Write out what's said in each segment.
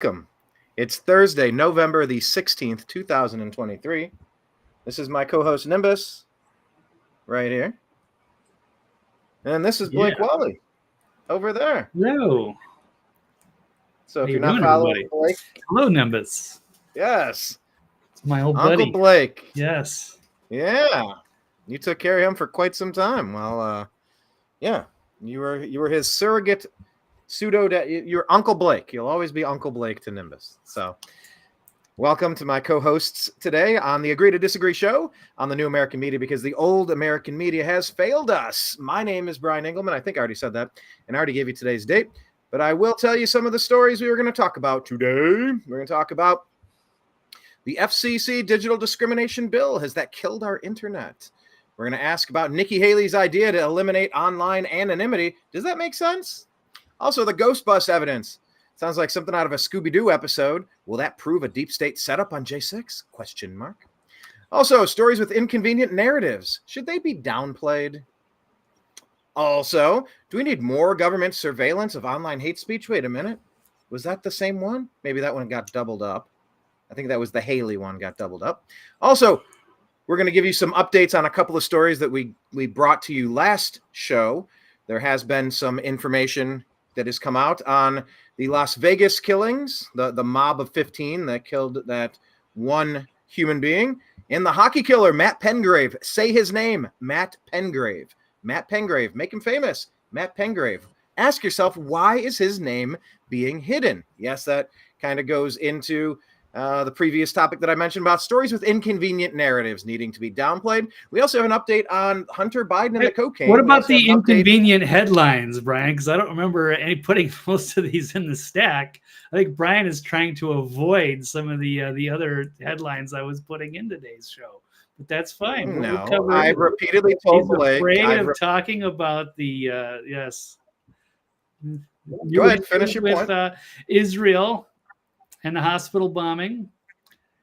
Welcome. It's Thursday, November the 16th, 2023. This is my co-host Nimbus right here. And this is Blake Walley over there. Hello. So if you're not following Blake. Hello, Nimbus. Yes. It's my old Uncle buddy. Blake. Yes. Yeah. You took care of him for quite some time. Well, yeah. You were his surrogate you're Uncle Blake. You'll always be Uncle Blake to Nimbus. So welcome to my co-hosts today on the Agree to Disagree show on the New American Media, because the old American media has failed us. My name is Brian Engelman. I think I already said that, and I already gave you today's date. But I will tell you some of the stories we were going to talk about today. We're going to talk about the FCC digital discrimination bill. Has that killed our internet? We're going to ask about Nikki Haley's idea to eliminate online anonymity. Does that make sense? Also, the ghost bus evidence. Sounds like something out of a Scooby-Doo episode. Will that prove a deep state setup on J6? ? Also, stories with inconvenient narratives. Should they be downplayed? Also, do we need more government surveillance of online hate speech? Wait a minute. Was that the same one? Maybe that one got doubled up. I think that was the Haley one got doubled up. Also, we're going to give you some updates on a couple of stories that we brought to you last show. There has been some information that has come out on the Las Vegas killings, the mob of 15 that killed that one human being, and the hockey killer, Matt Pengrave. Say his name, Matt Pengrave. Matt Pengrave. Make him famous. Matt Pengrave. Ask yourself, why is his name being hidden? Yes, that kind of goes into the previous topic that I mentioned about stories with inconvenient narratives needing to be downplayed. We also have an update on Hunter Biden and the cocaine. What about the inconvenient headlines, Brian? Because I don't remember putting most of these in the stack. I think Brian is trying to avoid some of the other headlines I was putting in today's show. But that's fine. No, I've repeatedly told Blake. Afraid of talking about the yes. Go ahead, finish your point. Israel and the hospital bombing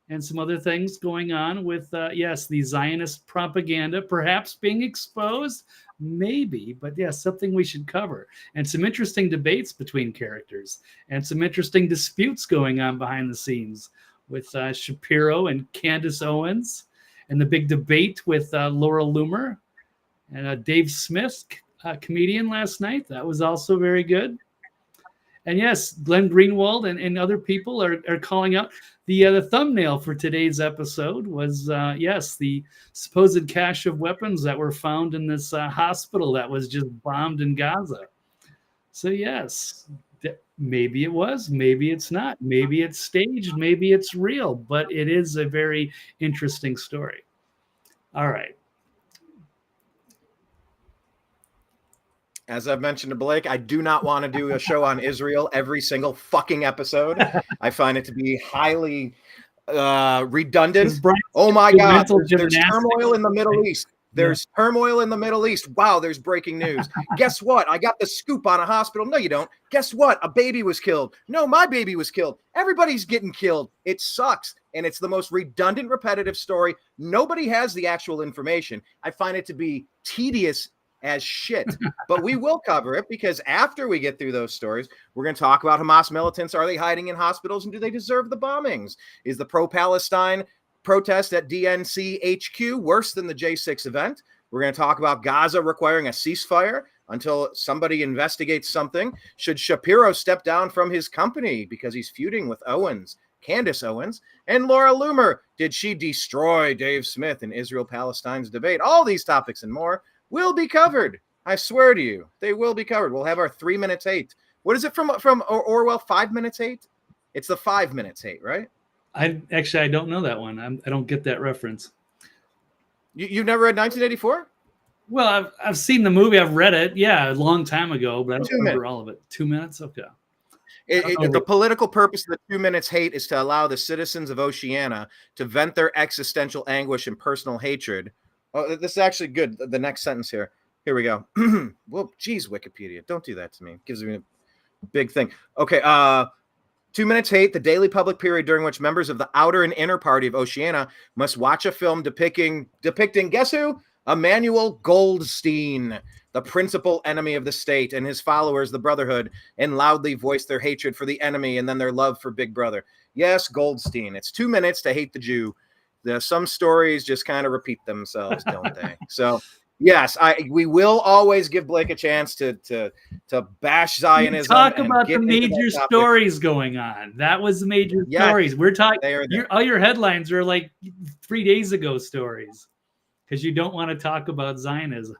and some other things going on with, yes, the Zionist propaganda perhaps being exposed, maybe, but yes, something we should cover. And some interesting debates between characters and some interesting disputes going on behind the scenes with Shapiro and Candace Owens, and the big debate with Laura Loomer and Dave Smith, comedian last night. That was also very good. And yes, Glenn Greenwald and other people are calling out. The thumbnail for today's episode was, yes, the supposed cache of weapons that were found in this hospital that was just bombed in Gaza. So yes, maybe it was, maybe it's not, maybe it's staged, maybe it's real, but it is a very interesting story. All right. As I've mentioned to Blake, I do not want to do a show on Israel every single fucking episode. I find it to be highly redundant. Oh my God, there's turmoil in the Middle East. There's turmoil in the Middle East. Wow, there's breaking news. Guess what? I got the scoop on a hospital. No, you don't. Guess what? A baby was killed. No, my baby was killed. Everybody's getting killed. It sucks. And it's the most redundant, repetitive story. Nobody has the actual information. I find it to be tedious as shit, but we will cover it, because after we get through those stories, we're going to talk about Hamas militants. Are they hiding in hospitals, and do they deserve the bombings? Is the Pro-Palestine protest at DNC HQ worse than the J6 event? We're going to talk about Gaza requiring a ceasefire until somebody investigates something. Should Shapiro step down from his company because he's feuding with Candace Owens? And Laura Loomer, did she destroy Dave Smith in Israel-Palestine's debate? All these topics and more will be covered. I swear to you, they will be covered. We'll have our 3 minutes hate. What is it from Orwell? 5 minutes hate? It's the 5 minutes hate, right? I don't know that one. I don't get that reference. You've never read 1984? Well, I've seen the movie. I've read it. Yeah, a long time ago, but I don't remember all of it. 2 minutes? Okay. The political purpose of the 2 minutes hate is to allow the citizens of Oceania to vent their existential anguish and personal hatred. Oh, this is actually good. The next sentence here. Here we go. Well, geez, Wikipedia. Don't do that to me. It gives me a big thing. Okay. 2 minutes hate, the daily public period during which members of the outer and inner party of Oceania must watch a film depicting, guess who? Emmanuel Goldstein, the principal enemy of the state, and his followers, the Brotherhood, and loudly voice their hatred for the enemy and then their love for Big Brother. Yes, Goldstein. It's 2 minutes to hate the Jew. Some stories just kind of repeat themselves, don't they? So, yes, we will always give Blake a chance to bash Zionism. Talk about the major stories going on. That was the major stories. We're talking. All your headlines are like 3 days ago stories because you don't want to talk about Zionism.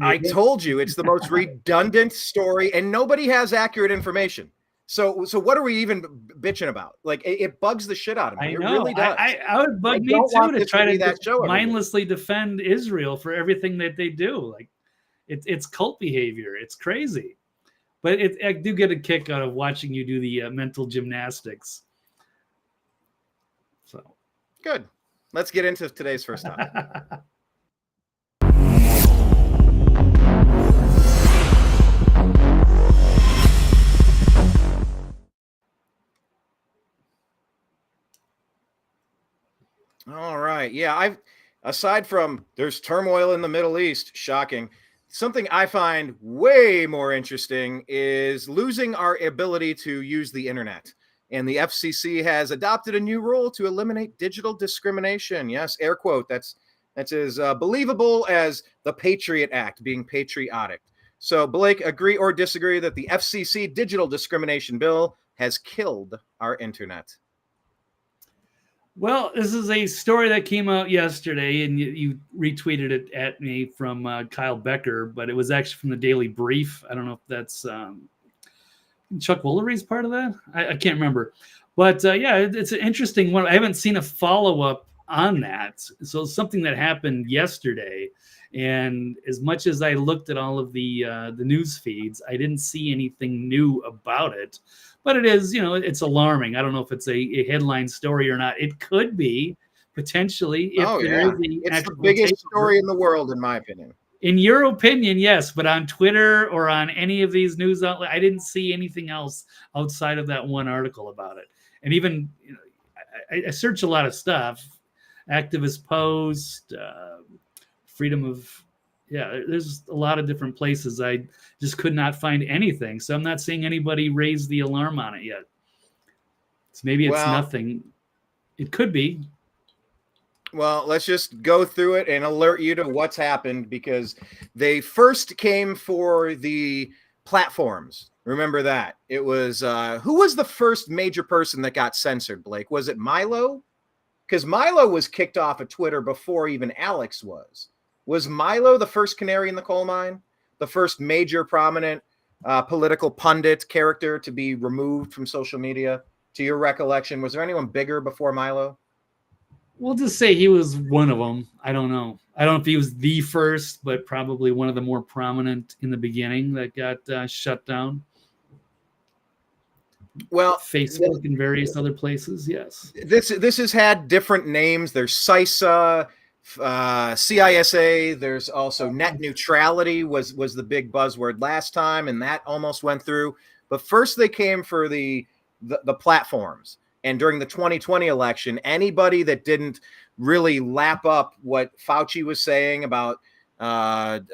I told you it's the most redundant story, and nobody has accurate information. So what are we even bitching about? Like, it bugs the shit out of me. I know. It really does. I would bug me too to try to mindlessly defend Israel for everything that they do. Like, it's cult behavior. It's crazy. But I do get a kick out of watching you do the mental gymnastics. So good. Let's get into today's first topic. All right. Yeah, aside from there's turmoil in the Middle East, shocking. Something I find way more interesting is losing our ability to use the internet. And the FCC has adopted a new rule to eliminate digital discrimination. Yes, air quote. That's as believable as the Patriot Act being patriotic. So, Blake, agree or disagree that the FCC digital discrimination bill has killed our internet? Well, this is a story that came out yesterday, and you retweeted it at me from Kyle Becker, but it was actually from the Daily Brief. I don't know if that's Chuck Woolery's part of that. I can't remember. But yeah, it's an interesting one. I haven't seen a follow-up on that. So something that happened yesterday. And as much as I looked at all of the news feeds, I didn't see anything new about it. But it is, it's alarming. I don't know if it's a headline story or not. It could be potentially. It's the biggest story in the world, in my opinion. In your opinion, yes. But on Twitter or on any of these news outlets, I didn't see anything else outside of that one article about it. And even, I search a lot of stuff. Activist Post, freedom of, there's a lot of different places. I just could not find anything. So I'm not seeing anybody raise the alarm on it yet. So maybe it's nothing. It could be. Well, let's just go through it and alert you to what's happened, because they first came for the platforms. Remember that. It was, who was the first major person that got censored, Blake? Was it Milo? Because Milo was kicked off of Twitter before even Alex was. Was Milo the first canary in the coal mine? The first major prominent political pundit character to be removed from social media? To your recollection, was there anyone bigger before Milo? We'll just say he was one of them. I don't know. I don't know if he was the first, but probably one of the more prominent in the beginning that got shut down. Well, Facebook and various other places, yes. This has had different names. There's CISA, CISA. There's also net neutrality was the big buzzword last time, and that almost went through. But first they came for the platforms. And during the 2020 election, anybody that didn't really lap up what Fauci was saying about the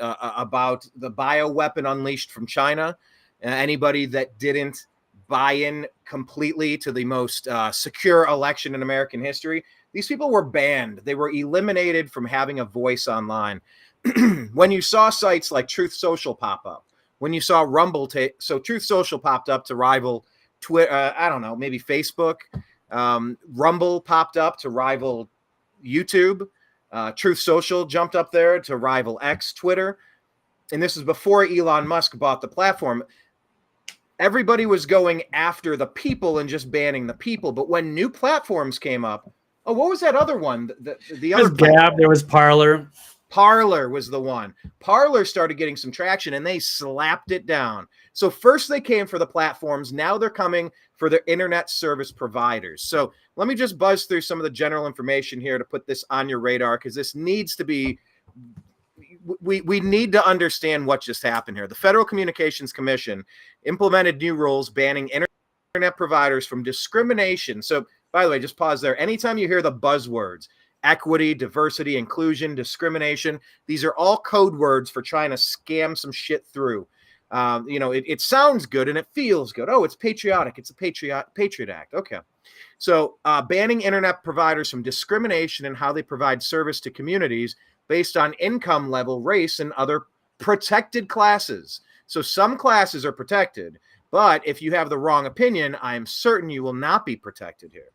bioweapon unleashed from China, anybody that didn't buy in completely to the most secure election in American history, these people were banned. They were eliminated from having a voice online. When you saw sites like Truth Social pop up, when you saw Rumble, so Truth Social popped up to rival Twitter, I don't know, maybe Facebook. Rumble popped up to rival YouTube. Truth Social jumped up there to rival X, Twitter. And this is before Elon Musk bought the platform. Everybody was going after the people and just banning the people. But when new platforms came up, what was that other one? The other Gab, there was Parler. Parler was the one. Parler started getting some traction and they slapped it down. So first they came for the platforms. Now they're coming for their internet service providers. So let me just buzz through some of the general information here to put this on your radar, because this needs to be, we need to understand what just happened here. The Federal Communications Commission implemented new rules banning internet providers from discrimination. So by the way, just pause there. Anytime you hear the buzzwords equity, diversity, inclusion, discrimination. These are all code words for trying to scam some shit through. It sounds good and it feels good. Oh, it's patriotic. It's a Patriot Act. Okay. So banning internet providers from discrimination in how they provide service to communities based on income level, race, and other protected classes. So some classes are protected, but if you have the wrong opinion, I am certain you will not be protected here.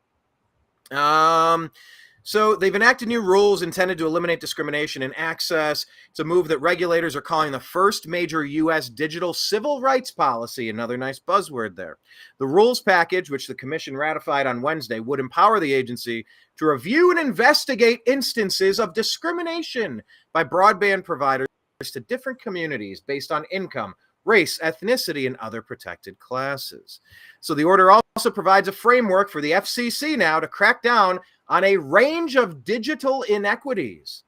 So they've enacted new rules intended to eliminate discrimination in access. It's a move that regulators are calling the first major U.S. digital civil rights policy. Another nice buzzword there. The rules package, which the commission ratified on Wednesday, would empower the agency to review and investigate instances of discrimination by broadband providers to different communities based on income, race, ethnicity, and other protected classes. So the order also provides a framework for the FCC now to crack down on a range of digital inequities,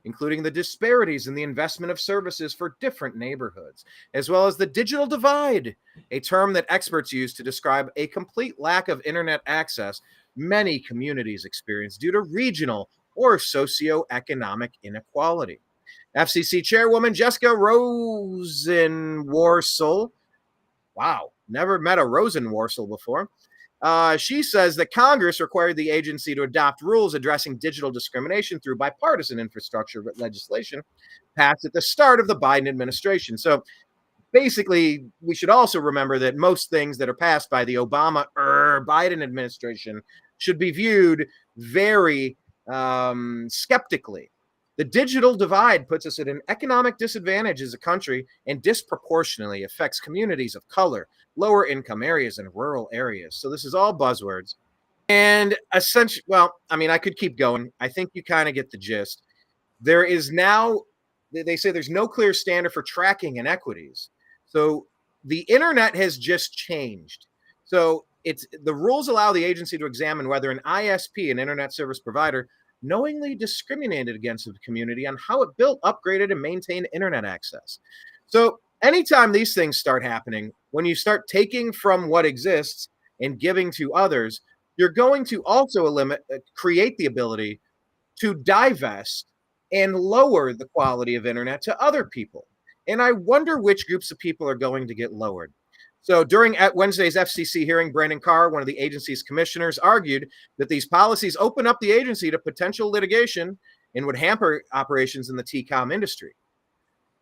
including the disparities in the investment of services for different neighborhoods, as well as the digital divide, a term that experts use to describe a complete lack of internet access many communities experience due to regional or socioeconomic inequality. FCC Chairwoman Jessica Rosenworcel, wow, never met a Rosenworcel before. She says that Congress required the agency to adopt rules addressing digital discrimination through bipartisan infrastructure legislation passed at the start of the Biden administration. So basically, we should also remember that most things that are passed by the Biden administration should be viewed very skeptically. The digital divide puts us at an economic disadvantage as a country and disproportionately affects communities of color, lower income areas, and rural areas. So this is all buzzwords. And essentially, I could keep going. I think you kind of get the gist. There is now, they say there's no clear standard for tracking inequities. So the internet has just changed. So the rules allow the agency to examine whether an ISP, an internet service provider, knowingly discriminated against the community on how it built, upgraded, and maintained internet access. So anytime these things start happening, when you start taking from what exists and giving to others, you're going to also create the ability to divest and lower the quality of internet to other people. And I wonder which groups of people are going to get lowered. So during Wednesday's FCC hearing, Brandon Carr, one of the agency's commissioners, argued that these policies open up the agency to potential litigation and would hamper operations in the TCOM industry.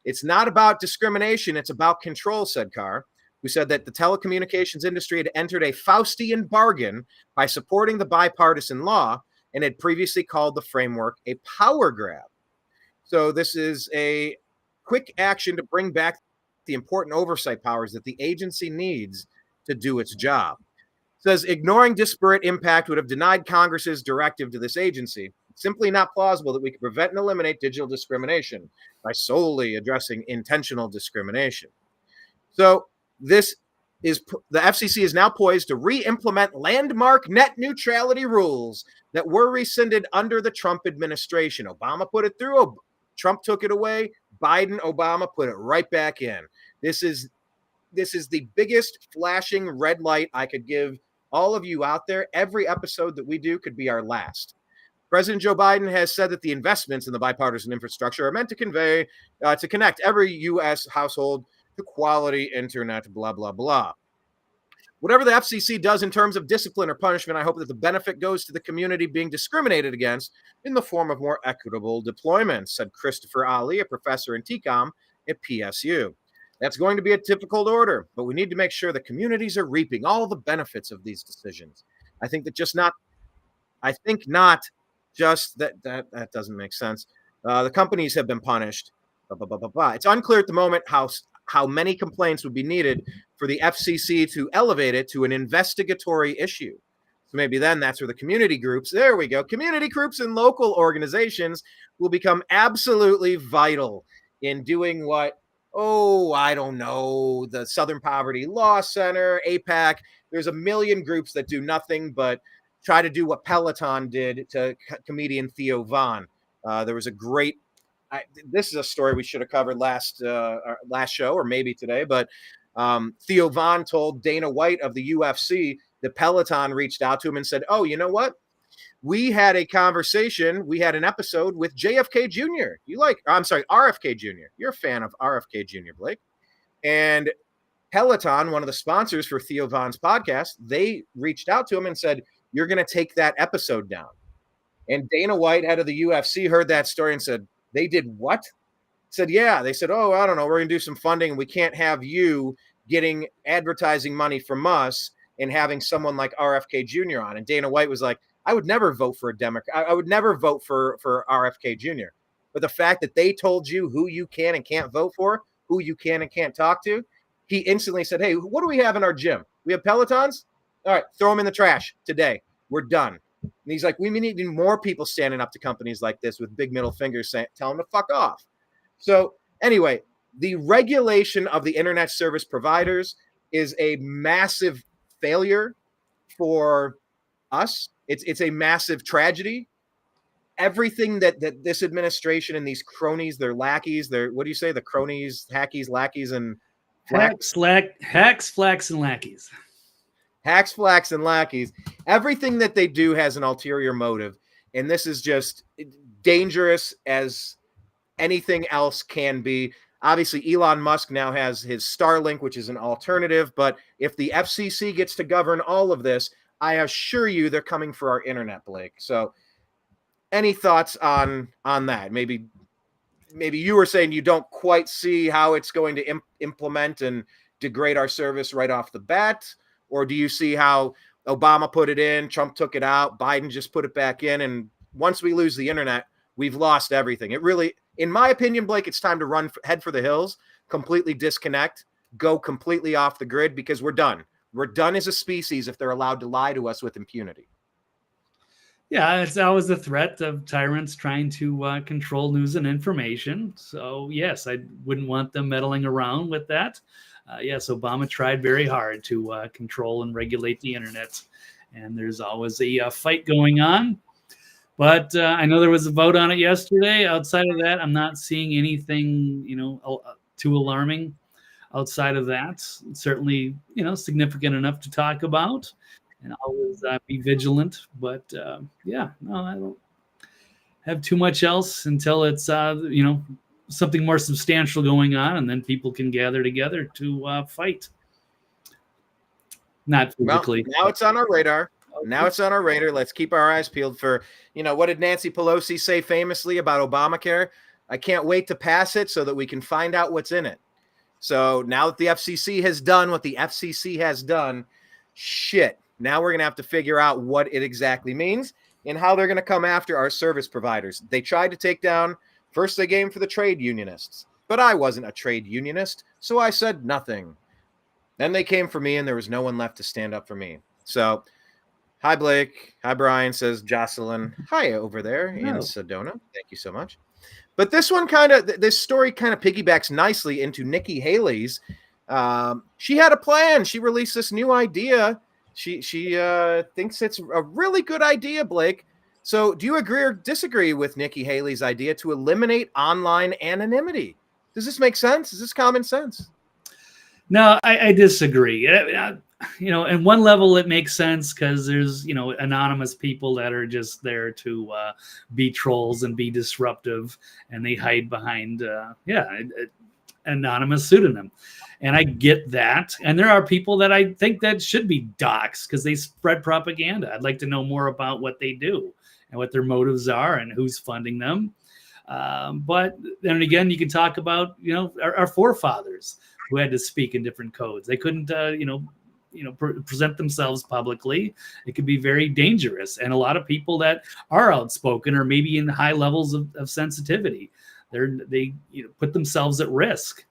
It's not about discrimination, it's about control, said Carr, who said that the telecommunications industry had entered a Faustian bargain by supporting the bipartisan law and had previously called the framework a power grab. So this is a quick action to bring back the important oversight powers that the agency needs to do its job. It says ignoring disparate impact would have denied Congress's directive to this agency. It's simply not plausible that we could prevent and eliminate digital discrimination by solely addressing intentional discrimination. So the FCC is now poised to re-implement landmark net neutrality rules that were rescinded under the Trump administration. Obama put it through, Trump took it away, Biden, Obama put it right back in. This is the biggest flashing red light I could give all of you out there. Every episode that we do could be our last. President Joe Biden has said that the investments in the bipartisan infrastructure are meant to connect every U.S. household to quality internet, blah, blah, blah. Whatever the FCC does in terms of discipline or punishment, I hope that the benefit goes to the community being discriminated against in the form of more equitable deployments, said Christopher Ali, a professor in TCOM at PSU. That's going to be a difficult order, but we need to make sure the communities are reaping all the benefits of these decisions. That doesn't make sense. The companies have been punished. It's unclear at the moment how many complaints would be needed for the FCC to elevate it to an investigatory issue. So maybe then that's where the community groups, there we go, community groups and local organizations will become absolutely vital in doing what, I don't know, the Southern Poverty Law Center, APAC, there's a million groups that do nothing but try to do what Peloton did to comedian Theo Von. There was a great, this is a story we should have covered last show or maybe today, but Theo Von told Dana White of the UFC that Peloton reached out to him and said, oh, you know what? we had a conversation. We had an episode with JFK Jr. RFK Jr. You're a fan of RFK Jr., Blake. And Peloton, one of the sponsors for Theo Von's podcast, they reached out to him and said, you're going to take that episode down. And Dana White, head of the UFC, heard that story and said, they did what? Said, yeah. They said, oh, I don't know. We're going to do some funding. We can't have you getting advertising money from us and having someone like RFK Jr. on. And Dana White was like, I would never vote for a Democrat. I would never vote for RFK Jr. But the fact that they told you who you can and can't vote for, who you can and can't talk to, he instantly said, hey, what do we have in our gym? We have Pelotons? All right, throw them in the trash today. We're done. And he's like, we need more people standing up to companies like this with big middle fingers saying, tell them to fuck off. So anyway, the regulation of the internet service providers is a massive failure for us. It's a massive tragedy. Everything that this administration and these cronies, their lackeys, what do you say? The cronies, hackies, lackeys, and hacks, flax, and lackeys. Hacks, flax, and lackeys. Everything that they do has an ulterior motive. And this is just dangerous as anything else can be. Obviously, Elon Musk now has his Starlink, which is an alternative. But if the FCC gets to govern all of this, I assure you they're coming for our internet, Blake. So any thoughts on that? Maybe you were saying you don't quite see how it's going to implement and degrade our service right off the bat. Or do you see how Obama put it in, Trump took it out, Biden just put it back in, and once we lose the internet, we've lost everything? It really, in my opinion, Blake, it's time to head for the hills, completely disconnect, go completely off the grid, because we're done. We're done as a species if they're allowed to lie to us with impunity. Yeah, it's always the threat of tyrants trying to control news and information. So, yes, I wouldn't want them meddling around with that. Yes, Obama tried very hard to control and regulate the internet. And there's always a fight going on. But I know there was a vote on it yesterday. Outside of that, I'm not seeing anything, too alarming. Outside of that, certainly, significant enough to talk about, and always be vigilant. But I don't have too much else until it's something more substantial going on, and then people can gather together to fight. Not physically. Well, now it's on our radar. Let's keep our eyes peeled for, what did Nancy Pelosi say famously about Obamacare? I can't wait to pass it so that we can find out what's in it. So now that the FCC has done what the FCC has done, now we're going to have to figure out what it exactly means and how they're going to come after our service providers. They tried to take down, first they came for the trade unionists, but I wasn't a trade unionist, so I said nothing. Then they came for me, and there was no one left to stand up for me. So, hi, Blake. Hi, Brian, says Jocelyn. Hi over there in Sedona. Thank you so much. But this story kind of piggybacks nicely into Nikki Haley's. She had a plan. She released this new idea. She thinks it's a really good idea, Blake. So do you agree or disagree with Nikki Haley's idea to eliminate online anonymity? Does this make sense? Is this common sense? No, I disagree. In one level, it makes sense because there's, anonymous people that are just there to be trolls and be disruptive, and they hide behind, anonymous pseudonym. And I get that. And there are people that I think that should be doxxed because they spread propaganda. I'd like to know more about what they do and what their motives are and who's funding them. But then again, you can talk about, our forefathers who had to speak in different codes. They couldn't, present themselves publicly. It could be very dangerous. And a lot of people that are outspoken or maybe in high levels of sensitivity, they put themselves at risk.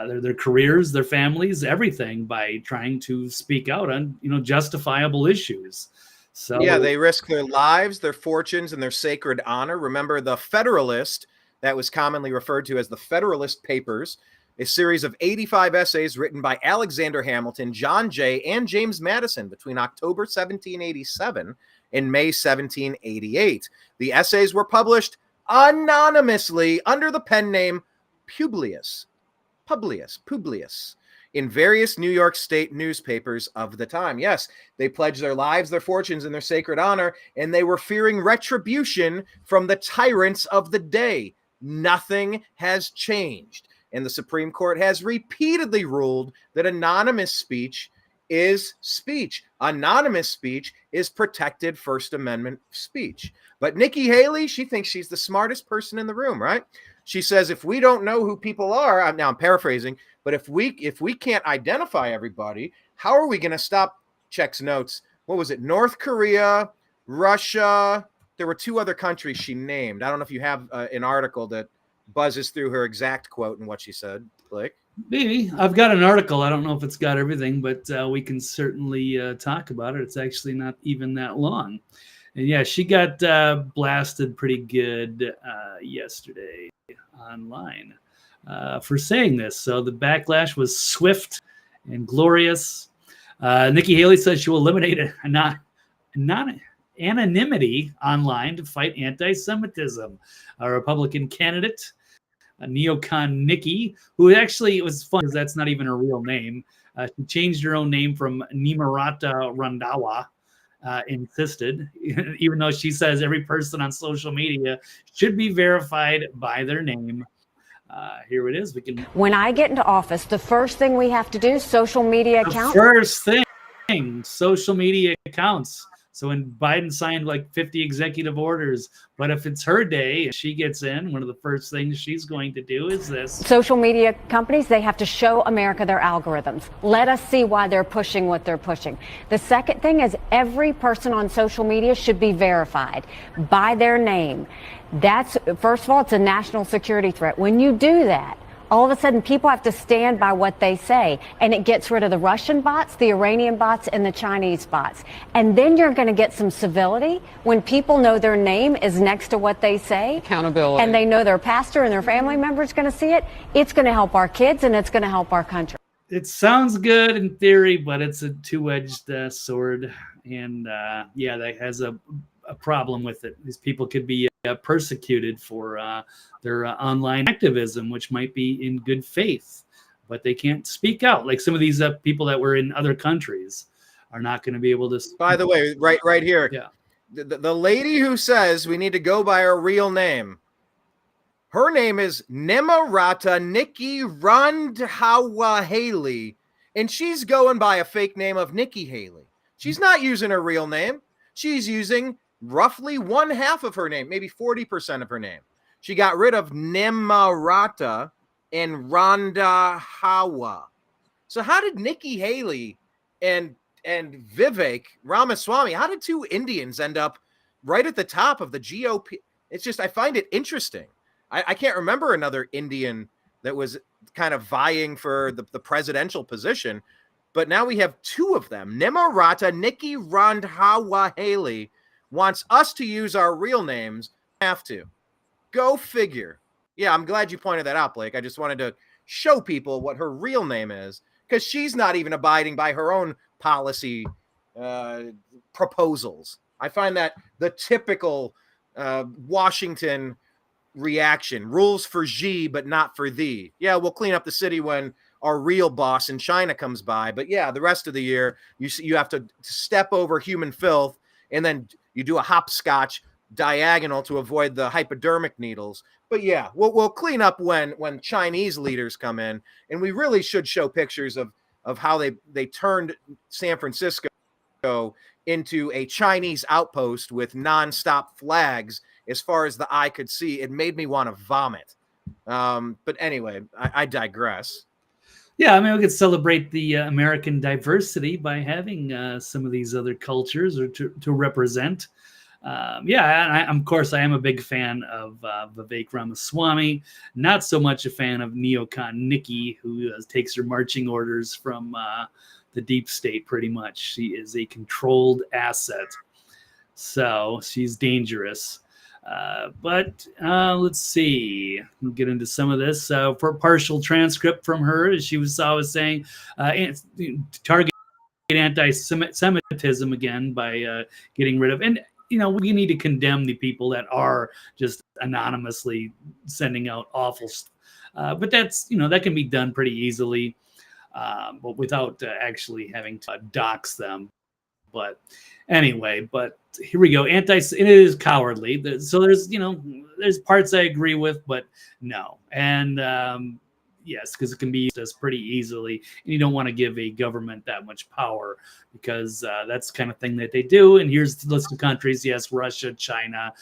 Their careers, their families, everything by trying to speak out on, justifiable issues. So yeah, they risk their lives, their fortunes, and their sacred honor. Remember the Federalist, that was commonly referred to as the Federalist Papers, a series of 85 essays written by Alexander Hamilton, John Jay, and James Madison between October 1787 and May 1788. The essays were published anonymously under the pen name Publius in various New York State newspapers of the time. Yes, they pledged their lives, their fortunes, and their sacred honor, and they were fearing retribution from the tyrants of the day. Nothing has changed. And the Supreme Court has repeatedly ruled that anonymous speech is speech. Anonymous speech is protected First Amendment speech. But Nikki Haley, she thinks she's the smartest person in the room, right? She says, if we don't know who people are, now I'm paraphrasing, but if we can't identify everybody, how are we going to stop? Checks notes. What was it? North Korea, Russia. There were 2 other countries she named. I don't know if you have an article that buzzes through her exact quote and what she said, Blake. Maybe. I've got an article. I don't know if it's got everything, but we can certainly talk about it. It's actually not even that long. And yeah, she got blasted pretty good yesterday online for saying this. So the backlash was swift and glorious. Nikki Haley says she will eliminate anonymity online to fight anti-Semitism. A Republican candidate, a neocon Nikki, who actually, it was fun because that's not even her real name. She changed her own name from Nimarata Randawa, insisted, even though she says every person on social media should be verified by their name. Here it is. When I get into office, the first thing we have to do, social media accounts. First thing, social media accounts. So when Biden signed like 50 executive orders, but if it's her day and she gets in, one of the first things she's going to do is this. Social media companies, they have to show America their algorithms. Let us see why they're pushing what they're pushing. The second thing is every person on social media should be verified by their name. That's, first of all, it's a national security threat. When you do that, all of a sudden people have to stand by what they say, and it gets rid of the Russian bots, the Iranian bots, and the Chinese bots. And then you're going to get some civility when people know their name is next to what they say. Accountability. And they know their pastor and their family member is going to see it. It's going to help our kids, and it's going to help our country. It sounds good in theory, but it's a two-edged sword. And yeah, that has a problem with it. These people could be persecuted for their online activism, which might be in good faith, but they can't speak out. Like some of these people that were in other countries are not going to be able to. By the way, right here, yeah, the lady who says we need to go by her real name, her name is Nimarata Nikki Randhawa Haley, and she's going by a fake name of Nikki Haley. She's not using her real name. She's using roughly 1/2 of her name, maybe 40% of her name. She got rid of Nimarata and Randhawa. So how did Nikki Haley and Vivek Ramaswamy, how did 2 Indians end up right at the top of the GOP? It's just, I find it interesting. I can't remember another Indian that was kind of vying for the presidential position, but now we have 2 of them. Nimarata Nikki Randhawa Haley wants us to use our real names. Have to. Go figure. Yeah, I'm glad you pointed that out, Blake. I just wanted to show people what her real name is, because she's not even abiding by her own policy proposals. I find that the typical Washington reaction. Rules for Xi, but not for thee. Yeah, we'll clean up the city when our real boss in China comes by. But yeah, the rest of the year, you have to step over human filth, and then you do a hopscotch diagonal to avoid the hypodermic needles. But yeah, we'll clean up when Chinese leaders come in, and we really should show pictures of how they turned San Francisco into a Chinese outpost with nonstop flags as far as the eye could see. It made me want to vomit. But anyway, I digress. Yeah, I mean, we could celebrate the American diversity by having some of these other cultures or to represent. Yeah, and of course, I am a big fan of Vivek Ramaswamy. Not so much a fan of neocon Nikki, who takes her marching orders from the deep state, pretty much. She is a controlled asset. So she's dangerous. But let's see. We'll get into some of this. For a partial transcript from her, she was always saying target anti-Semitism again by getting rid of. And, you know, we need to condemn the people that are just anonymously sending out awful. But that's, you know, that can be done pretty easily. but without actually having to dox them. But anyway, but here we go. It is cowardly. So there's parts I agree with, but no. And yes, because it can be used as pretty easily. And you don't want to give a government that much power, because that's the kind of thing that they do. And here's the list of countries. Yes, Russia, China,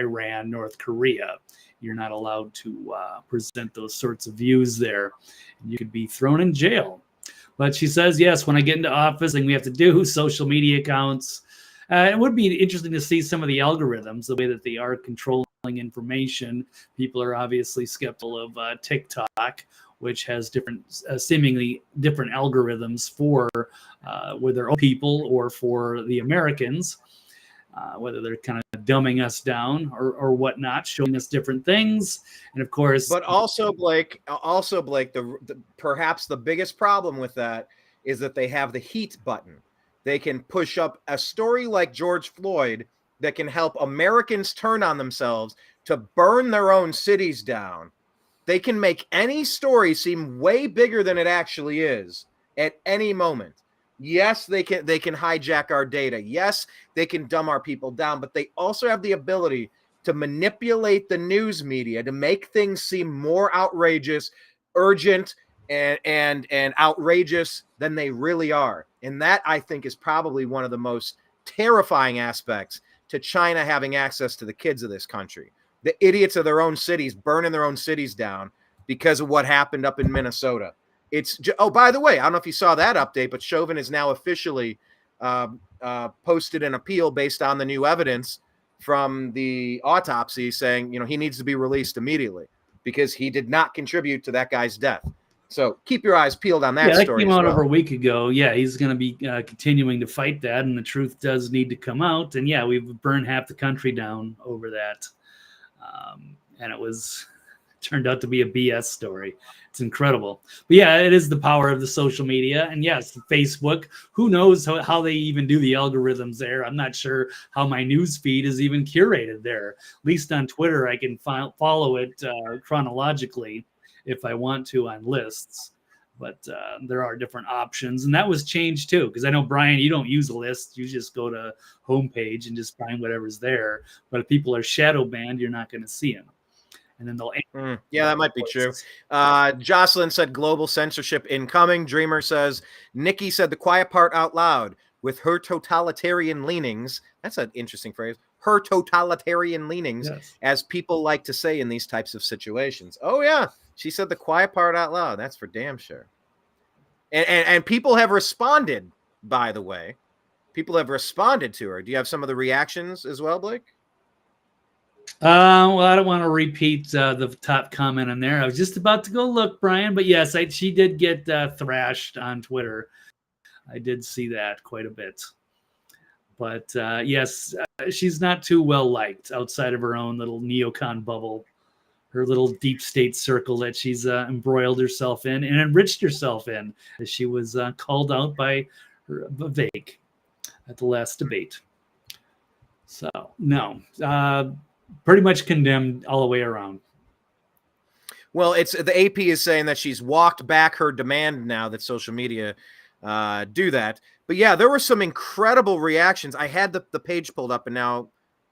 Iran, North Korea. You're not allowed to present those sorts of views there. You could be thrown in jail. But she says, yes, when I get into office, and we have to do social media accounts. It would be interesting to see some of the algorithms, the way that they are controlling information. People are obviously skeptical of TikTok, which has seemingly different algorithms for whether people or for the Americans, whether they're kind of dumbing us down or whatnot, showing us different things. And of course, but also Blake, perhaps the biggest problem with that is that they have the heat button. They can push up a story like George Floyd that can help Americans turn on themselves to burn their own cities down. They can make any story seem way bigger than it actually is at any moment. Yes, they can hijack our data. Yes, they can dumb our people down, but they also have the ability to manipulate the news media to make things seem more outrageous, urgent, and outrageous than they really are. And that, I think, is probably one of the most terrifying aspects to China having access to the kids of this country. The idiots of their own cities burning their own cities down because of what happened up in Minnesota. By the way, I don't know if you saw that update, but Chauvin has now officially posted an appeal based on the new evidence from the autopsy, saying, he needs to be released immediately because he did not contribute to that guy's death. So keep your eyes peeled on that story. Yeah, that came out over a week ago. Yeah, he's going to be continuing to fight that, and the truth does need to come out. And yeah, we've burned half the country down over that. And it turned out to be a BS story. It's incredible. But yeah, it is the power of the social media. And yes, Facebook, who knows how they even do the algorithms there. I'm not sure how my news feed is even curated there. At least on Twitter, I can follow it chronologically if I want to on lists. But there are different options. And that was changed too, because I know, Brian, you don't use a list. You just go to homepage and just find whatever's there. But if people are shadow banned, you're not going to see them. And then they'll yeah, that might be true. Jocelyn said global censorship incoming. Dreamer says Nikki said the quiet part out loud with her totalitarian leanings. That's an interesting phrase. Her totalitarian leanings, yes, as people like to say in these types of situations. Oh yeah, she said the quiet part out loud. That's for damn sure. And people have responded, by the way. People have responded to her. Do you have some of the reactions as well, Blake? Well, I don't want to repeat the top comment in there. I was just about to go look, Brian, but yes, she did get thrashed on Twitter. I did see that quite a bit. But yes, she's not too well liked outside of her own little neocon bubble, her little deep state circle that she's embroiled herself in and enriched herself in, as she was called out by Vivek at the last debate. So, no. Pretty much condemned all the way around. Well, the AP is saying that she's walked back her demand now that social media do that. But yeah, there were some incredible reactions. I had the page pulled up and now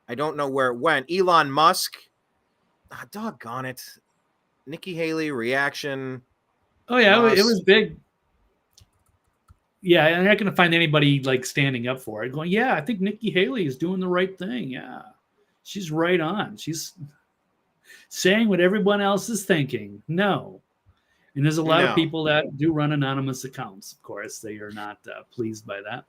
I don't know where it went. Elon Musk, doggone it. Nikki Haley reaction. Oh yeah, it was big. Yeah, I'm not going to find anybody like standing up for it. Going, yeah, I think Nikki Haley is doing the right thing. Yeah. She's right on. She's saying what everyone else is thinking. No. And there's a lot of people that do run anonymous accounts. Of course, they are not pleased by that.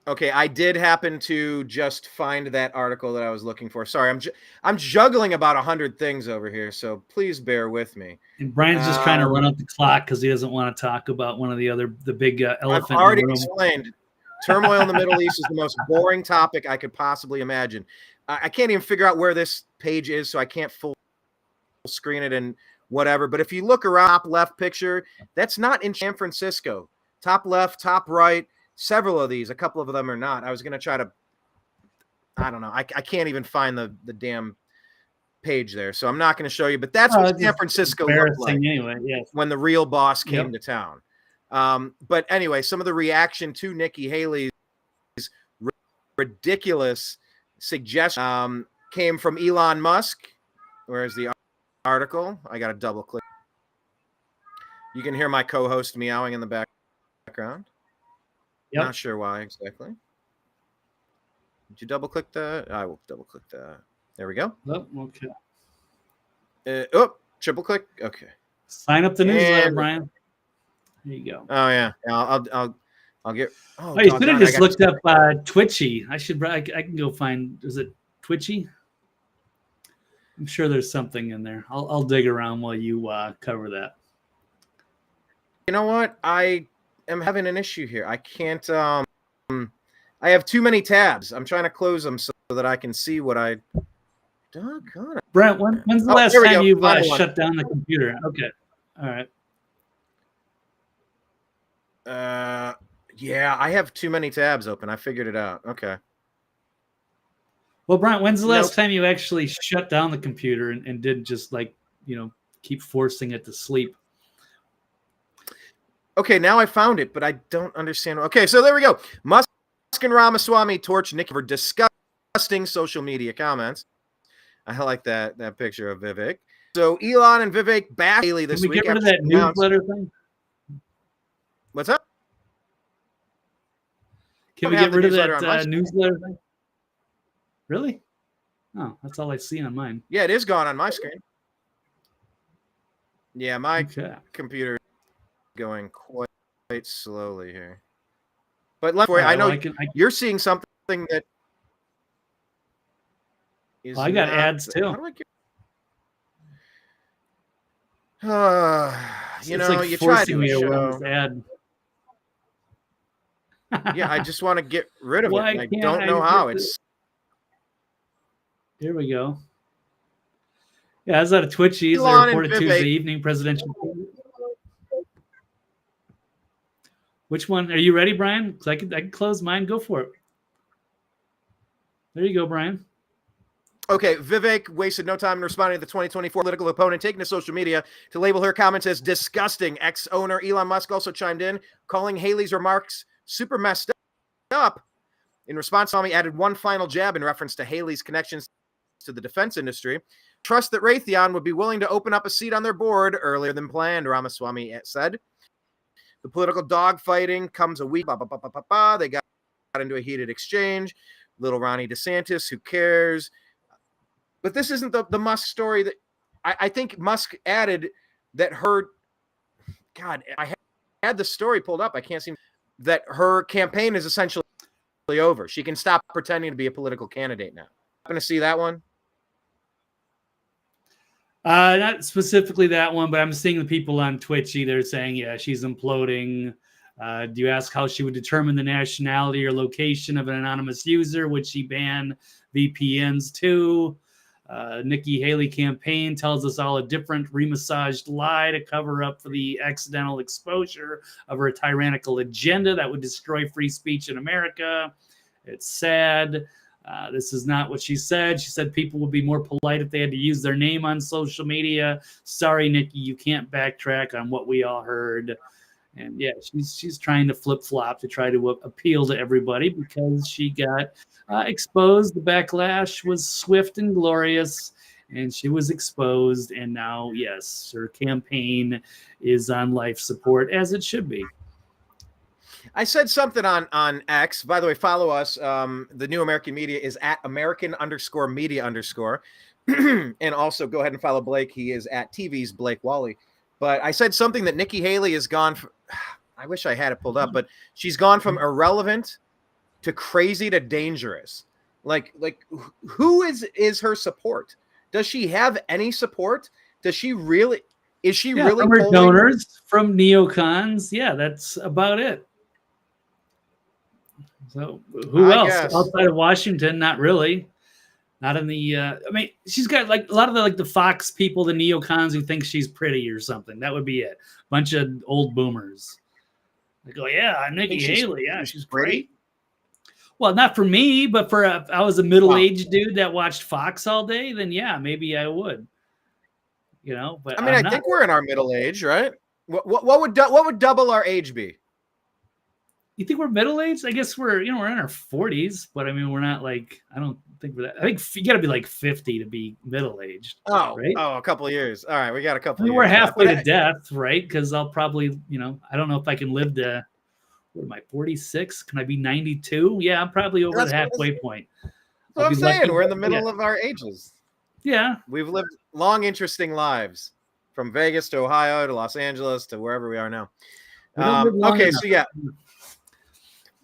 Okay, I did happen to just find that article that I was looking for. Sorry, I'm juggling about 100 things over here, so please bear with me. And Brian's just trying to run up the clock because he doesn't want to talk about one of the big elephant. I've already explained. Turmoil in the Middle East is the most boring topic I could possibly imagine. I can't even figure out where this page is, so I can't full screen it and whatever. But if you look around, top left picture, that's not in San Francisco. Top left, top right, several of these. A couple of them are not. I was going to try to, I don't know. I can't even find the damn page there, so I'm not going to show you. But that's what San Francisco looked like anyway, yes, when the real boss came to town. But anyway, some of the reaction to Nikki Haley's ridiculous suggestion came from Elon Musk. Where's the article? I got to double click. You can hear my co-host meowing in the background. Yep. Not sure why exactly. Did you double click that? I will double click that. There we go. Oh, okay. Triple click. Okay. Sign up the newsletter, Brian. There you go. Oh yeah. I'll get. Oh, you should have just looked up Twitchy. I can go find. Is it Twitchy? I'm sure there's something in there. I'll dig around while you cover that. You know what? I am having an issue here. I can't. I have too many tabs. I'm trying to close them so that I can see what I. Doggone it. Brent, when's the last time you've shut down the computer? Okay. All right. Yeah, I have too many tabs open. I figured it out. Okay. Well, Brent, when's the last time you actually shut down the computer and did just keep forcing it to sleep? Okay, now I found it, but I don't understand. Okay, so there we go. Musk and Ramaswamy torch Nikki for disgusting social media comments. I like that picture of Vivek. So Elon and Vivek back Haley this week. Can we get rid of that newsletter thing? What's up? Can we get rid of that newsletter thing? Really? Oh, that's all I see on mine. Yeah, it is gone on my screen. Yeah, my computer is going quite slowly here. But I know you're seeing something that is. I got ads too. How do I get? You try to show ad. Yeah, I just want to get rid of it. I don't know how. It's. Here we go. Yeah, I was at a Twitchy. They reported Tuesday evening presidential. Which one? Are you ready, Brian? Because I can close mine. Go for it. There you go, Brian. Okay, Vivek wasted no time in responding to the 2024 political opponent taking to social media to label her comments as disgusting. Ex-owner Elon Musk also chimed in, calling Haley's remarks super messed up. In response, Ramaswamy added one final jab in reference to Haley's connections to the defense industry. Trust that Raytheon would be willing to open up a seat on their board earlier than planned, Ramaswamy said. The political dogfighting comes a week. They got into a heated exchange. Little Ronnie DeSantis, who cares? But this isn't the Musk story. That I think Musk added that her. God, I had the story pulled up. I can't seem that her campaign is essentially over. She can stop pretending to be a political candidate now. Happen to see that one? Not specifically that one, but I'm seeing the people on Twitchy. They're saying, yeah, she's imploding. Do you ask how she would determine the nationality or location of an anonymous user? Would she ban VPNs too? Nikki Haley campaign tells us all a different remassaged lie to cover up for the accidental exposure of her tyrannical agenda that would destroy free speech in America. It's sad. This is not what she said. She said people would be more polite if they had to use their name on social media. Sorry, Nikki, you can't backtrack on what we all heard. And yeah, she's trying to flip-flop to try to appeal to everybody because she got exposed. The backlash was swift and glorious, and she was exposed. And now, yes, her campaign is on life support, as it should be. I said something on X. By the way, follow us. The New American Media is at American_media_. And also go ahead and follow Blake. He is at TV's Blake Walley. But I said something that Nikki Haley has gone from, I wish I had it pulled up, but she's gone from irrelevant to crazy to dangerous. Like who is her support? Does she have any support? Does she really? Is she really from her donors, from neocons? Yeah, that's about it. So who else outside of Washington? Not really. Not in the. I mean, she's got like a lot of the Fox people, the neocons who think she's pretty or something. That would be it. Bunch of old boomers. They go, yeah, Nikki Haley. Yeah, she's great. Well, not for me, but for if I was a middle-aged dude that watched Fox all day, then yeah, maybe I would. You know, but I mean, I think we're in our middle age, right? What would double our age be? You think we're middle-aged? I guess we're in our 40s, but I mean, we're not like, I don't think we're that. I think you got to be like 50 to be middle-aged. Right? A couple of years. All right, we got a couple. We're halfway to death, right? Because I'll probably, I don't know if I can live to. What am I, 46? Can I be 92? Yeah, I'm probably over the halfway point. That's what I'm saying. We're in the middle of our ages. Yeah. We've lived long, interesting lives from Vegas to Ohio to Los Angeles to wherever we are now. Okay, so yeah.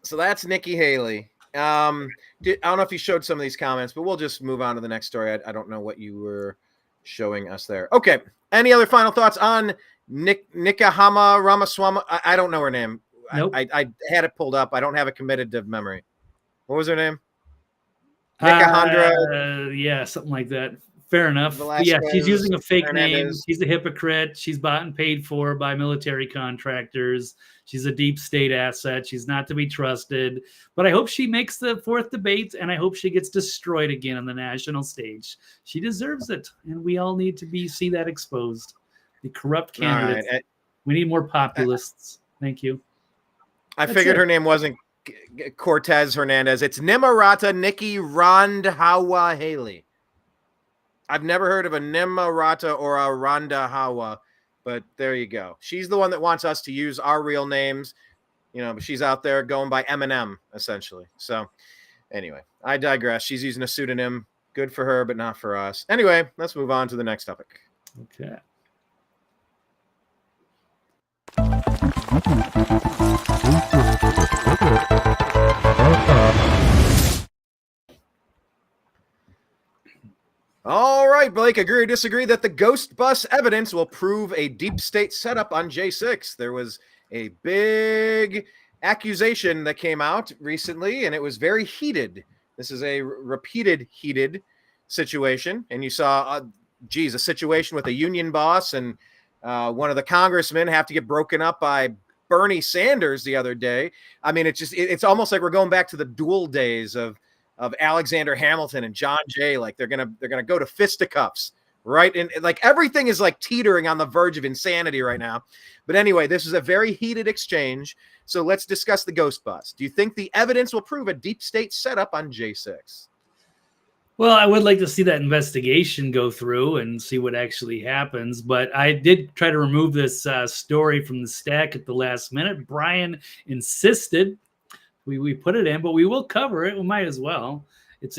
So that's Nikki Haley. I don't know if you showed some of these comments, but we'll just move on to the next story. I don't know what you were showing us there. Okay. Any other final thoughts on Nikahama Ramaswamy? I don't know her name. Nope. I had it pulled up. I don't have it committed to memory. What was her name? Nikahama. Yeah, something like that. Fair enough. Yeah, she's using a fake name. She's a hypocrite. She's bought and paid for by military contractors. She's a deep state asset. She's not to be trusted. But I hope she makes the fourth debate, and I hope she gets destroyed again on the national stage. She deserves it, and we all need to see that exposed. The corrupt candidates. Right. We need more populists. Thank you. I figured her name wasn't Cortez Hernandez. It's Nimarata Nikki Randhawa Haley. I've never heard of a Nimarata or a Randhawa, but there you go. She's the one that wants us to use our real names, but she's out there going by Eminem, essentially. So anyway, I digress. She's using a pseudonym. Good for her, but not for us. Anyway, let's move on to the next topic. Okay. All right, Blake, agree or disagree that the ghost bus evidence will prove a deep state setup on J6? There was a big accusation that came out recently, and it was very heated. This is a repeated heated situation, and you saw, a situation with a union boss and one of the congressmen have to get broken up by Bernie Sanders the other day. I mean, it's almost like we're going back to the duel days of Alexander Hamilton and John Jay. Like they're gonna go to fisticuffs, right? And like everything is like teetering on the verge of insanity right now. But anyway, this is a very heated exchange. So let's discuss the ghost bus. Do you think the evidence will prove a deep state setup on J6? Well, I would like to see that investigation go through and see what actually happens. But I did try to remove this story from the stack at the last minute. Brian insisted we put it in, but we will cover it. We might as well.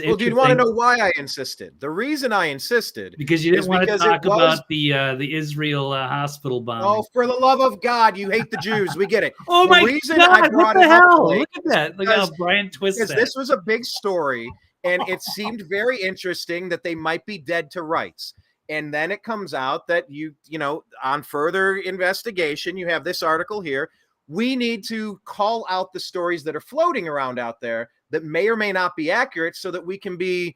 Well, do you want to know why I insisted? The reason I insisted because you didn't want to talk about the Israel hospital bombing. Oh, for the love of God, you hate the Jews. We get it. Oh my God! What the hell? Look at that! Look how Brian twisted. This was a big story. And it seemed very interesting that they might be dead to rights. And then it comes out that on further investigation, you have this article here. We need to call out the stories that are floating around out there that may or may not be accurate so that we can be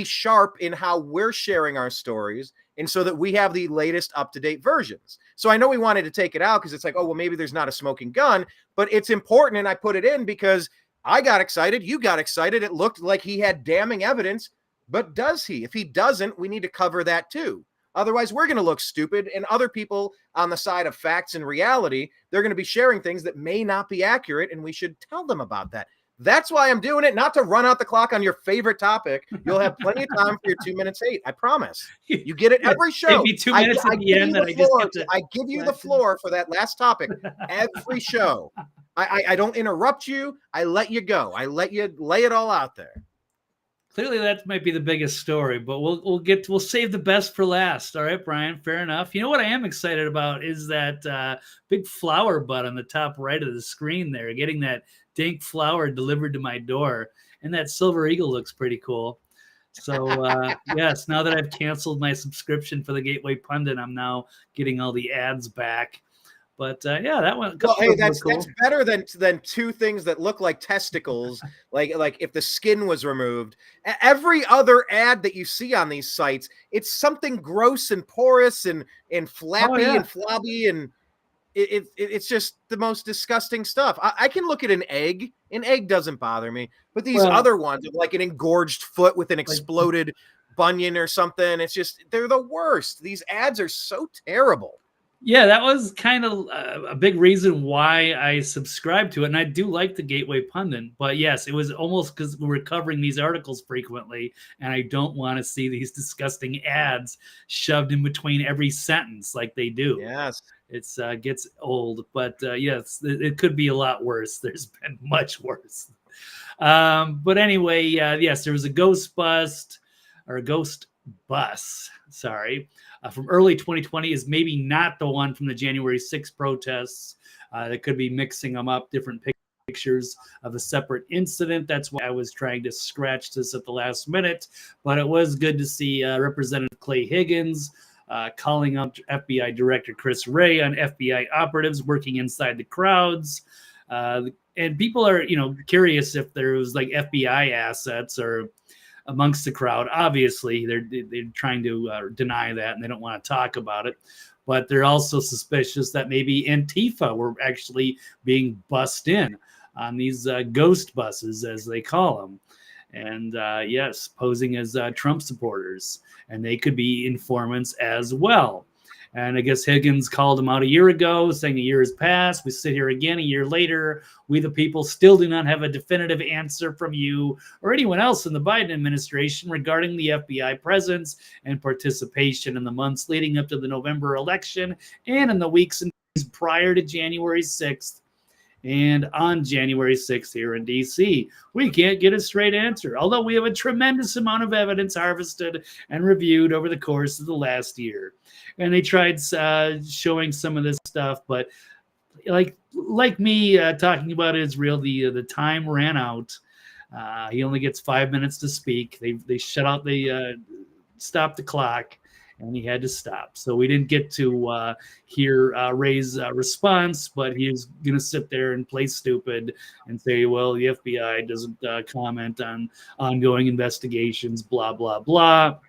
sharp in how we're sharing our stories and so that we have the latest up-to-date versions. So I know we wanted to take it out because it's like, oh, well, maybe there's not a smoking gun, but it's important. And I put it in because I got excited. You got excited. It looked like he had damning evidence, but does he? If he doesn't, we need to cover that too. Otherwise, we're going to look stupid, and other people on the side of facts and reality, they're going to be sharing things that may not be accurate, and we should tell them about that. That's why I'm doing it, not to run out the clock on your favorite topic. You'll have plenty of time for your 2 minutes 8. I promise. You get it every show. Maybe 2 minutes at the end. I give you the floor for that last topic every show. I don't interrupt you. I let you go. I let you lay it all out there. Clearly, that might be the biggest story, but we'll save the best for last. All right, Brian. Fair enough. You know what I am excited about is that big flower bud on the top right of the screen there, getting that dink flower delivered to my door, and that silver eagle looks pretty cool. So yes, now that I've canceled my subscription for the Gateway Pundit, I'm now getting all the ads back. But yeah, that one. Well, hey, that's better than two things that look like testicles. like if the skin was removed. Every other ad that you see on these sites, it's something gross and porous and flappy and flabby, and it's just the most disgusting stuff. I can look at an egg. An egg doesn't bother me, but these other ones, like an engorged foot with an exploded bunion or something, they're the worst. These ads are so terrible. Yeah, that was kind of a big reason why I subscribed to it. And I do like the Gateway Pundit. But yes, it was almost because we're covering these articles frequently. And I don't want to see these disgusting ads shoved in between every sentence like they do. Yes. It's gets old. But yes, it could be a lot worse. There's been much worse. But anyway, yes, there was a ghost bust or a ghost bus. Sorry. From early 2020 is maybe not the one from the January 6th protests. That could be mixing them up, different pictures of a separate incident. That's why I was trying to scratch this at the last minute. But it was good to see Representative Clay Higgins calling out FBI Director Chris Wray on FBI operatives working inside the crowds. And people are, curious if there was like FBI assets or amongst the crowd. Obviously, they're trying to deny that, and they don't want to talk about it. But they're also suspicious that maybe Antifa were actually being bussed in on these ghost buses, as they call them. And yes, posing as Trump supporters. And they could be informants as well. And I guess Higgins called him out a year ago, saying a year has passed. We sit here again a year later. We, the people, still do not have a definitive answer from you or anyone else in the Biden administration regarding the FBI presence and participation in the months leading up to the November election and in the weeks and days prior to January 6th and on January 6th here in D.C. We can't get a straight answer, although we have a tremendous amount of evidence harvested and reviewed over the course of the last year. And they tried showing some of this stuff, but like me talking about Israel, the time ran out. He only gets 5 minutes to speak. They shut out stopped the clock, and he had to stop. So we didn't get to hear Ray's response, but he was going to sit there and play stupid and say, well, the FBI doesn't comment on ongoing investigations, blah, blah, blah.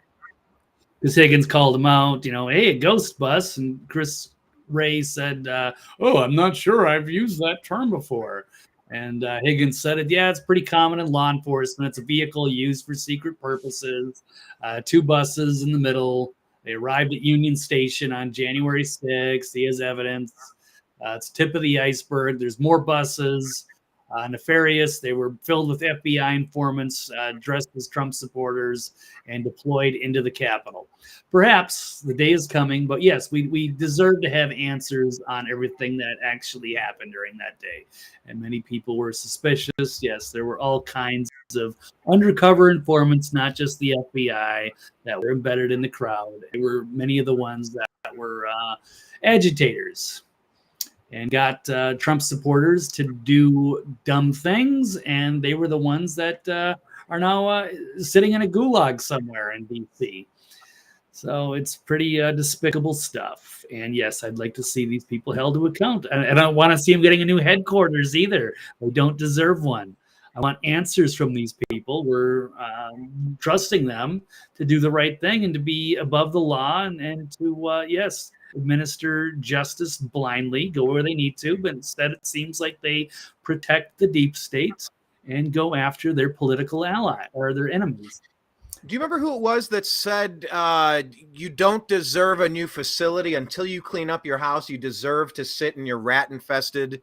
Because Higgins called him out, hey, a ghost bus. And Chris Wray said, oh, I'm not sure I've used that term before. And Higgins said it, yeah, it's pretty common in law enforcement. It's a vehicle used for secret purposes. 2 buses in the middle. They arrived at Union Station on January 6th. He has evidence. It's tip of the iceberg. There's more buses. Nefarious. They were filled with FBI informants dressed as Trump supporters and deployed into the Capitol. Perhaps the day is coming, but yes, we deserve to have answers on everything that actually happened during that day. And many people were suspicious. Yes, there were all kinds of undercover informants, not just the FBI, that were embedded in the crowd. They were many of the ones that were agitators and got Trump supporters to do dumb things. And they were the ones that are now sitting in a gulag somewhere in D.C. So it's pretty despicable stuff. And yes, I'd like to see these people held to account. And I don't want to see them getting a new headquarters either. They don't deserve one. I want answers from these people. We're trusting them to do the right thing and to be above the law and to, yes, administer justice blindly, go where they need to. But instead, it seems like they protect the deep state and go after their political ally or their enemies. Do you remember who it was that said you don't deserve a new facility until you clean up your house? You deserve to sit in your rat-infested,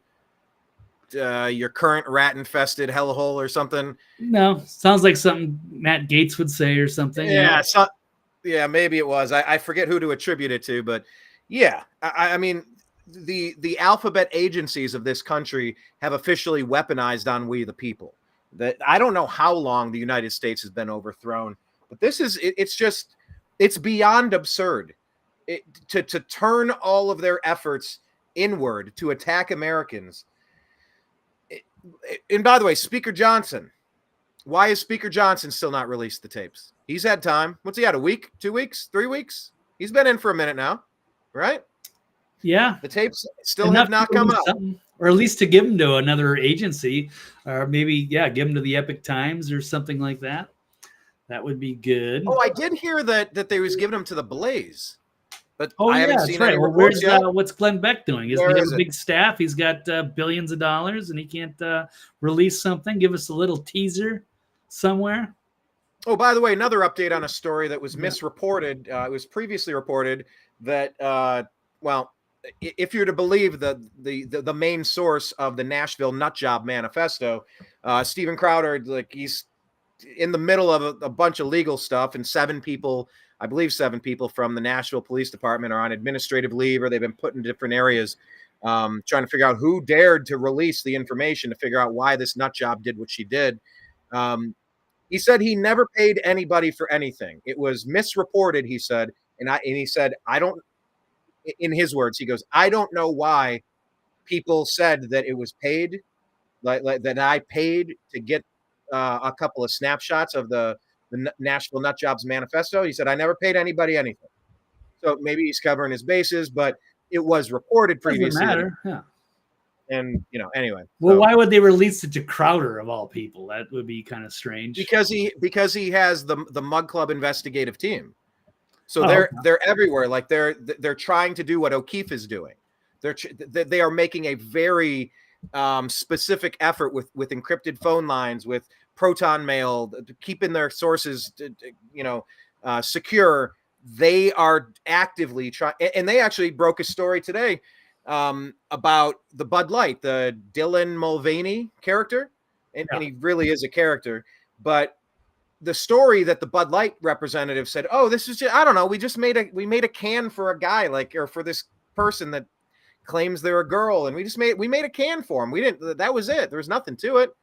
your current rat-infested hellhole or something? No, sounds like something Matt Gaetz would say or something. Yeah, yeah, maybe it was. I forget who to attribute it to, but yeah, I mean, the alphabet agencies of this country have officially weaponized on we the people. That I don't know how long the United States has been overthrown. But this is, it's beyond absurd to turn all of their efforts inward to attack Americans. And by the way, Speaker Johnson, why has Speaker Johnson still not released the tapes? He's had time. What's he had, a week, 2 weeks, 3 weeks? He's been in for a minute now, right? Yeah. The tapes still have not come out. Or at least to give them to another agency, or maybe, yeah, give them to the Epic Times or something like that. That would be good. Oh, I did hear that they was giving them to the Blaze, but I haven't seen any Well, reports yet. What's Glenn Beck doing? Isn't he have a big staff? He's got billions of dollars, and he can't release something. Give us a little teaser somewhere. Oh, by the way, another update on a story that was misreported. It was previously reported that, if you're to believe the main source of the Nashville Nutjob Manifesto, Steven Crowder, like, he's in the middle of a bunch of legal stuff, and 7 people from the Nashville Police Department are on administrative leave, or they've been put in different areas, trying to figure out who dared to release the information to figure out why this nut job did what she did. He said he never paid anybody for anything. It was misreported, he said. And he said, I don't, in his words, he goes, I don't know why people said that it was paid, like that I paid to get a couple of snapshots of the Nashville Nutjobs Manifesto. He said, I never paid anybody anything. So maybe he's covering his bases, but it was reported previously. Doesn't matter. Yeah. And, anyway. Well, why would they release it to Crowder of all people? That would be kind of strange. Because he has the Mug Club investigative team. So they're everywhere. Like they're trying to do what O'Keefe is doing. They are making a very specific effort with encrypted phone lines, with proton mail, keeping their sources secure. They are actively trying, and they actually broke a story today about the Bud Light, the Dylan Mulvaney character, and he really is a character. But the story that the Bud Light representative said, "Oh, this is just, I don't know, we made a can for a guy, like, or for this person that claims they're a girl, and we made a can for him. We didn't. That was it. There was nothing to it."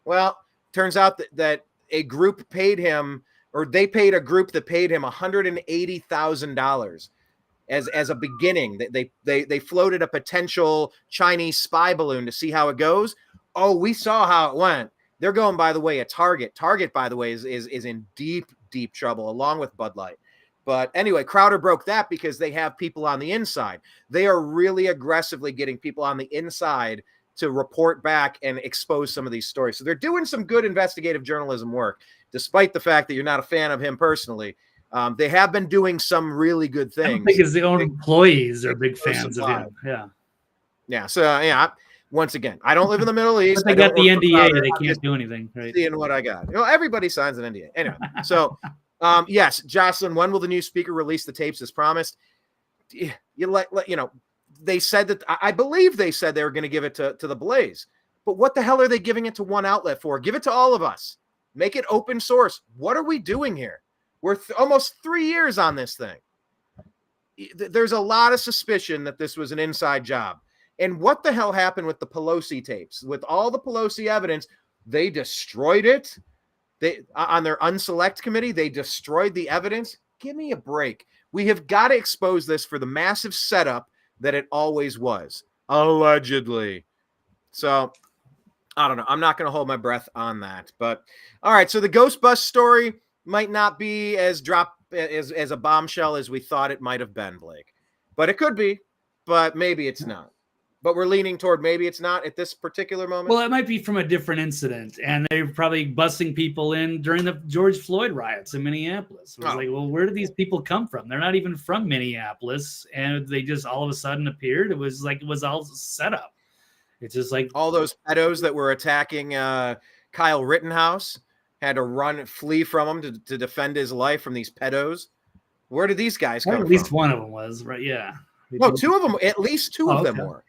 Well, turns out that a group paid him, or they paid a group that paid him $180,000 as a beginning. They floated a potential Chinese spy balloon to see how it goes. Oh, we saw how it went. They're going, by the way, a Target. Target, by the way, is in deep trouble, along with Bud Light. But anyway, Crowder broke that because they have people on the inside. They are really aggressively getting people on the inside to report back and expose some of these stories. So they're doing some good investigative journalism work, despite the fact that you're not a fan of him personally. They have been doing some really good things. I don't think his own employees are big fans of him. Yeah. Yeah. So, once again, I don't live in the Middle East. But they got the NDA. They can't do anything. Right? Seeing what I got. Everybody signs an NDA. Anyway, so yes, Jocelyn, when will the new speaker release the tapes as promised? They said that, I believe they said they were going to give it to the Blaze. But what the hell are they giving it to one outlet for? Give it to all of us. Make it open source. What are we doing here? We're almost 3 years on this thing. There's a lot of suspicion that this was an inside job. And what the hell happened with the Pelosi tapes? With all the Pelosi evidence, they destroyed it. On their unselect committee, they destroyed the evidence. Give me a break. We have got to expose this for the massive setup that it always was, allegedly. So, I don't know. I'm not going to hold my breath on that. But, all right, so the Ghost Bus story might not be as a bombshell as we thought it might have been, Blake. But it could be, but maybe it's not. But we're leaning toward maybe it's not at this particular moment. Well, it might be from a different incident, and they're probably busing people in during the George Floyd riots in Minneapolis. It was like, well, where did these people come from? They're not even from Minneapolis, and they just all of a sudden appeared. It was like it was all set up. It's just like all those pedos that were attacking Kyle Rittenhouse had to flee from him to defend his life from these pedos. Where did these guys come from? At least one of them was, right? Yeah. No, 2 of them. At least 2 of them were.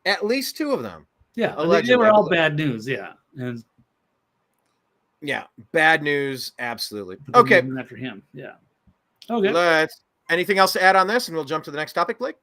At least 2 of them. Yeah, they were all bad news. Yeah. And bad news. Absolutely. Okay. After him. Yeah. Okay. Anything else to add on this? And we'll jump to the next topic, Blake.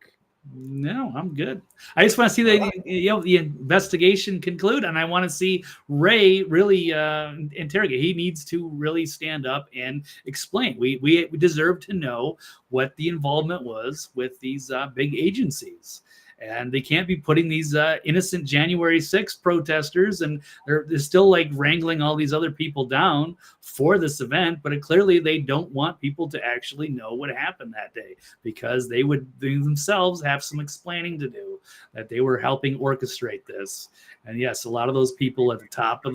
No, I'm good. I just want to see the investigation conclude, and I want to see Ray really interrogate. He needs to really stand up and explain. We deserve to know what the involvement was with these big agencies. And they can't be putting these innocent January 6th protesters, and they're still like wrangling all these other people down for this event. But clearly they don't want people to actually know what happened that day, because they themselves have some explaining to do, that they were helping orchestrate this. And yes, a lot of those people at the top of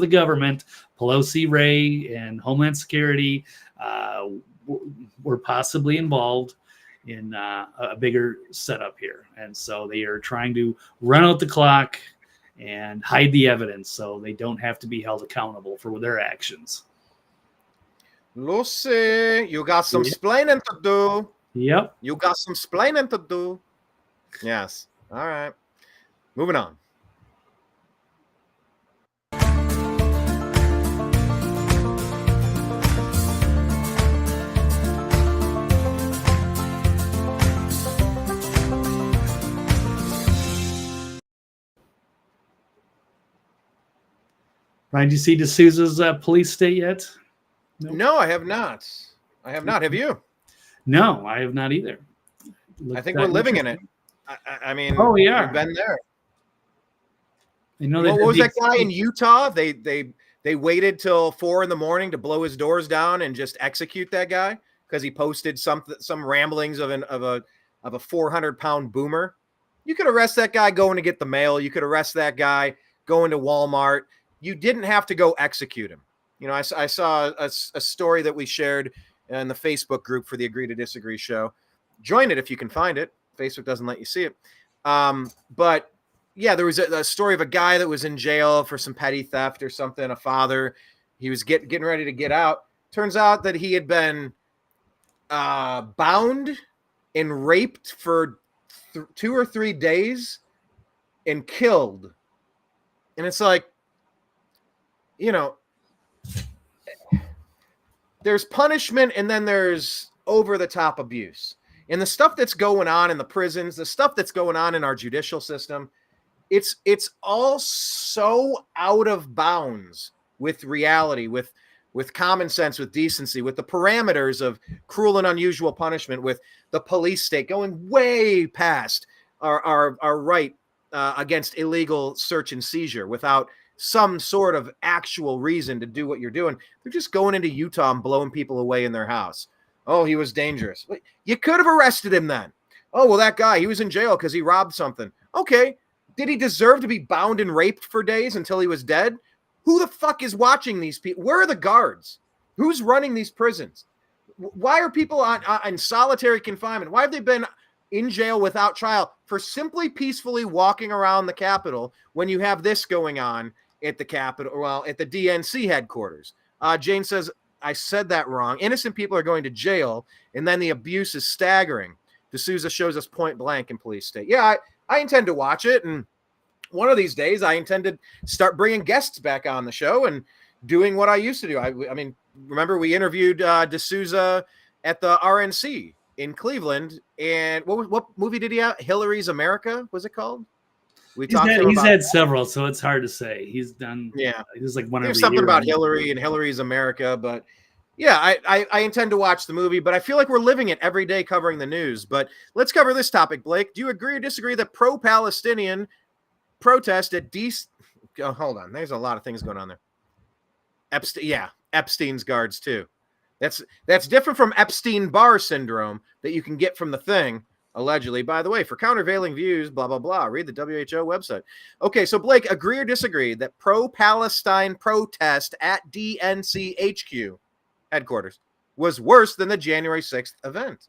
the government, Pelosi, Ray, and Homeland Security, were possibly involved in a bigger setup here. And so they are trying to run out the clock and hide the evidence so they don't have to be held accountable for their actions. Lucy, you got some explaining to do. Yep. You got some splaining to do. Yes. All right. Moving on. Brian, did you see D'Souza's police state yet? Nope. No, I have not. Have you? No, I have not either. I think we're living in it. I mean, oh, we are. We've been there. You know, what was that guy in Utah? They waited till 4 a.m. to blow his doors down and just execute that guy because he posted some ramblings of a 400-pound boomer. You could arrest that guy going to get the mail. You could arrest that guy going to Walmart. You didn't have to go execute him. You know, I saw a story that we shared in the Facebook group for the Agree to Disagree show. Join it if you can find it. Facebook doesn't let you see it. But yeah, there was a story of a guy that was in jail for some petty theft or something. A father, he was getting ready to get out. Turns out that he had been bound and raped for 2 or 3 days and killed. And it's like, you know, there's punishment and then there's over-the-top abuse. And the stuff that's going on in the prisons, the stuff that's going on in our judicial system, it's all so out of bounds with reality, with common sense, with decency, with the parameters of cruel and unusual punishment, with the police state going way past our right against illegal search and seizure without some sort of actual reason to do what you're doing. They're just going into Utah and blowing people away in their house. Oh, he was dangerous. You could have arrested him then. Oh, well, that guy, he was in jail because he robbed something. Okay. Did he deserve to be bound and raped for days until he was dead? Who the fuck is watching these people? Where are the guards? Who's running these prisons? Why are people on solitary confinement? Why have they been in jail without trial for simply peacefully walking around the Capitol when you have this going on at the Capitol, well, at the DNC headquarters? Jane says, I said that wrong. Innocent people are going to jail, and then the abuse is staggering. D'Souza shows us point blank in police state. Yeah, I intend to watch it, and one of these days I intend to start bringing guests back on the show and doing what I used to do. I mean, remember we interviewed D'Souza at the RNC in Cleveland, and what movie did he have? Hillary's America, was it called? He's had several, so it's hard to say. He's done. Yeah, there's like one. There's something about Hillary and Hillary's America, but yeah, I intend to watch the movie. But I feel like we're living it every day, covering the news. But let's cover this topic, Blake. Do you agree or disagree that pro-Palestinian protest at hold on, there's a lot of things going on there. Epstein's guards too. That's different from Epstein-Barr syndrome that you can get from the thing. Allegedly, by the way, for countervailing views, blah, blah, blah. Read the WHO website. Okay, so Blake, agree or disagree that pro-Palestine protest at DNC HQ headquarters was worse than the January 6th event?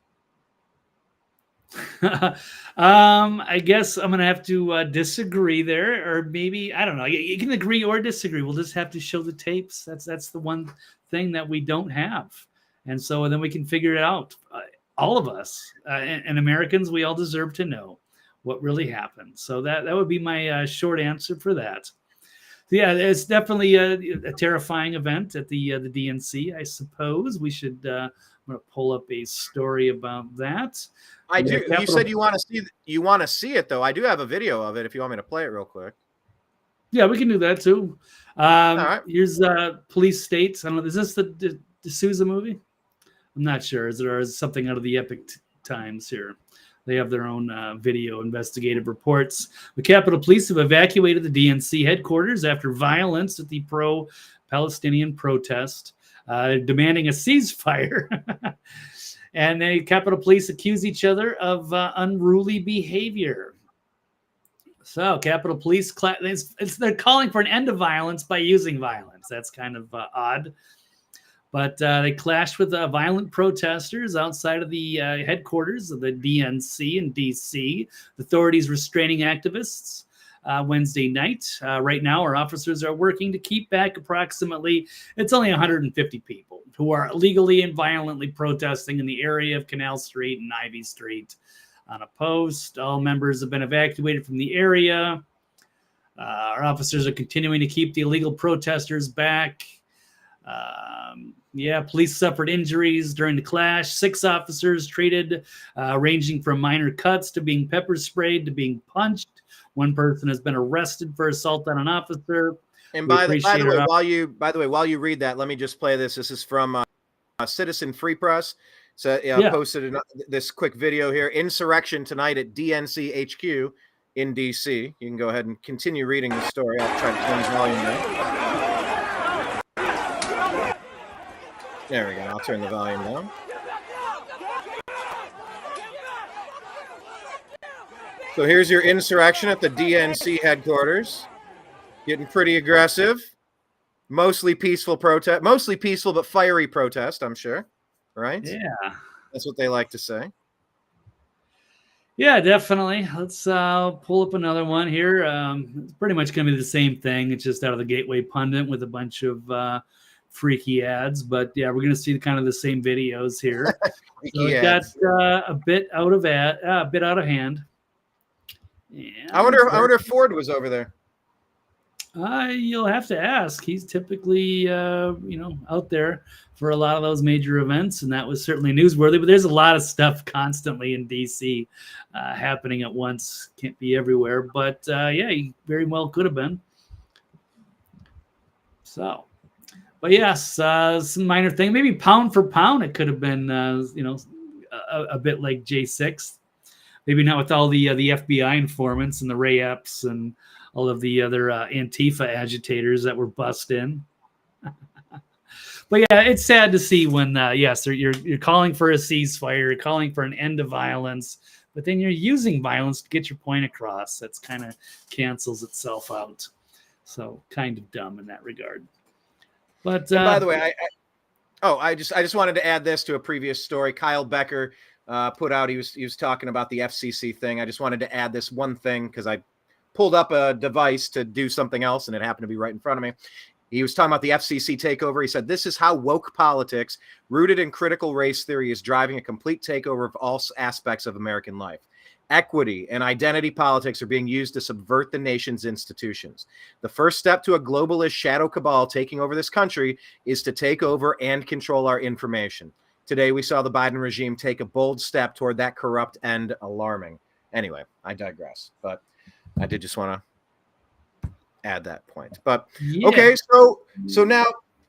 I guess I'm going to have to disagree there, or maybe, I don't know. You can agree or disagree. We'll just have to show the tapes. That's the one thing that we don't have. And so then we can figure it out. All of us and Americans, we all deserve to know what really happened. So that would be my short answer for that. So yeah, it's definitely a terrifying event at the DNC. I suppose we should. I'm going to pull up a story about that. I do. You said you want to see it though. I do have a video of it if you want me to play it real quick. Yeah, we can do that too. All right. Here's police states. I don't know. Is this the D'Souza movie? I'm not sure. Is there something out of the Epic Times here? They have their own video investigative reports. The Capitol Police have evacuated the DNC headquarters after violence at the pro-Palestinian protest, demanding a ceasefire. And the Capitol Police accuse each other of unruly behavior. So Capitol Police, they're calling for an end of violence by using violence. That's kind of odd. But they clashed with violent protesters outside of the headquarters of the DNC in D.C. Authorities restraining activists Wednesday night. Right now, our officers are working to keep back approximately, it's only 150 people who are illegally and violently protesting in the area of Canal Street and Ivy Street unopposed. All members have been evacuated from the area. Our officers are continuing to keep the illegal protesters back. Police suffered injuries during the clash. 6 officers treated, ranging from minor cuts to being pepper sprayed to being punched. One person has been arrested for assault on an officer. And by the way, while you read that, let me just play this. This is from Citizen Free Press. So posted this quick video here. Insurrection tonight at DNC HQ in DC. You can go ahead and continue reading the story. I'll try to turn the volume down. There we go. I'll turn the volume down. So here's your insurrection at the DNC headquarters. Getting pretty aggressive. Mostly peaceful protest. Mostly peaceful but fiery protest, I'm sure. Right? Yeah. That's what they like to say. Yeah, definitely. Let's pull up another one here. It's pretty much going to be the same thing. It's just out of the Gateway Pundit with a bunch of freaky ads. But yeah, we're going to see kind of the same videos here. So it got a bit out of hand. Yeah, I wonder if Ford was over there. You'll have to ask. He's typically, out there for a lot of those major events, and that was certainly newsworthy. But there's a lot of stuff constantly in DC happening at once. Can't be everywhere, but he very well could have been. So, but yes, some minor thing. Maybe pound for pound, it could have been, a bit like J6. Maybe not with all the FBI informants and the Ray Epps and all of the other Antifa agitators that were bussed in. But yeah, it's sad to see when, you're calling for a ceasefire, you're calling for an end to violence, but then you're using violence to get your point across. That's kind of cancels itself out. So kind of dumb in that regard. But by the way, I just wanted to add this to a previous story. Kyle Becker put out, he was talking about the FCC thing. I just wanted to add this one thing because I pulled up a device to do something else and it happened to be right in front of me. He was talking about the FCC takeover. He said, this is how woke politics rooted in critical race theory is driving a complete takeover of all aspects of American life. Equity and identity politics are being used to subvert the nation's institutions. The first step to a globalist shadow cabal taking over this country is to take over and control our information. Today, we saw the Biden regime take a bold step toward that corrupt end. Alarming. Anyway, I digress, but I did just want to add that point. But okay, so now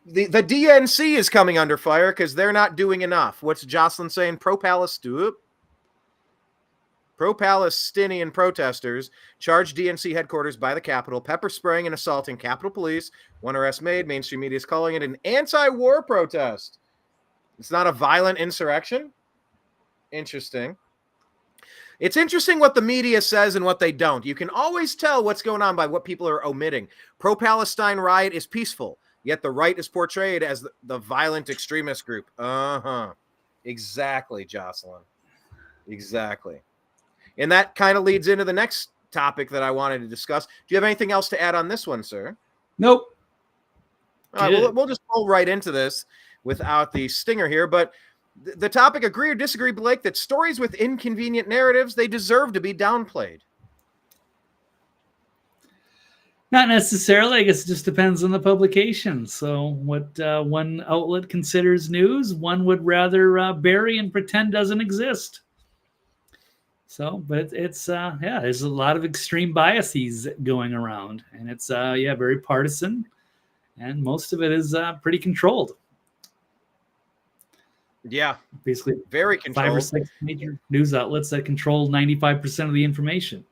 the DNC is coming under fire because they're not doing enough. What's Jocelyn saying? Pro-Palestinian protesters charged DNC headquarters by the Capitol, pepper spraying and assaulting Capitol Police. One arrest made. Mainstream media is calling it an anti-war protest. It's not a violent insurrection. Interesting. It's interesting what the media says and what they don't. You can always tell what's going on by what people are omitting. Pro-Palestine riot is peaceful, yet the right is portrayed as the violent extremist group. Exactly, Jocelyn. Exactly. And that kind of leads into the next topic that I wanted to discuss. Do you have anything else to add on this one, sir? Nope. All right, we'll just roll right into this without the stinger here. But the topic, agree or disagree, Blake, that stories with inconvenient narratives, they deserve to be downplayed. Not necessarily. I guess it just depends on the publication. So what one outlet considers news, one would rather bury and pretend doesn't exist. So, but it's there's a lot of extreme biases going around, and it's very partisan, and most of it is pretty controlled. Yeah, basically very controlled. 5 or 6 major news outlets that control 95% of the information.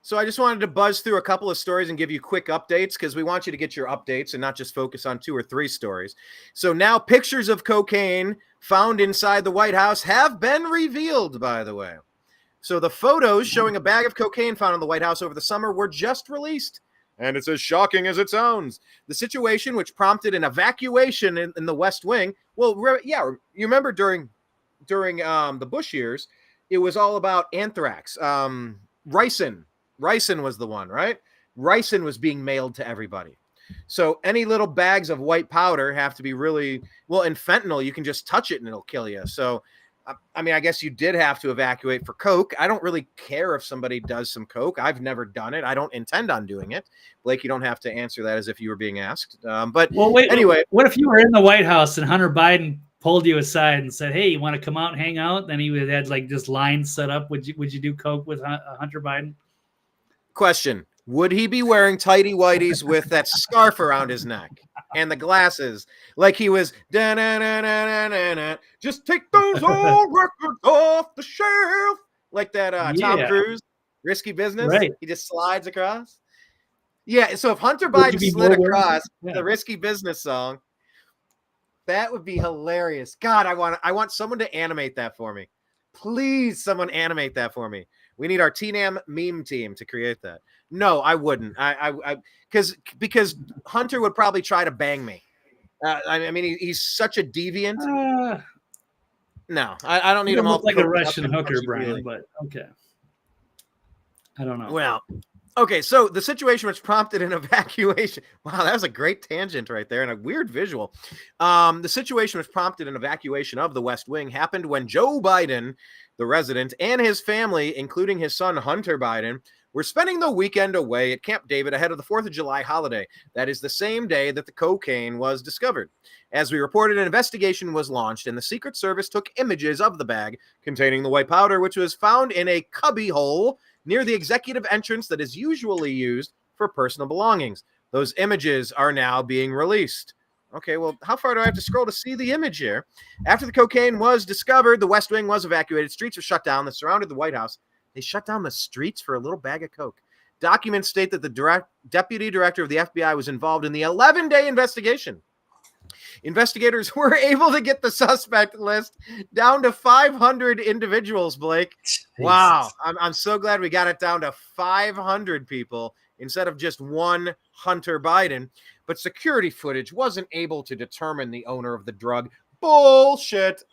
So I just wanted to buzz through a couple of stories and give you quick updates because we want you to get your updates and not just focus on 2 or 3 stories. So now pictures of cocaine found inside the White House have been revealed, by the way. So the photos showing a bag of cocaine found in the White House over the summer were just released. And it's as shocking as it sounds. The situation, which prompted an evacuation in the West Wing. Well, you remember during the Bush years, it was all about anthrax. Ricin was the one, right? Ricin was being mailed to everybody. So any little bags of white powder have to be really well. And fentanyl, you can just touch it and it'll kill you. So, I mean, I guess you did have to evacuate for coke. I don't really care if somebody does some coke. I've never done it. I don't intend on doing it. Blake, you don't have to answer that as if you were being asked. But wait, anyway, what if you were in the White House and Hunter Biden pulled you aside and said, "Hey, you want to come out and hang out?" Then he would had like just lines set up. Would you do coke with Hunter Biden? Question: would he be wearing tighty whities with that scarf around his neck and the glasses, like he was? Just take those old records off the shelf, like that Tom Cruise, Risky Business. Right. He just slides across. Yeah. So if Hunter Biden slid across the Risky Business song, that would be hilarious. God, I want someone to animate that for me. Please, someone animate that for me. We need our TNAM meme team to create that. No, I wouldn't. Because Hunter would probably try to bang me. I mean, he's such a deviant. No, I don't need him. Look like a Russian hooker, Brian. Really. But okay, I don't know. Well, okay. So the situation which prompted an evacuation. Wow, that was a great tangent right there and a weird visual. The situation which prompted an evacuation of the West Wing happened when Joe Biden, the resident, and his family, including his son Hunter Biden, were spending the weekend away at Camp David ahead of the 4th of July holiday. That is the same day that the cocaine was discovered. As we reported, an investigation was launched, and the Secret Service took images of the bag containing the white powder, which was found in a cubby hole near the executive entrance that is usually used for personal belongings. Those images are now being released. Okay, well, how far do I have to scroll to see the image here? After the cocaine was discovered, the West Wing was evacuated. Streets were shut down that surrounded the White House. They shut down the streets for a little bag of coke. Documents state that the deputy director of the FBI was involved in the 11-day investigation. Investigators were able to get the suspect list down to 500 individuals, Blake. Jesus. Wow. I'm so glad we got it down to 500 people instead of just one Hunter Biden. But security footage wasn't able to determine the owner of the drug. Bullshit.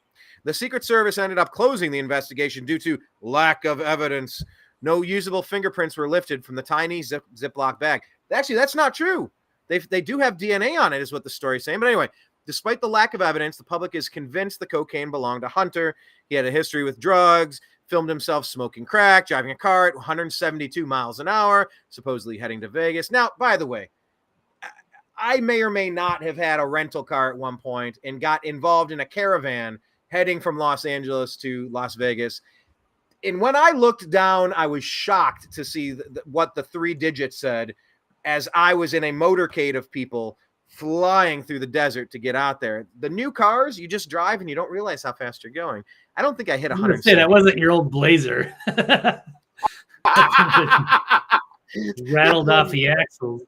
The Secret Service ended up closing the investigation due to lack of evidence. No usable fingerprints were lifted from the tiny Ziploc bag. Actually, that's not true. They do have DNA on it, is what the story is saying. But anyway, despite the lack of evidence, the public is convinced the cocaine belonged to Hunter. He had a history with drugs, filmed himself smoking crack, driving a car at 172 miles an hour, supposedly heading to Vegas. Now, by the way, I may or may not have had a rental car at one point and got involved in a caravan heading from Los Angeles to Las Vegas. And when I looked down, I was shocked to see what the 3 digits said as I was in a motorcade of people flying through the desert to get out there. The new cars, you just drive and you don't realize how fast you're going. I don't think I hit 100. That wasn't your old Blazer. Rattled off the axles.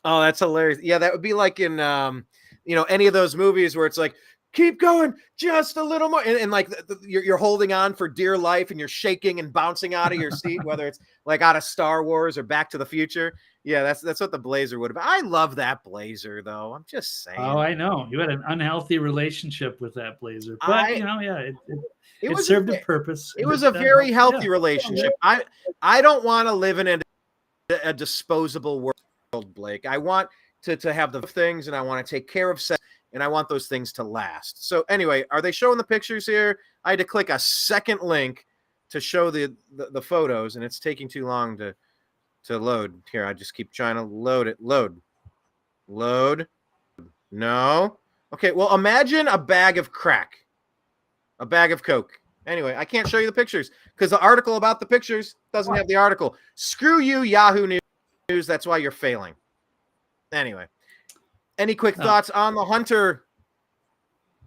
Oh, that's hilarious. Yeah, that would be like in, any of those movies where it's like, keep going just a little more. And like you're holding on for dear life and you're shaking and bouncing out of your seat, whether it's like out of Star Wars or Back to the Future. Yeah, that's what the Blazer would have been. I love that Blazer, though. I'm just saying. Oh, I know. You had an unhealthy relationship with that Blazer. But, it served a purpose. It was a very healthy relationship. I don't want to live in a disposable world, Blake. I want to have the things, and I want to take care of sex. And I want those things to last. So anyway, are they showing the pictures here? I had to click a second link to show the photos, and it's taking too long to load. Here, I just keep trying to load it. Load. No. Okay, well, imagine a bag of crack. A bag of coke. Anyway, I can't show you the pictures because the article about the pictures doesn't have the article. Screw you, Yahoo News. That's why you're failing. Anyway. Any quick thoughts on the Hunter,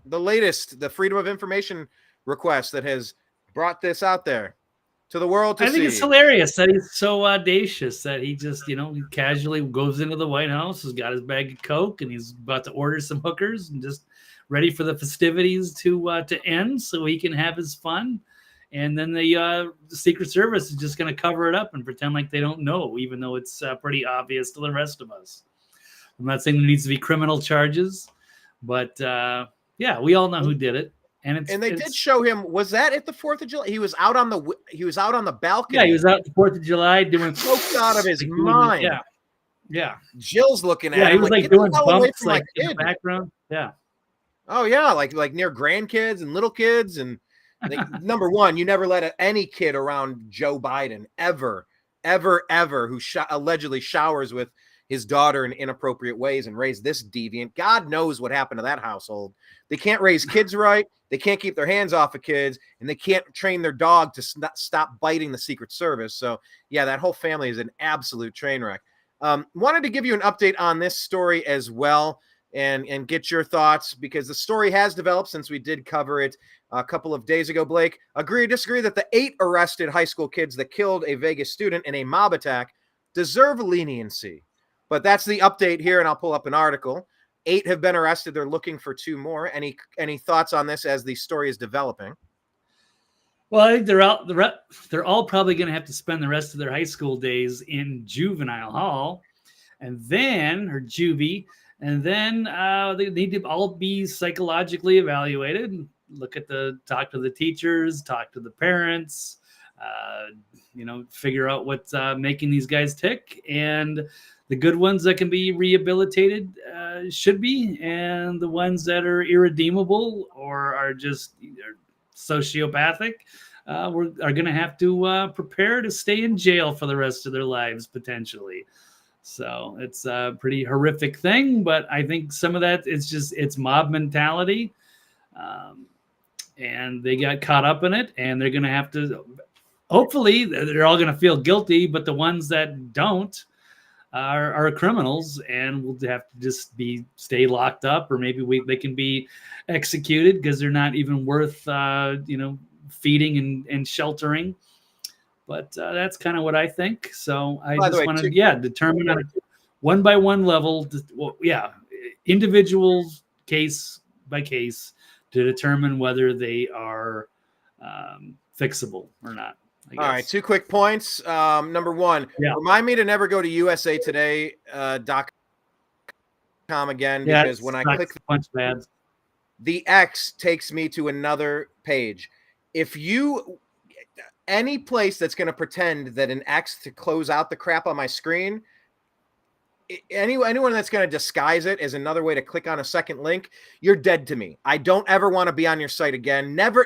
the latest, the Freedom of Information request that has brought this out there to the world to see? I think it's hilarious that he's so audacious that he just, he casually goes into the White House, has got his bag of coke, and he's about to order some hookers and just ready for the festivities to end so he can have his fun. And then the Secret Service is just going to cover it up and pretend like they don't know, even though it's pretty obvious to the rest of us. I'm not saying there needs to be criminal charges, but we all know who did it. And they did show him. Was that at the 4th of July? He was out on the balcony. Yeah, he was out the 4th of July doing coked out of his mind. Yeah. Jill's looking at him. He was like doing bumps like in the background. Yeah. Oh yeah, like near grandkids and little kids. And number one, you never let any kid around Joe Biden ever, who allegedly showers with his daughter in inappropriate ways and raise this deviant. God knows what happened to that household. They can't raise kids right. They can't keep their hands off of kids, and they can't train their dog to stop biting the Secret Service. So yeah, that whole family is an absolute train wreck. Wanted to give you an update on this story as well and get your thoughts, because the story has developed since we did cover it a couple of days ago. Blake, agree or disagree that the 8 arrested high school kids that killed a Vegas student in a mob attack deserve leniency? But that's the update here, and I'll pull up an article. 8 have been arrested. They're looking for 2 more. Any thoughts on this as the story is developing? Well, I think they're all probably going to have to spend the rest of their high school days in juvenile hall, and then or juvie, and then they need to all be psychologically evaluated. Talk to the teachers, talk to the parents, figure out what's making these guys tick, and the good ones that can be rehabilitated should be, and the ones that are irredeemable or are just sociopathic are going to have to prepare to stay in jail for the rest of their lives, potentially. So it's a pretty horrific thing, but I think some of that it's mob mentality. And they got caught up in it, and they're going to have to, hopefully they're all going to feel guilty, but the ones that don't are criminals and will have to just stay locked up, or maybe they can be executed because they're not even worth, feeding and sheltering. But that's kind of what I think. So I just want to, determine on a one-by-one level, individuals, case by case, to determine whether they are fixable or not. All right, 2 quick points. Number 1, remind me to never go to usatoday.com again, because when I click the X takes me to another page. If any place that's going to pretend that an X to close out the crap on my screen, anyone that's going to disguise it as another way to click on a second link, you're dead to me. I don't ever want to be on your site again. Never.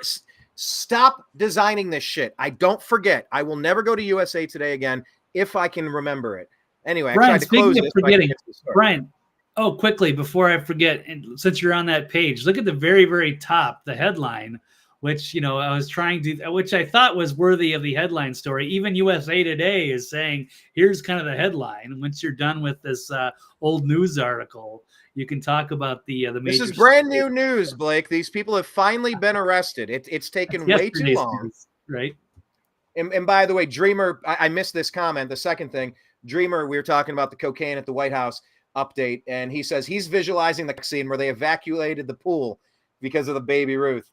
Stop designing this shit. I don't forget. I will never go to USA Today again if I can remember it. Anyway, Brian, I tried to close it. Brian, quickly before I forget, and since you're on that page, look at the very, very top, the headline, which I was which I thought was worthy of the headline story. Even USA Today is saying, here's kind of the headline. Once you're done with this old news article, you can talk about the major. This is brand new news, Blake. These people have finally been arrested. It's taken way too long. News, right? And by the way, Dreamer, I missed this comment. The second thing, Dreamer, we were talking about the cocaine at the White House update, and he says he's visualizing the scene where they evacuated the pool because of the Baby Ruth.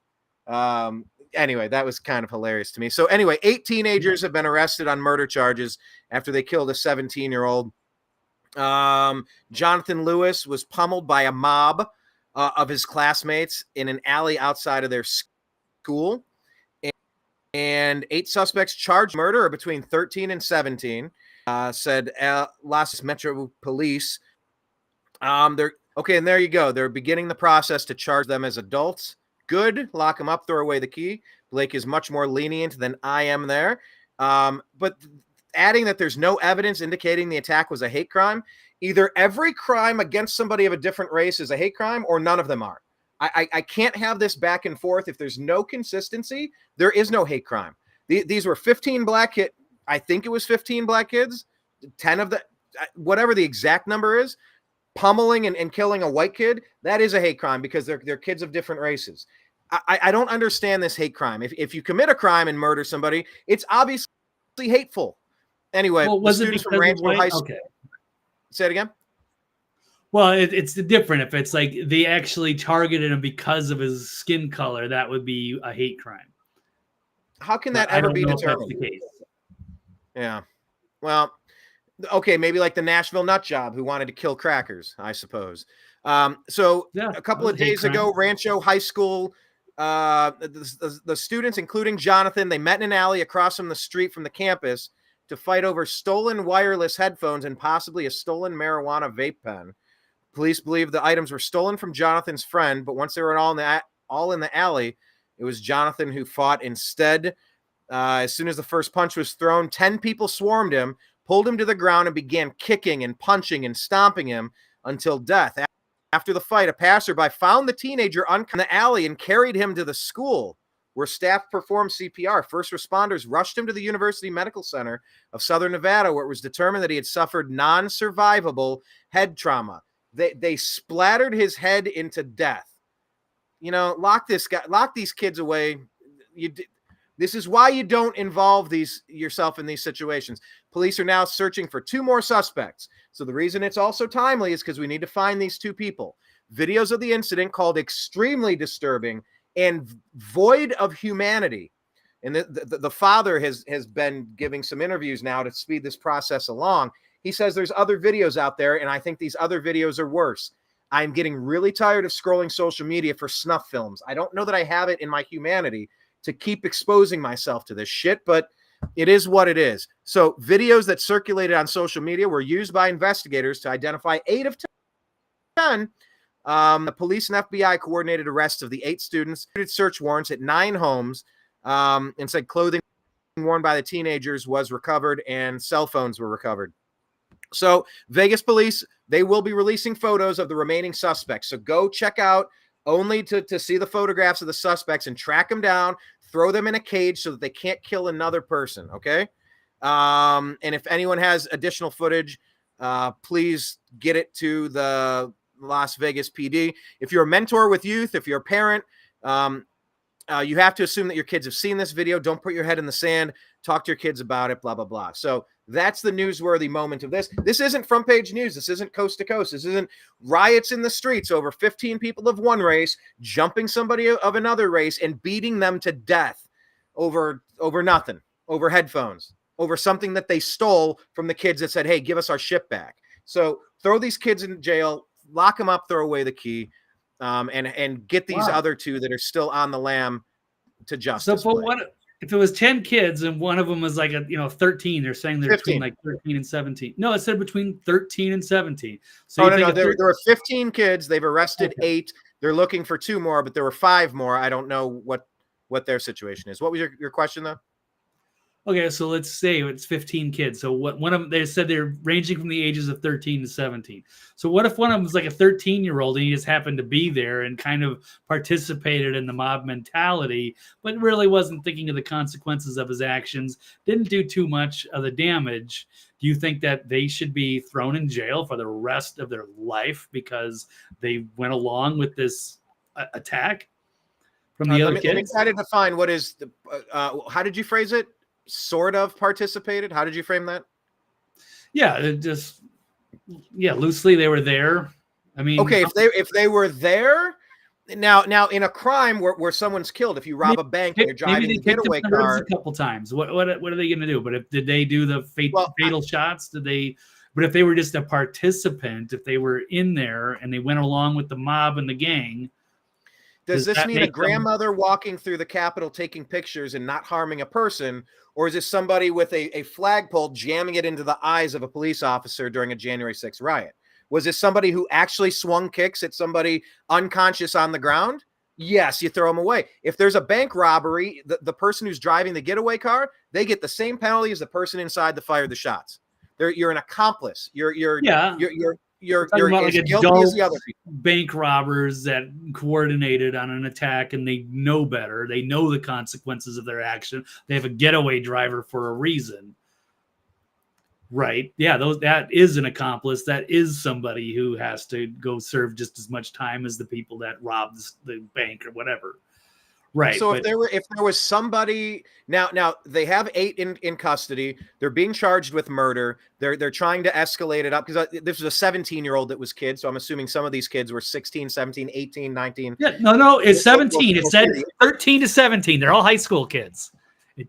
Anyway, that was kind of hilarious to me. So anyway, 8 teenagers have been arrested on murder charges after they killed a 17-year-old. Jonathan Lewis was pummeled by a mob of his classmates in an alley outside of their school. And 8 suspects charged murder are between 13 and 17, said Las Metro Police. They're okay, and there you go. They're beginning the process to charge them as adults. Good. Lock them up, throw away the key. Blake is much more lenient than I am there. But adding that there's no evidence indicating the attack was a hate crime. Either every crime against somebody of a different race is a hate crime, or none of them are. I can't have this back and forth. If there's no consistency, there is no hate crime. These were 15 black kids. I think it was 15 black kids. 10 of the, whatever the exact number is, pummeling and killing a white kid, that is a hate crime because they're kids of different races. I don't understand this hate crime. If you commit a crime and murder somebody, it's obviously hateful. Anyway, was it from Rancho High School? Okay. Say it again. Well, it's different. If it's like they actually targeted him because of his skin color, that would be a hate crime. How can that ever be determined? That's the case. Yeah. Well, okay, maybe like the Nashville nut job who wanted to kill crackers, I suppose. So a couple of days ago, Rancho High School, the students, including Jonathan, they met in an alley across from the street from the campus to fight over stolen wireless headphones and possibly a stolen marijuana vape pen. Police believe the items were stolen from Jonathan's friend, but once they were all in the alley, it was Jonathan who fought instead. As soon as the first punch was thrown, 10 people swarmed him, pulled him to the ground, and began kicking and punching and stomping him until death. After the fight, a passerby found the teenager in the alley and carried him to the school, where staff performed CPR. First responders rushed him to the University Medical Center of Southern Nevada, where it was determined that he had suffered non-survivable head trauma. They splattered his head into death. You know, lock these kids away. This is why you don't involve yourself in these situations. Police are now searching for 2 more suspects. So the reason it's also timely is because we need to find these 2 people. Videos of the incident called extremely disturbing and void of humanity. And the father has been giving some interviews now to speed this process along. He says there's other videos out there, and I think these other videos are worse. I'm getting really tired of scrolling social media for snuff films. I don't know that I have it in my humanity to keep exposing myself to this shit, but it is what it is. So videos that circulated on social media were used by investigators to identify 8 of 10. The police and FBI coordinated arrests of the 8 students, search warrants at 9 homes, and said clothing worn by the teenagers was recovered and cell phones were recovered. So Vegas police, they will be releasing photos of the remaining suspects. So go check out only to see the photographs of the suspects and track them down, throw them in a cage so that they can't kill another person, okay? And if anyone has additional footage, please get it to the Las Vegas PD. If you're a mentor with youth, if you're a parent, you have to assume that your kids have seen this video. Don't put your head in the sand. Talk to your kids about it, blah, blah, blah. So that's the newsworthy moment of this. This isn't front page news. This isn't coast to coast. This isn't riots in the streets over 15 people of one race jumping somebody of another race and beating them to death over nothing, over headphones, over something that they stole from the kids that said, hey, give us our shit back. So throw these kids in jail, lock them up, throw away the key, and get these other 2 that are still on the lam to justice. So, but what if it was 10 kids and one of them was like 13? They're saying they're 15. Between like 13 and 17. No, it said between 13 and 17. So no. There were 15 kids. They've arrested 8. They're looking for 2 more, but there were 5 more. I don't know what their situation is. What was your question though? Okay, so let's say it's 15 kids. So one of them, they said they're ranging from the ages of 13 to 17. So what if one of them was like a 13-year-old and he just happened to be there and kind of participated in the mob mentality, but really wasn't thinking of the consequences of his actions, didn't do too much of the damage? Do you think that they should be thrown in jail for the rest of their life because they went along with this attack from the other kids? I'm excited to find what is the, how did you phrase it? Sort of participated. How did you frame that? Yeah, loosely they were there. I mean, okay, if they were there now in a crime where someone's killed, if you rob a bank and you're driving the getaway car a couple times, what are they going to do? But did they do the fatal shots? Did they? But if they were just a participant, if they were in there and they went along with the mob and the gang. Does this mean a grandmother walking through the Capitol taking pictures and not harming a person? Or is this somebody with a flagpole jamming it into the eyes of a police officer during a January 6th riot? Was this somebody who actually swung kicks at somebody unconscious on the ground? Yes, you throw them away. If there's a bank robbery, the person who's driving the getaway car, they get the same penalty as the person inside that fired the shots. You're an accomplice. You're like as guilty as the other people. Bank robbers that coordinated on an attack and they know better. They know the consequences of their action. They have a getaway driver for a reason. Right. Yeah, that is an accomplice. That is somebody who has to go serve just as much time as the people that robbed the bank or whatever. Right. So if there was somebody now they have 8 in custody. They're being charged with murder. They're trying to escalate it up because this was a 17-year-old that was kid. So I'm assuming some of these kids were 16, 17, 18, 19. Yeah, no, it's 17. It said 13 to 17. They're all high school kids.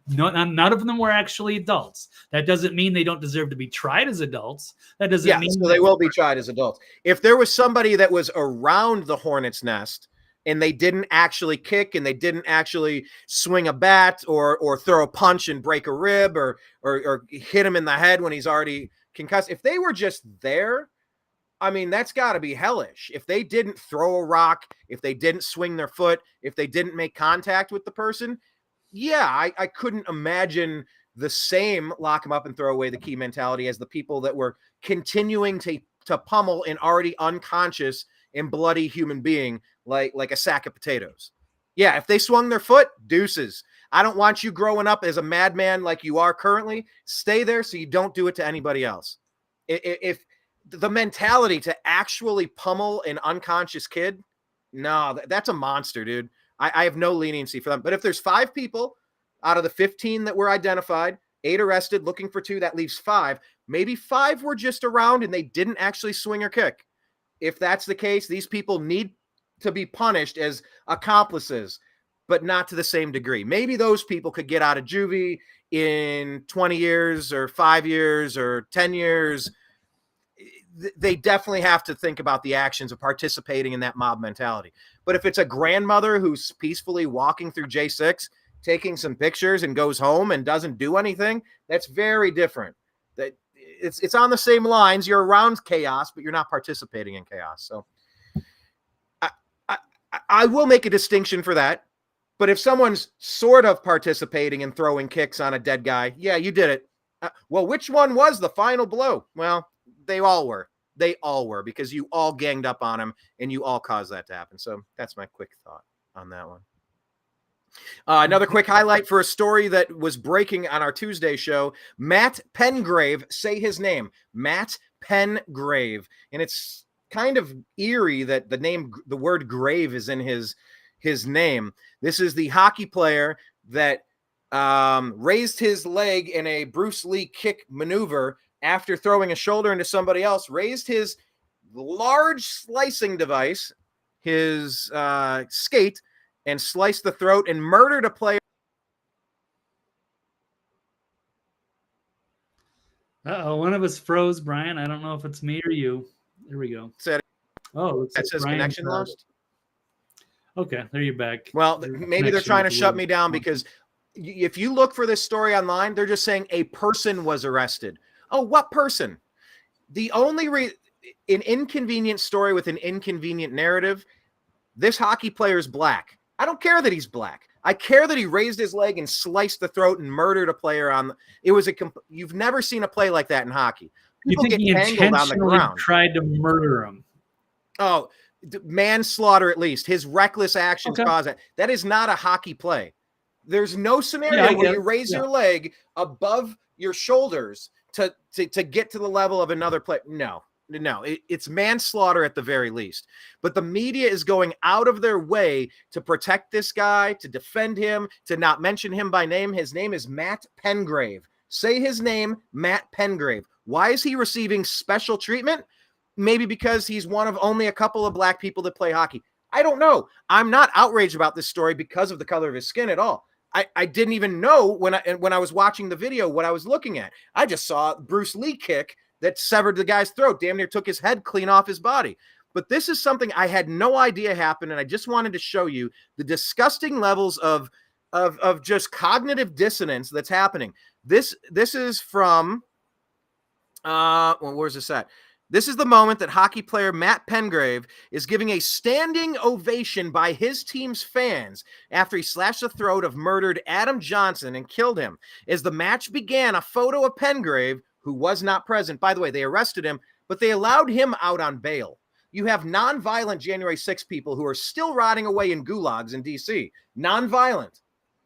None of them were actually adults. That doesn't mean they don't deserve to be tried as adults. That doesn't mean so they will be tried as adults. If there was somebody that was around the hornet's nest and they didn't actually kick and they didn't actually swing a bat or throw a punch and break a rib or hit him in the head when he's already concussed. If they were just there, I mean, that's got to be hellish. If they didn't throw a rock, if they didn't swing their foot, if they didn't make contact with the person, yeah, I couldn't imagine the same lock them up and throw away the key mentality as the people that were continuing to pummel an already unconscious and bloody human being like a sack of potatoes. Yeah, if they swung their foot, deuces. I don't want you growing up as a madman like you are currently. Stay there so you don't do it to anybody else. If the mentality to actually pummel an unconscious kid, no, that's a monster, dude. I have no leniency for them. But if there's 5 people out of the 15 that were identified, 8 arrested, looking for 2, that leaves 5. Maybe 5 were just around and they didn't actually swing or kick. If that's the case, these people need to be punished as accomplices, but not to the same degree. Maybe those people could get out of juvie in 20 years or 5 years or 10 years. They definitely have to think about the actions of participating in that mob mentality. But if it's a grandmother who's peacefully walking through J6, taking some pictures and goes home and doesn't do anything, that's very different. That it's on the same lines. You're around chaos, but you're not participating in chaos. So I will make a distinction for that. But if someone's sort of participating in throwing kicks on a dead guy, yeah, you did it. Well, which one was the final blow? Well, they all were. They all were, because you all ganged up on him and you all caused that to happen. So that's my quick thought on that one. Another quick highlight for a story that was breaking on our Tuesday show. Matt Pengrave, say his name, Matt Pengrave. And it's kind of eerie that the word grave is in his name. This is the hockey player that raised his leg in a Bruce Lee kick maneuver after throwing a shoulder into somebody else, raised his large slicing device, his skate, and sliced the throat and murdered a player. Uh-oh, one of us froze, Brian. I don't know if it's me or you. There we go. Oh, that says connection lost. Okay, there you're back. Well, maybe they're trying to shut me down, because if you look for this story online, they're just saying a person was arrested. Oh, what person? The only an inconvenient story with an inconvenient narrative. This hockey player is black. I don't care that he's black. I care that he raised his leg and sliced the throat and murdered a player you've never seen a play like that in hockey. People you think he intentionally tried to murder him? Oh, manslaughter at least. His reckless actions caused it. That is not a hockey play. There's no scenario where you raise your leg above your shoulders to get to the level of another player. No, it's manslaughter at the very least. But the media is going out of their way to protect this guy, to defend him, to not mention him by name. His name is Matt Pengrave. Say his name, Matt Pengrave. Why is he receiving special treatment? Maybe because he's one of only a couple of black people that play hockey. I don't know. I'm not outraged about this story because of the color of his skin at all. I didn't even know when I was watching the video what I was looking at. I just saw Bruce Lee kick that severed the guy's throat, damn near took his head clean off his body. But this is something I had no idea happened, and I just wanted to show you the disgusting levels of just cognitive dissonance that's happening. This is from where's this at? This is the moment that hockey player Matt Pengrave is giving a standing ovation by his team's fans after he slashed the throat of murdered Adam Johnson and killed him. As the match began, a photo of Pengrave, who was not present. By the way, they arrested him, but they allowed him out on bail. You have nonviolent January 6 people who are still rotting away in gulags in D.C. Nonviolent.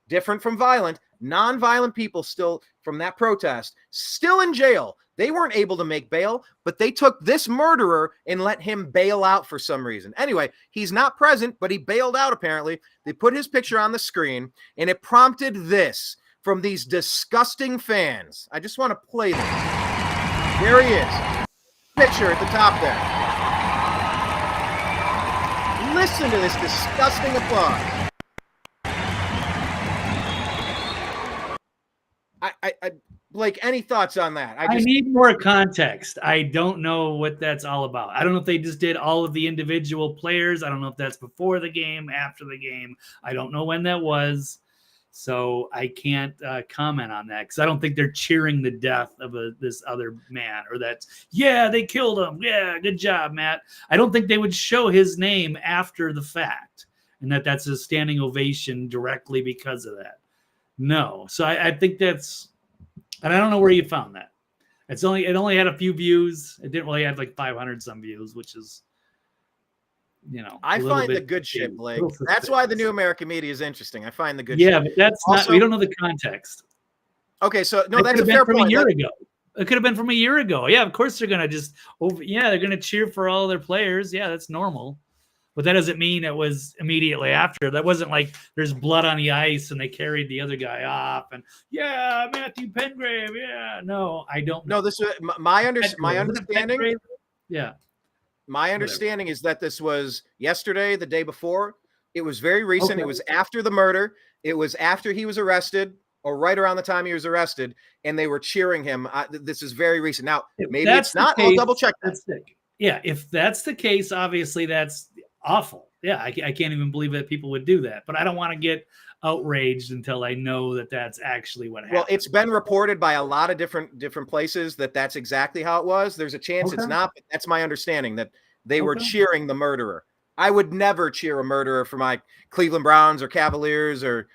Different from violent. Nonviolent people still from that protest, still in jail. They weren't able to make bail, but they took this murderer and let him bail out for some reason. Anyway, he's not present, but he bailed out apparently. They put his picture on the screen, and it prompted this from these disgusting fans. I just want to play them. There he is. Picture at the top there. Listen to this disgusting applause. Blake, any thoughts on that? I need more context. I don't know what that's all about. I don't know if they just did all of the individual players. I don't know if that's before the game, after the game. I don't know when that was. So I can't comment on that because I don't think they're cheering the death of this other man or that's, yeah, they killed him. Yeah, good job, Matt. I don't think they would show his name after the fact and that's a standing ovation directly because of that. No. So I think that's, and I don't know where you found that. It only had a few views. It didn't really have like 500 some views, which is, I find the good shit, Blake. That's why the new American media is interesting. I find the good shit. Yeah, but that's also, not, we don't know the context. Okay, so no, that's a fair point. A year ago. It could have been from a year ago. Yeah, of course they're going to they're going to cheer for all their players. Yeah, that's normal. But that doesn't mean it was immediately after. That wasn't like there's blood on the ice and they carried the other guy off and yeah, Matthew Pengrave. Yeah, no, I don't know. No, this is my understanding. Yeah. My understanding is that this was yesterday, the day before. It was very recent. Okay. It was after the murder. It was after he was arrested or right around the time he was arrested and they were cheering him. This is very recent. Now, maybe it's not. I'll double check that. Yeah, if that's the case, obviously that's awful. Yeah, I can't even believe that people would do that. But I don't want to get outraged until I know that that's actually what happened. Well, it's been reported by a lot of different places that that's exactly how it was. There's a chance it's not, but that's my understanding that they were cheering the murderer. I would never cheer a murderer for my Cleveland Browns or Cavaliers or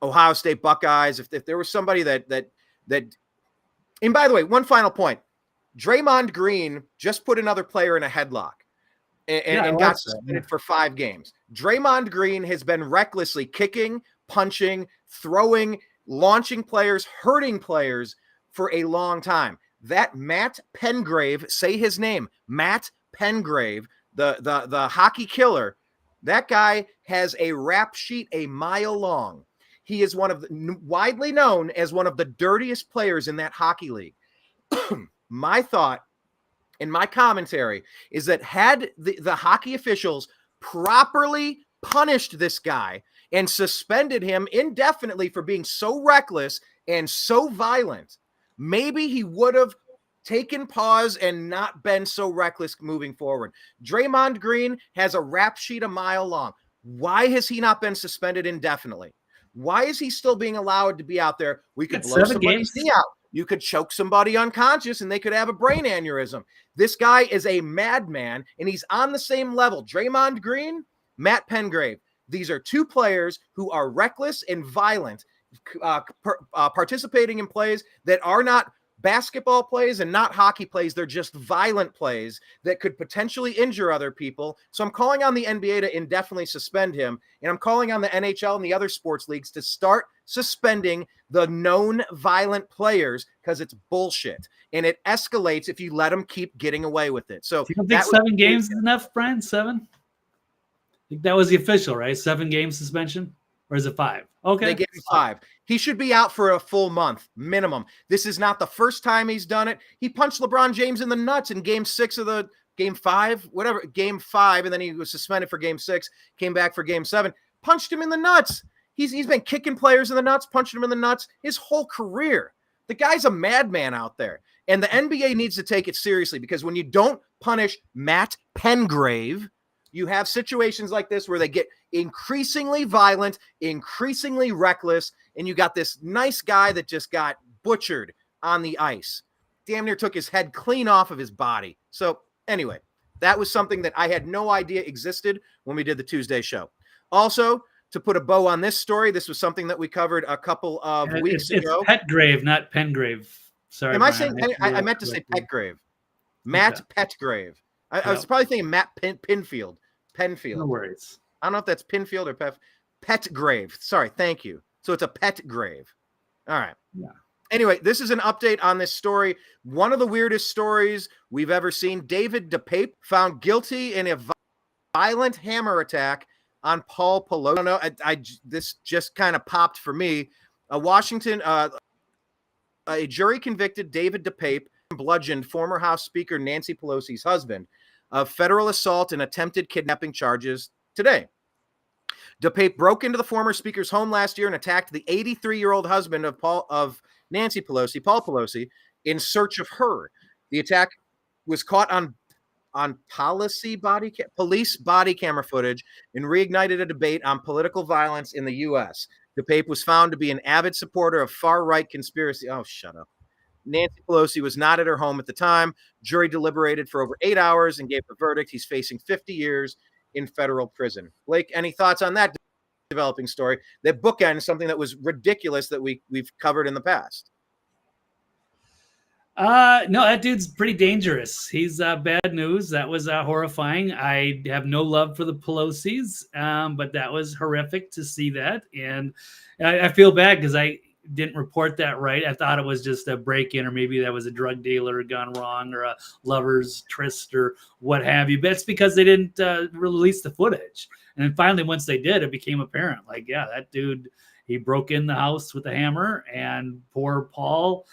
Ohio State Buckeyes. If there was somebody that, and by the way, one final point, Draymond Green just put another player in a headlock and got suspended for 5 games. Draymond Green has been recklessly kicking, punching, throwing, launching players, hurting players for a long time. That Matt Pengrave, say his name, Matt Pengrave, the hockey killer, that guy has a rap sheet a mile long. He is widely known as one of the dirtiest players in that hockey league. My thought and my commentary is that had the hockey officials properly punished this guy and suspended him indefinitely for being so reckless and so violent, maybe he would have taken pause and not been so reckless moving forward. Draymond Green has a rap sheet a mile long. Why has he not been suspended indefinitely? Why is he still being allowed to be out there? We could blow somebody's knee out. You could choke somebody unconscious and they could have a brain aneurysm. This guy is a madman and he's on the same level. Draymond Green, Matt Pengrave. These are 2 players who are reckless and violent, participating in plays that are not basketball plays and not hockey plays. They're just violent plays that could potentially injure other people. So I'm calling on the NBA to indefinitely suspend him. And I'm calling on the NHL and the other sports leagues to start suspending the known violent players because it's bullshit. And it escalates if you let them keep getting away with it. So do you think 7 games is enough, Brian? 7? I think that was the official, right? 7 game suspension? Or is it 5? Okay. They gave him 5. He should be out for a full month minimum. This is not the first time he's done it. He punched LeBron James in the nuts in game 6 of the game 5, whatever, game 5. And then he was suspended for game 6, came back for game 7, punched him in the nuts. He's been kicking players in the nuts, punching them in the nuts his whole career. The guy's a madman out there. And the NBA needs to take it seriously because when you don't punish Matt Pengrave, you have situations like this where they get increasingly violent, increasingly reckless, and you got this nice guy that just got butchered on the ice. Damn near took his head clean off of his body. So anyway, that was something that I had no idea existed when we did the Tuesday show. Also, to put a bow on this story, this was something that we covered a couple of weeks ago. It's Petgrave, not Pengrave. Sorry. Am I saying? I meant to say Petgrave. Matt Petgrave. I was probably thinking Matt Penfield. No worries. I don't know if that's Penfield or Petgrave. Sorry, thank you. So it's a Petgrave. All right. Yeah. Anyway, this is an update on this story. One of the weirdest stories we've ever seen. David DePape found guilty in a violent hammer attack on Paul Pelosi. I don't know. This just kind of popped for me. Washington, a jury convicted David DePape, bludgeoned former House Speaker Nancy Pelosi's husband of federal assault and attempted kidnapping charges today. DePape broke into the former speaker's home last year and attacked the 83-year-old husband of Nancy Pelosi, Paul Pelosi, in search of her. The attack was caught on police body camera footage and reignited a debate on political violence in the U.S. DePape was found to be an avid supporter of far-right conspiracy. Oh, shut up. Nancy Pelosi was not at her home at the time. Jury deliberated for over 8 hours and gave a verdict. He's facing 50 years in federal prison. Blake, any thoughts on that developing story that bookends something that was ridiculous that we've covered in the past? No, that dude's pretty dangerous. He's bad news. That was horrifying. I have no love for the Pelosi's, but that was horrific to see that. And I feel bad because I didn't report that right. I thought it was just a break-in, or maybe that was a drug dealer gone wrong, or a lover's tryst, or what have you. But it's because they didn't release the footage. And then finally, once they did, it became apparent. Like, yeah, that dude, he broke in the house with a hammer, and poor Paul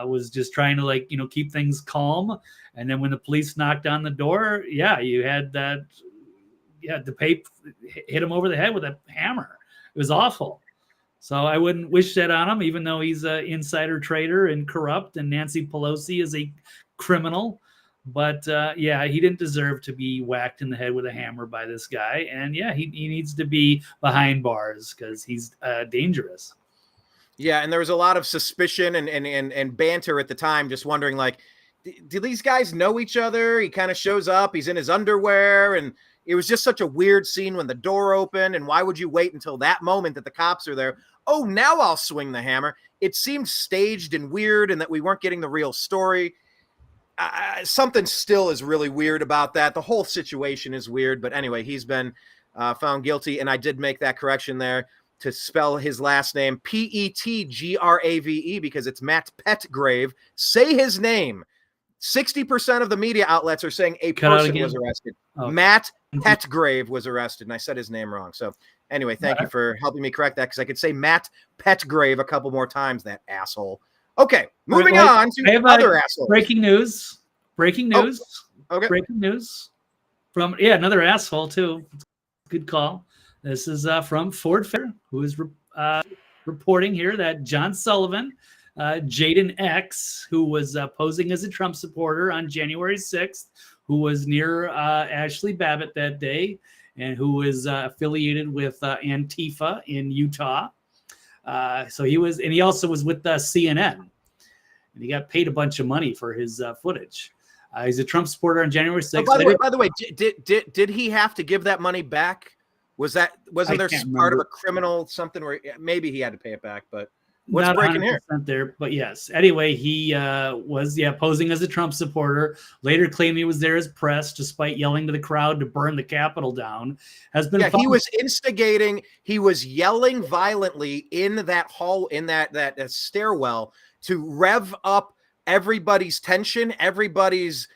was just trying to keep things calm. And then when the police knocked on the door, you had that, DePape hit him over the head with a hammer. It was awful. So I wouldn't wish that on him, even though he's an insider trader and corrupt, and Nancy Pelosi is a criminal. But he didn't deserve to be whacked in the head with a hammer by this guy. And he needs to be behind bars because he's dangerous. Yeah, and there was a lot of suspicion and banter at the time, just wondering, do these guys know each other? He kind of shows up, he's in his underwear, and it was just such a weird scene when the door opened, and why would you wait until that moment that the cops are there? Oh, now I'll swing the hammer. It seemed staged and weird, and that we weren't getting the real story. Something still is really weird about that. The whole situation is weird, but anyway, he's been found guilty, and I did make that correction there to spell his last name Petgrave, because it's Matt Pengrave. Say his name. 60% of the media outlets are saying a person was arrested. Oh. Matt Pengrave was arrested, and I said his name wrong. So anyway, thank you for helping me correct that, because I could say Matt Pengrave a couple more times, that asshole. Okay, moving on to other assholes. Breaking news. Okay. Breaking news from another asshole too. Good call. This is from Ford Fair, who is reporting here that John Sullivan, Jaden X, who was posing as a Trump supporter on January 6th, who was near Ashley Babbitt that day, and who was affiliated with Antifa in Utah. So he was, and he also was with CNN, and he got paid a bunch of money for his footage. He's a Trump supporter on January 6th. Oh, by the way, did he have to give that money back? Wasn't there part of a criminal something where maybe he had to pay it back? But what's not breaking here? There, but yes. Anyway, he was posing as a Trump supporter. Later claimed he was there as press, despite yelling to the crowd to burn the Capitol down. He was instigating. He was yelling violently in that hall, in that stairwell, to rev up everybody's tension. Everybody's.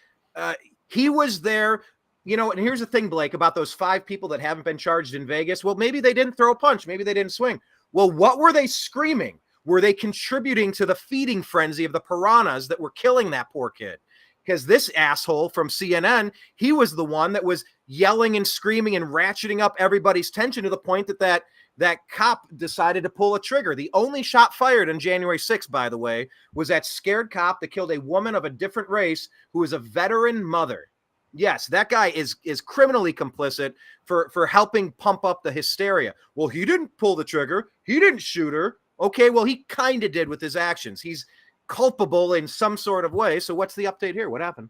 He was there. And here's the thing, Blake, about those 5 people that haven't been charged in Vegas. Well, maybe they didn't throw a punch. Maybe they didn't swing. Well, what were they screaming? Were they contributing to the feeding frenzy of the piranhas that were killing that poor kid? Because this asshole from CNN, he was the one that was yelling and screaming and ratcheting up everybody's tension to the point that cop decided to pull a trigger. The only shot fired on January 6th, by the way, was that scared cop that killed a woman of a different race who was a veteran mother. Yes, that guy is criminally complicit for helping pump up the hysteria. Well, he didn't pull the trigger. He didn't shoot her. Okay, well, he kind of did with his actions. He's culpable in some sort of way. So what's the update here? What happened?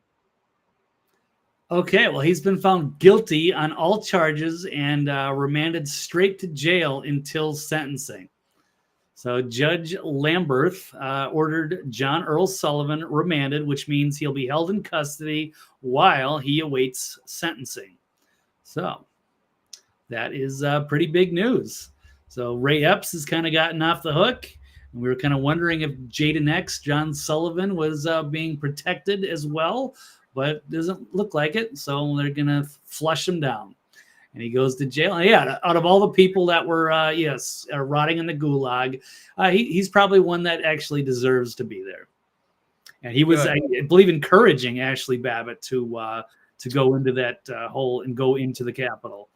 Okay, well, he's been found guilty on all charges and remanded straight to jail until sentencing. So Judge Lamberth ordered John Earl Sullivan remanded, which means he'll be held in custody while he awaits sentencing. So that is pretty big news. So Ray Epps has kind of gotten off the hook. We were kind of wondering if Jaden X, John Sullivan, was being protected as well, but it doesn't look like it. So they're going to flush him down. And he goes to jail. And out of all the people that were, rotting in the gulag, he's probably one that actually deserves to be there. And he was, I believe, encouraging Ashley Babbitt to go into that hole and go into the Capitol.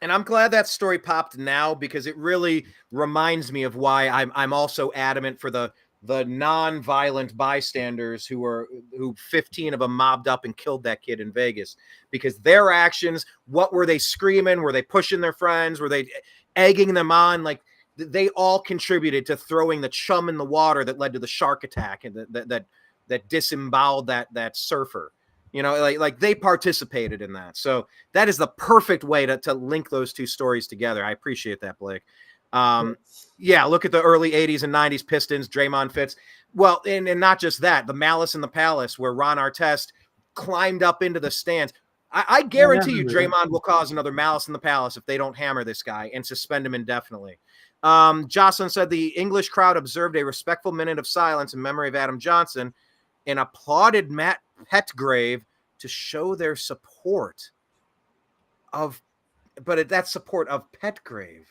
And I'm glad that story popped now, because it really reminds me of why I'm also adamant for the the non-violent bystanders who 15 of them mobbed up and killed that kid in Vegas, because their actions, what were they screaming? Were they pushing their friends? Were they egging them on? Like, they all contributed to throwing the chum in the water that led to the shark attack and that disemboweled that surfer. You know, like they participated in that. So that is the perfect way to link those two stories together. I appreciate that, Blake. Yeah, look at the early 80s and 90s Pistons, Draymond Fitz. Well, and not just that, the Malice in the Palace, where Ron Artest climbed up into the stands. I guarantee you Draymond will cause another Malice in the Palace if they don't hammer this guy and suspend him indefinitely. Jocelyn said the English crowd observed a respectful minute of silence in memory of Adam Johnson and applauded Matt Petgrave to show their support of, but that's support of Petgrave.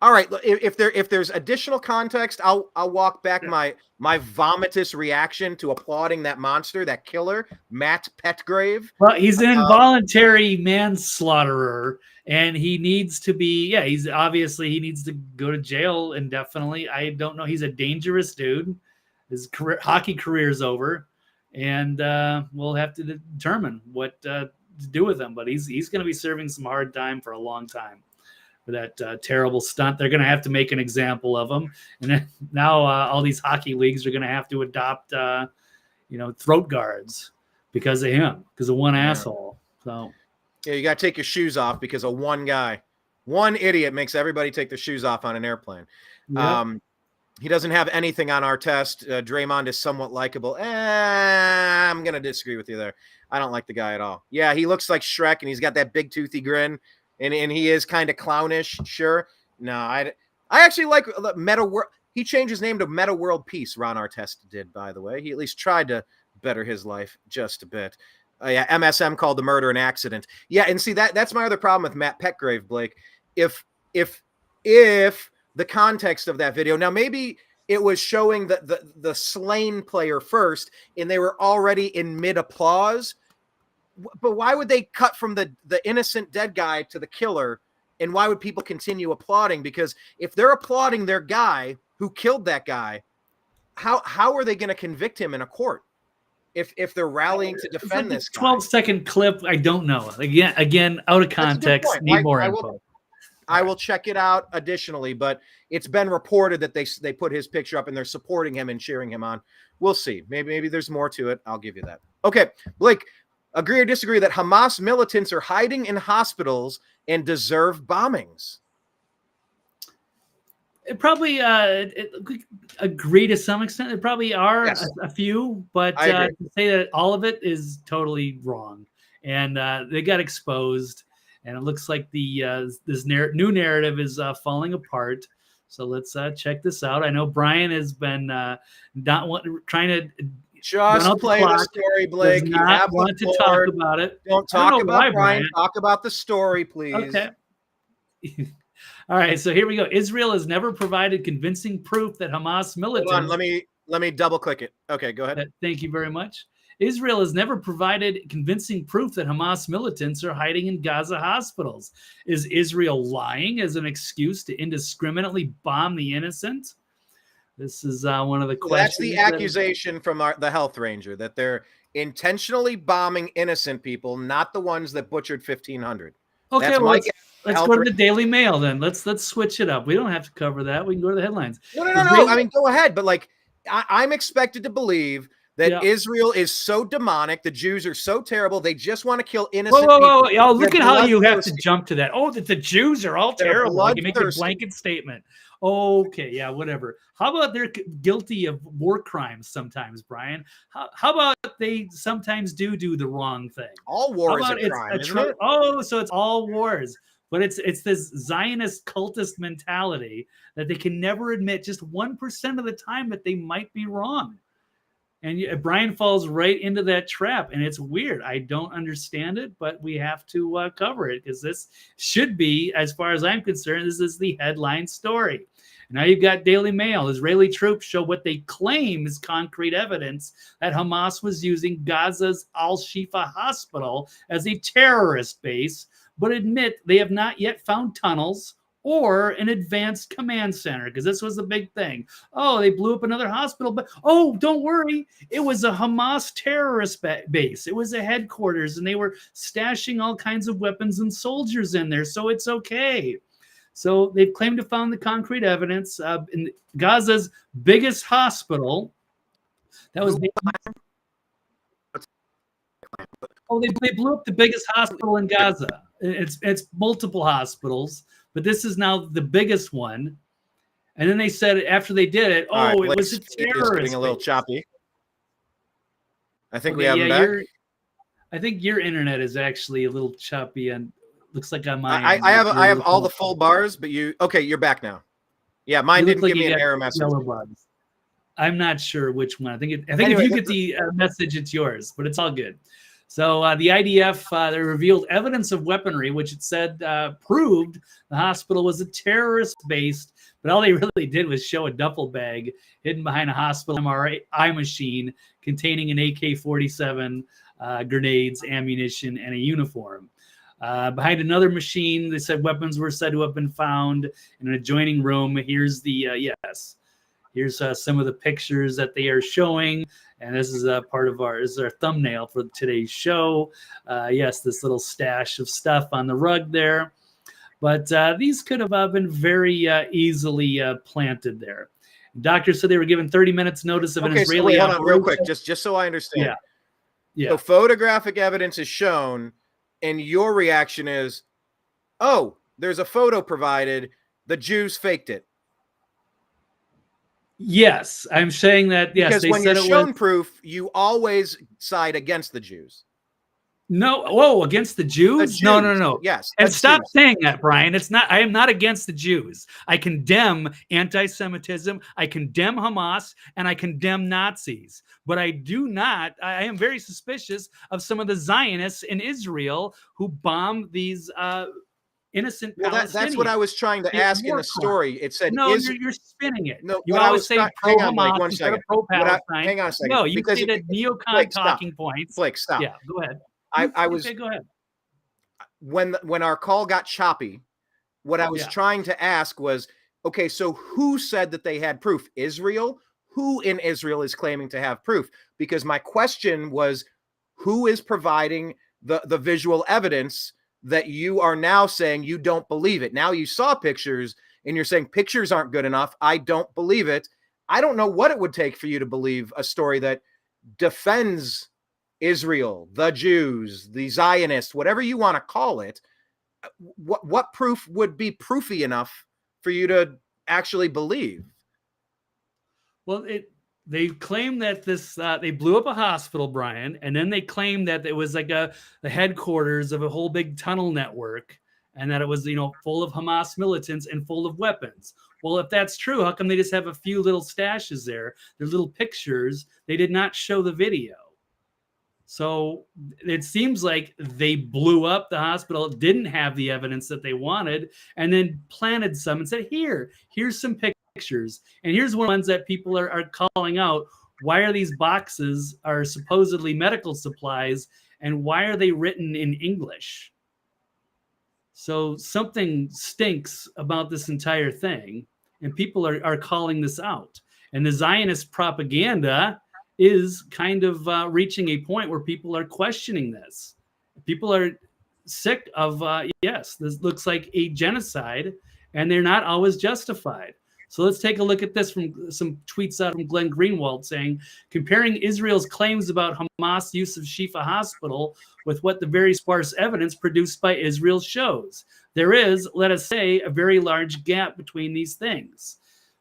All right. If there's additional context, I'll walk back my vomitous reaction to applauding that monster, that killer, Matt Petgrave. Well, he's an involuntary manslaughterer, and he needs to be. Yeah, he needs to go to jail indefinitely. I don't know. He's a dangerous dude. His hockey career is over, and we'll have to determine what to do with him. But he's going to be serving some hard time for a long time. That terrible stunt. They're going to have to make an example of him, and then now all these hockey leagues are going to have to adopt throat guards because of him, because of one asshole. So yeah, you got to take your shoes off because of one guy. One idiot makes everybody take their shoes off on an airplane. Yep. He doesn't have anything on our test. Draymond is somewhat likable. I'm going to disagree with you there. I don't like the guy at all. Yeah, he looks like Shrek, and he's got that big toothy grin. And he is kind of clownish, sure. No, I actually like Meta World. He changed his name to Meta World Peace. Ron Artest did, by the way. He at least tried to better his life just a bit. Yeah, MSM called the murder an accident. Yeah, and see that's my other problem with Matt Petgrave, Blake. If the context of that video, now maybe it was showing the slain player first, and they were already in mid applause. But why would they cut from the innocent dead guy to the killer? And why would people continue applauding? Because if they're applauding their guy who killed that guy, how are they going to convict him in a court? If they're rallying to defend this guy? 12-second clip. I don't know. Again, out of context. Need more info. I will check it out additionally, but it's been reported that they put his picture up and they're supporting him and cheering him on. We'll see. Maybe there's more to it. I'll give you that. Okay, Blake. Agree or disagree that Hamas militants are hiding in hospitals and deserve bombings? It probably agree to some extent. There probably are a few, but to say that all of it is totally wrong. And they got exposed, and it looks like this new narrative is falling apart. So let's check this out. I know Brian has been trying to. Just play the story, Blake. You have want to talk about it. Don't talk about Brian. Talk about the story, please. Okay. All right. So here we go. Israel has never provided convincing proof that Hamas militants. Hold on. Let me double click it. Okay, go ahead. Thank you very much. Israel has never provided convincing proof that Hamas militants are hiding in Gaza hospitals. Is Israel lying as an excuse to indiscriminately bomb the innocent? This is one of the questions. That's the accusation from the health ranger, that they're intentionally bombing innocent people, not the ones that butchered 1,500. Okay, well, let's go to the Daily Mail then. Let's switch it up. We don't have to cover that. We can go to the headlines. No. I mean, go ahead. But like, I'm expected to believe that Israel is so demonic. The Jews are so terrible. They just want to kill innocent people. Whoa. Look at how you have to jump to that. Oh, that the Jews are all terrible. Like you make a blanket statement. Okay, yeah, whatever. How about they're guilty of war crimes sometimes, Brian? How about they sometimes do the wrong thing? All war is a crime, isn't it? Oh, so it's all wars. But it's this Zionist cultist mentality that they can never admit just 1% of the time that they might be wrong. And Brian falls right into that trap, and it's weird. I don't understand it, but we have to cover it because this should be, as far as I'm concerned, this is the headline story. And now you've got Daily Mail. Israeli troops show what they claim is concrete evidence that Hamas was using Gaza's Al-Shifa hospital as a terrorist base, but admit they have not yet found tunnels or an advanced command center, because this was the big thing. Oh, they blew up another hospital, but oh, don't worry, it was a Hamas terrorist base. It was a headquarters, and they were stashing all kinds of weapons and soldiers in there, so it's okay. So they've claimed to found the concrete evidence in Gaza's biggest hospital. That was they blew up the biggest hospital in Gaza. It's multiple hospitals, but this is now the biggest one. And then they said after they did it, it was a terrorist. Getting a little choppy. I think we have him back. I think your internet is actually a little choppy, and looks like on mine. I have all the full bars, but you're back now. Yeah, mine didn't give me an error message. I'm not sure which one. I think if you get the message, it's yours, but it's all good. So the IDF, they revealed evidence of weaponry, which it said proved the hospital was a terrorist base, but all they really did was show a duffel bag hidden behind a hospital MRI machine containing an AK-47, grenades, ammunition, and a uniform. Behind another machine, they said weapons were said to have been found in an adjoining room. Here's the, here's some of the pictures that they are showing. And this is a part of our thumbnail for today's show. Yes, this little stash of stuff on the rug there. But these could have been very easily planted there. Doctors said they were given 30 minutes notice of an Israeli hold on real quick, just so I understand. Yeah. So photographic evidence is shown, and your reaction is, oh, there's a photo provided. The Jews faked it. Yes, I'm saying that. Yes, because when you're shown proof, you always side against the Jews. No, against the Jews? No. Yes, and stop saying that, Brian. It's not. I am not against the Jews. I condemn anti-Semitism. I condemn Hamas, and I condemn Nazis. But I do not. I am very suspicious of some of the Zionists in Israel who bomb these innocent Palestinians. That's what I was trying to ask in the story. It said, no, you're spinning it. No, you always say pro-Hamas instead of pro-Palestine. Hang on a second. No, you stated neocon talking points. Blake, stop. Yeah, go ahead. I was. Okay, go ahead. When our call got choppy, what I was trying to ask was, okay, so who said that they had proof? Israel? Who in Israel is claiming to have proof? Because my question was, who is providing the visual evidence that you are now saying you don't believe it? Now you saw pictures and you're saying pictures aren't good enough. I don't believe it. I don't know what it would take for you to believe a story that defends Israel, the Jews, the Zionists, whatever you want to call it. What proof would be proofy enough for you to actually believe? Well, they claim that they blew up a hospital, Brian, and then they claim that it was like the headquarters of a whole big tunnel network, and that it was, full of Hamas militants and full of weapons. Well, if that's true, how come they just have a few little stashes there? They're little pictures. They did not show the video. So it seems like they blew up the hospital, didn't have the evidence that they wanted, and then planted some and said, here's some pictures. And here's one of the ones that people are calling out. Why are these boxes are supposedly medical supplies, and why are they written in English? So something stinks about this entire thing, and people are calling this out. And the Zionist propaganda is kind of reaching a point where people are questioning this. People are sick of, this looks like a genocide, and they're not always justified. So let's take a look at this from some tweets out from Glenn Greenwald saying, comparing Israel's claims about Hamas use of Shifa Hospital with what the very sparse evidence produced by Israel shows. There is, let us say, a very large gap between these things.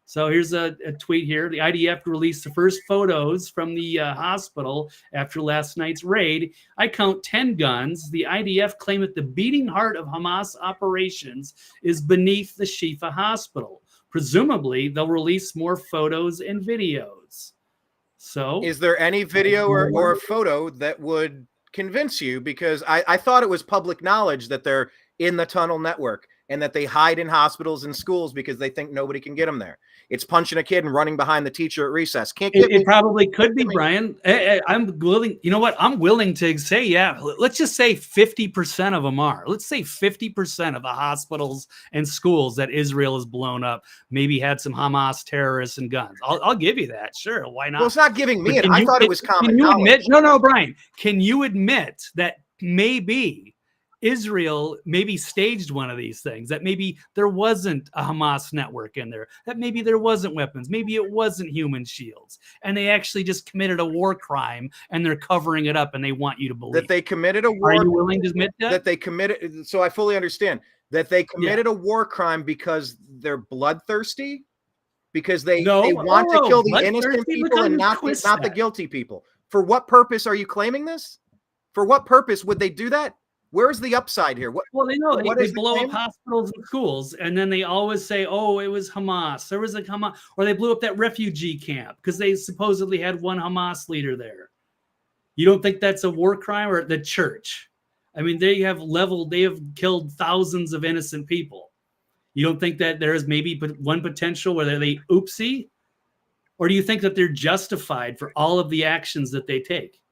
So here's a tweet here. The IDF released the first photos from the hospital after last night's raid. I count 10 guns. The IDF claim that the beating heart of Hamas operations is beneath the Shifa hospital. Presumably, they'll release more photos and videos. So, is there any video or photo that would convince you? Because I thought it was public knowledge that they're in the tunnel network. and that they hide in hospitals and schools because they think nobody can get them there. It's punching a kid and running behind the teacher at recess. It probably could be, Brian. I'm willing. You know what? I'm willing to say, yeah. Let's just say 50% of them are. Let's say 50% of the hospitals and schools that Israel has blown up maybe had some Hamas terrorists and guns. I'll give you that. Sure, why not? Well, it's not giving me it. I thought it was common knowledge. No, Brian. Can you admit that maybe Israel maybe staged one of these things, that maybe there wasn't a Hamas network in there, that maybe there wasn't weapons, maybe it wasn't human shields, and they actually just committed a war crime and they're covering it up and they want you to believe that they committed a war. Are you willing to admit that? That they committed? So I fully understand that they committed a war crime because they're bloodthirsty, because they want to kill the innocent people and not the guilty people. For what purpose are you claiming this? For what purpose would they do that? Where's the upside here? Well, they know they blow up hospitals and schools, and then they always say, "Oh, it was Hamas. There was a Hamas," or they blew up that refugee camp because they supposedly had one Hamas leader there. You don't think that's a war crime? Or the church? I mean, they have killed thousands of innocent people. You don't think that there is maybe one potential where they oopsie, or do you think that they're justified for all of the actions that they take?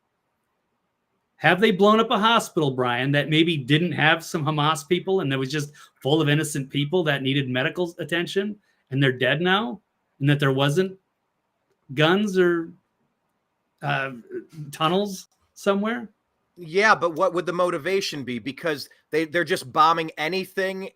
Have they blown up a hospital, Brian, that maybe didn't have some Hamas people and that was just full of innocent people that needed medical attention and they're dead now? And that there wasn't guns or tunnels somewhere? Yeah, but what would the motivation be? Because they're just bombing anything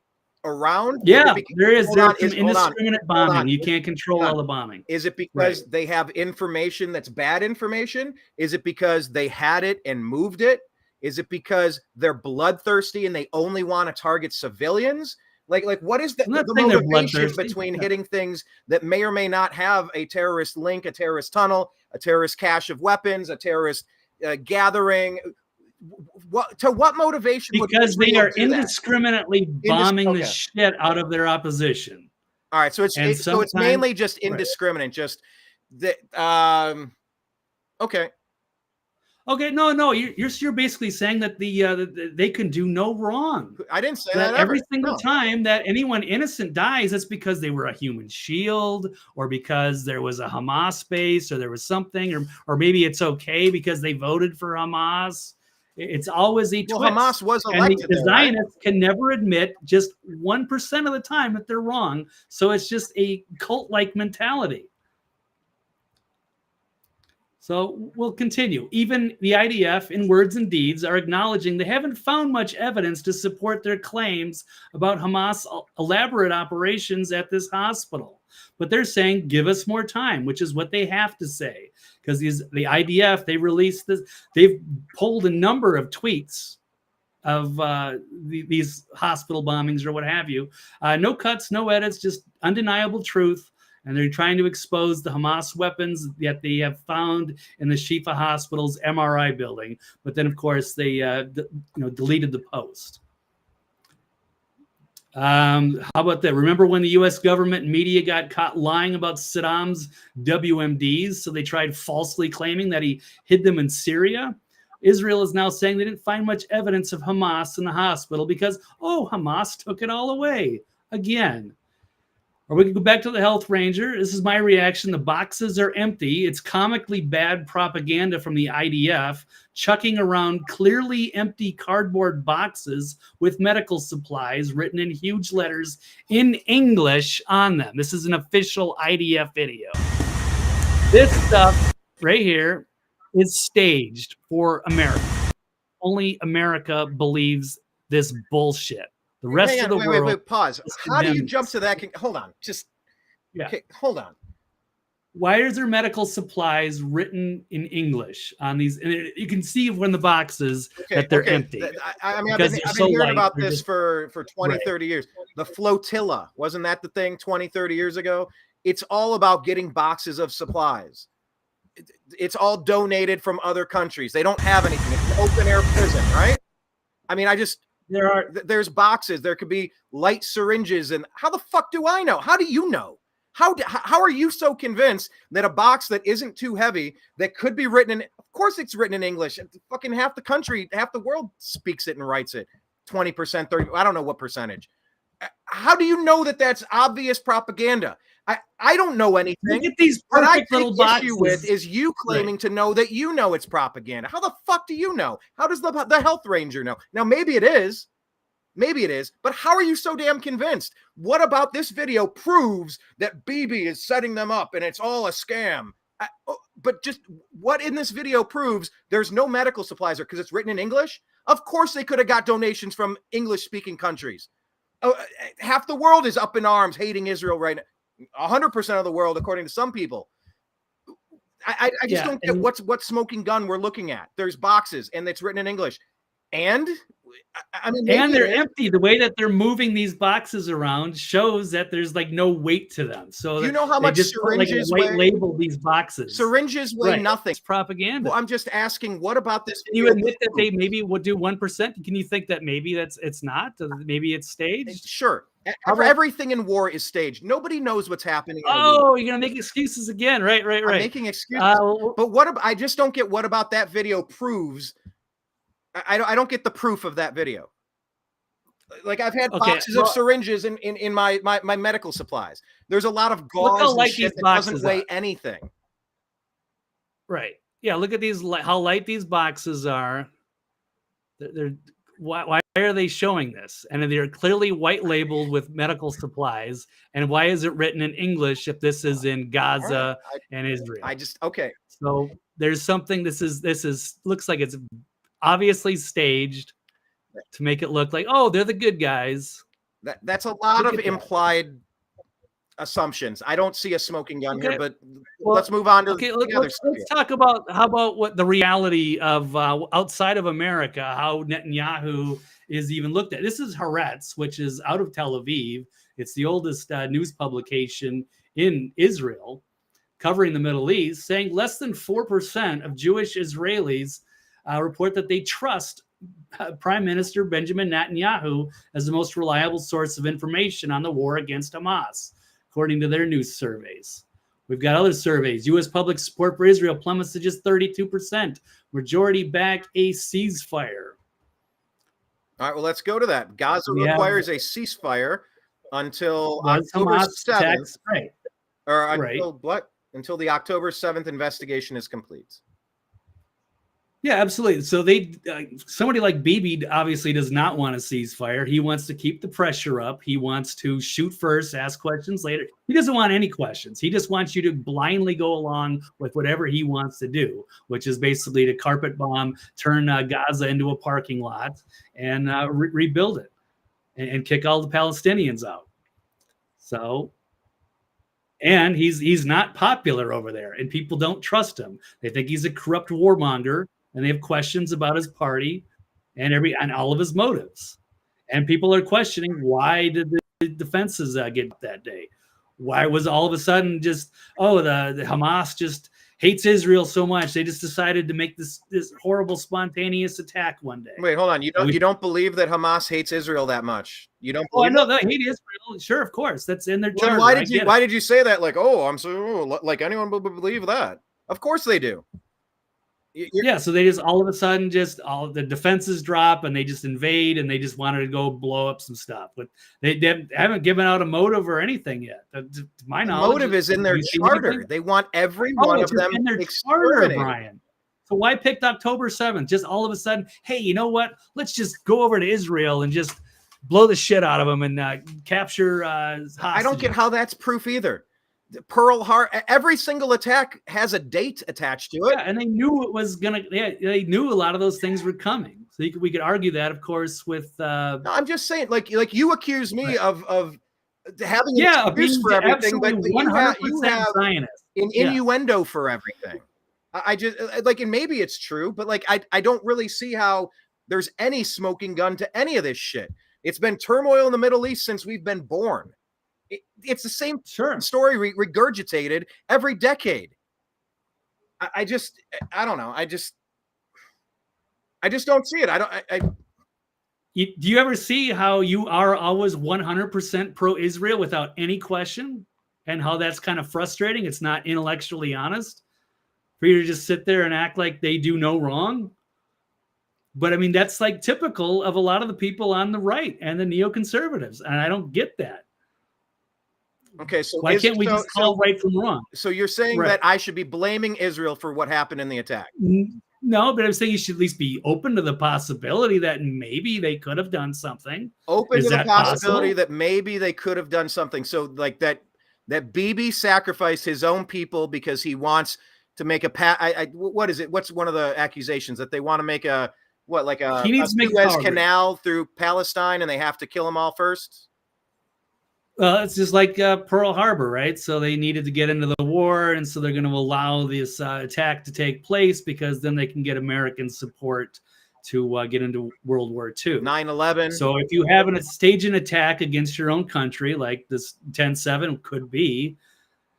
around? Yeah, there is. There's some indiscriminate bombing. You can't control all the bombing. Is it because they have information that's bad information? Is it because they had it and moved it? Is it because they're bloodthirsty and they only want to target civilians? Like what is the motivation between hitting things that may or may not have a terrorist link, a terrorist tunnel, a terrorist cache of weapons, a terrorist gathering? What motivation? Because they are indiscriminately bombing the shit out of their opposition. All right, so it's mainly just indiscriminate, just that. Okay, no, you're basically saying that they can do no wrong. I didn't say that every single time that anyone innocent dies, it's because they were a human shield, or because there was a Hamas base, or there was something, or maybe it's okay because they voted for Hamas. It's always a twist. Well, Hamas was elected. And the Zionists can never admit just 1% of the time that they're wrong. So it's just a cult-like mentality. So we'll continue. Even the IDF, in words and deeds, are acknowledging they haven't found much evidence to support their claims about Hamas' elaborate operations at this hospital. But they're saying, give us more time, which is what they have to say. Because the IDF, they released this, they've pulled a number of tweets of these hospital bombings or what have you. No cuts, no edits, just undeniable truth. And they're trying to expose the Hamas weapons that they have found in the Shifa Hospital's MRI building. But then, of course, they deleted the post. How about that? Remember when the U.S. government and media got caught lying about Saddam's WMDs? So they tried falsely claiming that he hid them in Syria. Israel is now saying they didn't find much evidence of Hamas in the hospital because, Hamas took it all away again. Or we can go back to the health ranger. This is my reaction. The boxes are empty. It's comically bad propaganda from the IDF, chucking around clearly empty cardboard boxes with medical supplies written in huge letters in English on them. This is an official IDF video. This stuff right here is staged for America. Only America believes this bullshit. The rest of the world. Wait, pause. How do you jump to that? Hold on. Okay, hold on. Why is there medical supplies written in English on these? And you can see when the boxes that they're empty. I mean, I've been hearing about this for 20, 30 years. The flotilla, wasn't that the thing 20, 30 years ago? It's all about getting boxes of supplies. It's all donated from other countries. They don't have anything. It's an open air prison, right? I mean, there's boxes. There could be light syringes. And how the fuck do I know? How do you know? How are you so convinced that a box that isn't too heavy, that could be written in, of course it's written in English. Fucking half the country, half the world speaks it and writes it. 20%, 30%, I don't know what percentage. How do you know that that's obvious propaganda? I don't know anything. Look at these what I perfect little take boxes. issue with is you claiming to know that you know it's propaganda. How the fuck do you know? How does the health ranger know? Now, maybe it is, but how are you so damn convinced? What about this video proves that Bibi is setting them up and it's all a scam? But just what in this video proves there's no medical supplies there because it's written in English? Of course they could have got donations from English-speaking countries. Half the world is up in arms hating Israel right now. 100% of the world, according to some people. I just don't get what smoking gun we're looking at. There's boxes and it's written in English. And I mean, and they're empty. The way that they're moving these boxes around shows that there's like no weight to them. So you know how much syringes white label these boxes. Syringes weigh nothing. It's propaganda. Well, I'm just asking, what about this? Can you admit that they maybe would do 1%? Can you think that maybe it's not? Maybe it's staged? Sure. Everything in war is staged. Nobody knows what's happening. Oh, you're gonna make excuses again, right? I'm making excuses. But what? I just don't get what about that video proves. I don't get the proof of that video. Like I've had boxes of syringes in my medical supplies. There's a lot of gauze and shit that doesn't weigh anything. Right. Yeah. Look at these. How light these boxes are. Why are they showing this? And they're clearly white labeled with medical supplies. And why is it written in English if this is in Gaza and Israel? So there's something. This is looks like it's obviously staged to make it look like, oh, they're the good guys. That's a lot of implied assumptions. I don't see a smoking gun here, but let's move on to let's talk about what the reality of outside of America, how Netanyahu is even looked at. This is Haaretz, which is out of Tel Aviv. It's the oldest news publication in Israel covering the Middle East, saying less than 4% of Jewish Israelis report that they trust Prime Minister Benjamin Netanyahu as the most reliable source of information on the war against Hamas, according to their news surveys. We've got other surveys. U.S. public support for Israel plummets to just 32%. Majority back a ceasefire. All right, well, let's go to that. Gaza requires a ceasefire until October 7th. Or until the October 7th investigation is complete. Yeah, absolutely. So somebody like Bibi obviously does not want a ceasefire. He wants to keep the pressure up. He wants to shoot first, ask questions later. He doesn't want any questions. He just wants you to blindly go along with whatever he wants to do, which is basically to carpet bomb, turn Gaza into a parking lot, and rebuild it, and kick all the Palestinians out. So, and he's not popular over there, and people don't trust him. They think he's a corrupt warmonger. And they have questions about his party and all of his motives. And people are questioning, why did the defenses get that day? Why was all of a sudden just, the Hamas just hates Israel so much they just decided to make this horrible spontaneous attack one day? Wait, hold on. You don't believe that Hamas hates Israel that much? You don't? I know they hate Israel. Sure, of course, that's in their charter. Why did you say that? Like, I'm so like anyone would believe that? Of course they do. So they just all of a sudden all the defenses drop and they just invade and they just wanted to go blow up some stuff, but they haven't given out a motive or anything yet. To my knowledge, motive is in their charter. They want every one of them in their charter, Brian. So why picked October 7th? Just all of a sudden, hey, you know what? Let's just go over to Israel and just blow the shit out of them and capture hostages. I don't get how that's proof either. Pearl Harbor, every single attack has a date attached to it. Yeah, and they knew it was gonna. They knew a lot of those things were coming. So we could argue that, of course, with. No, I'm just saying, like you accuse me of having an excuse for everything, but you have innuendo for everything. I just and maybe it's true, but I don't really see how there's any smoking gun to any of this shit. It's been turmoil in the Middle East since we've been born. It's the same story regurgitated every decade. I don't know. I just don't see it. Do you ever see how you are always 100% pro-Israel without any question, and how that's kind of frustrating? It's not intellectually honest for you to just sit there and act like they do no wrong. But I mean, that's like typical of a lot of the people on the right and the neoconservatives. And I don't get that. Okay, so why can't we just call right from wrong? So you're saying that I should be blaming Israel for what happened in the attack? No, but I'm saying you should at least be open to the possibility that maybe they could have done something. Open to the possibility that maybe they could have done something. So like that Bibi sacrificed his own people because he wants to make a what is it? What's one of the accusations that they want to make a Suez Canal through Palestine and they have to kill them all first? Well, it's just like Pearl Harbor, right? So they needed to get into the war, and so they're going to allow this attack to take place because then they can get American support to get into World War II. 9/11. So if you have a stage an attack against your own country, like this 10/7 could be,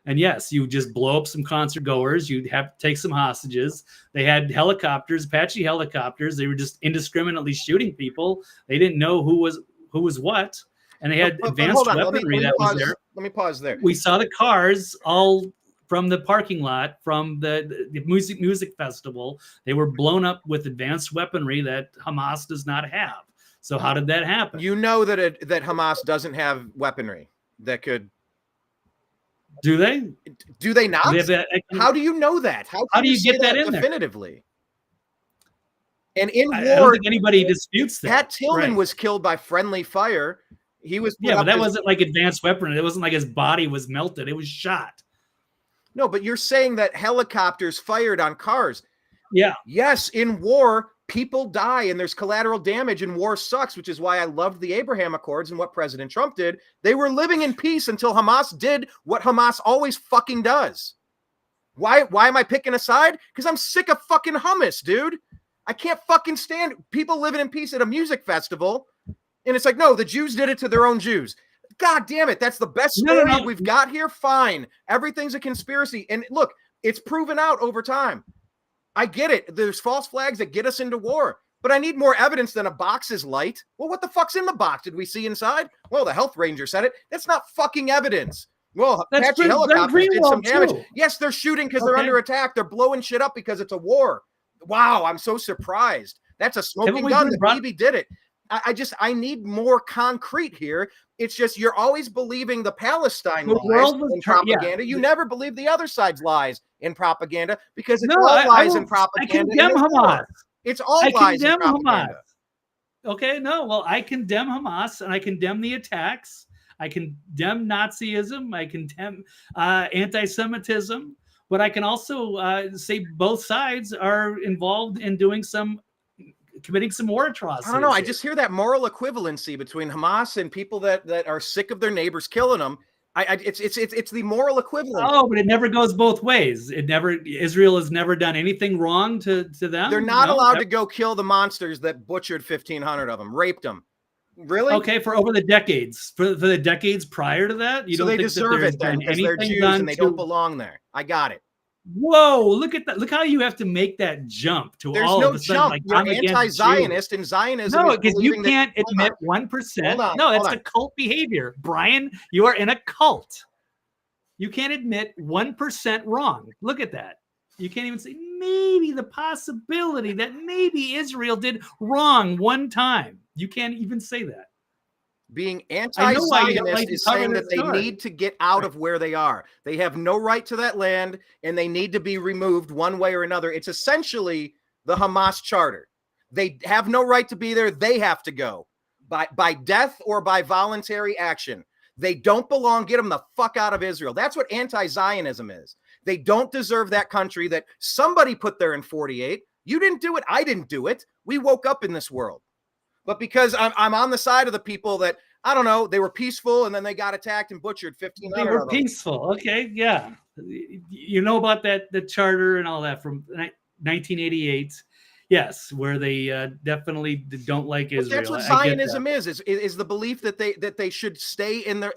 and yes, you just blow up some concert goers, you'd have to take some hostages. They had helicopters, Apache helicopters. They were just indiscriminately shooting people. They didn't know who was what. And they had advanced weaponry that was there. Let me pause there. We saw the cars all from the parking lot, from the music festival. They were blown up with advanced weaponry that Hamas does not have. So how did that happen? You know that Hamas doesn't have weaponry that could. Do they? Do they not? How do you know that? How do you get that in definitively? There? And in war, I don't think anybody disputes that. Pat Tillman was killed by friendly fire. He was but that wasn't like advanced weaponry. It wasn't like his body was melted. It was shot. No, but you're saying that helicopters fired on cars. Yeah. Yes, in war, people die and there's collateral damage and war sucks, which is why I loved the Abraham Accords and what President Trump did. They were living in peace until Hamas did what Hamas always fucking does. Why am I picking a side? Because I'm sick of fucking hummus, dude. I can't fucking stand people living in peace at a music festival. And it's like, no, the Jews did it to their own Jews. God damn it. That's the best story we've got here. Fine. Everything's a conspiracy. And look, it's proven out over time. I get it. There's false flags that get us into war. But I need more evidence than a box is light. Well, what the fuck's in the box? Did we see inside? Well, the health ranger said it. That's not fucking evidence. Well, Apache helicopters did some damage. Too. Yes, they're shooting because they're under attack. They're blowing shit up because it's a war. Wow, I'm so surprised. That's a smoking gun. The Bibi did it. I need more concrete here. It's just you're always believing the Palestine lies in propaganda. You never believe the other side's lies in propaganda because it's all lies in propaganda. I condemn Hamas. It's all lies in propaganda. Okay, no, well, I condemn Hamas and I condemn the attacks. I condemn Nazism. I condemn anti-Semitism. But I can also say both sides are involved in committing some war atrocities. I don't know. I just hear that moral equivalency between Hamas and people that are sick of their neighbors killing them. It's the moral equivalent. Oh, but it never goes both ways. Israel has never done anything wrong to them. They're not allowed to go kill the monsters that butchered 1,500 of them, raped them. Really? Okay, for over the decades, for the decades prior to that, you don't think deserve it then because they're Jews and they don't belong there. I got it. Whoa, look at that. Look how you have to make that jump to There's all no of a sudden. Jump. Like, you're anti-Zionist and Zionism. No, because you can't admit 1%. No, that's a cult behavior. Brian, you are in a cult. You can't admit 1% wrong. Look at that. You can't even say maybe the possibility that maybe Israel did wrong one time. You can't even say that. Being anti-Zionist is saying that they need to get out of where they are. They have no right to that land, and they need to be removed one way or another. It's essentially the Hamas charter. They have no right to be there. They have to go by death or by voluntary action. They don't belong. Get them the fuck out of Israel. That's what anti-Zionism is. They don't deserve that country that somebody put there in 48. You didn't do it. I didn't do it. We woke up in this world. But because I'm on the side of the people that, I don't know, they were peaceful and then they got attacked and butchered 1,500. They were peaceful. Okay, yeah. You know about the charter and all that from 1988. Yes, where they definitely don't like Israel. That's what Zionism is the belief that they should stay in the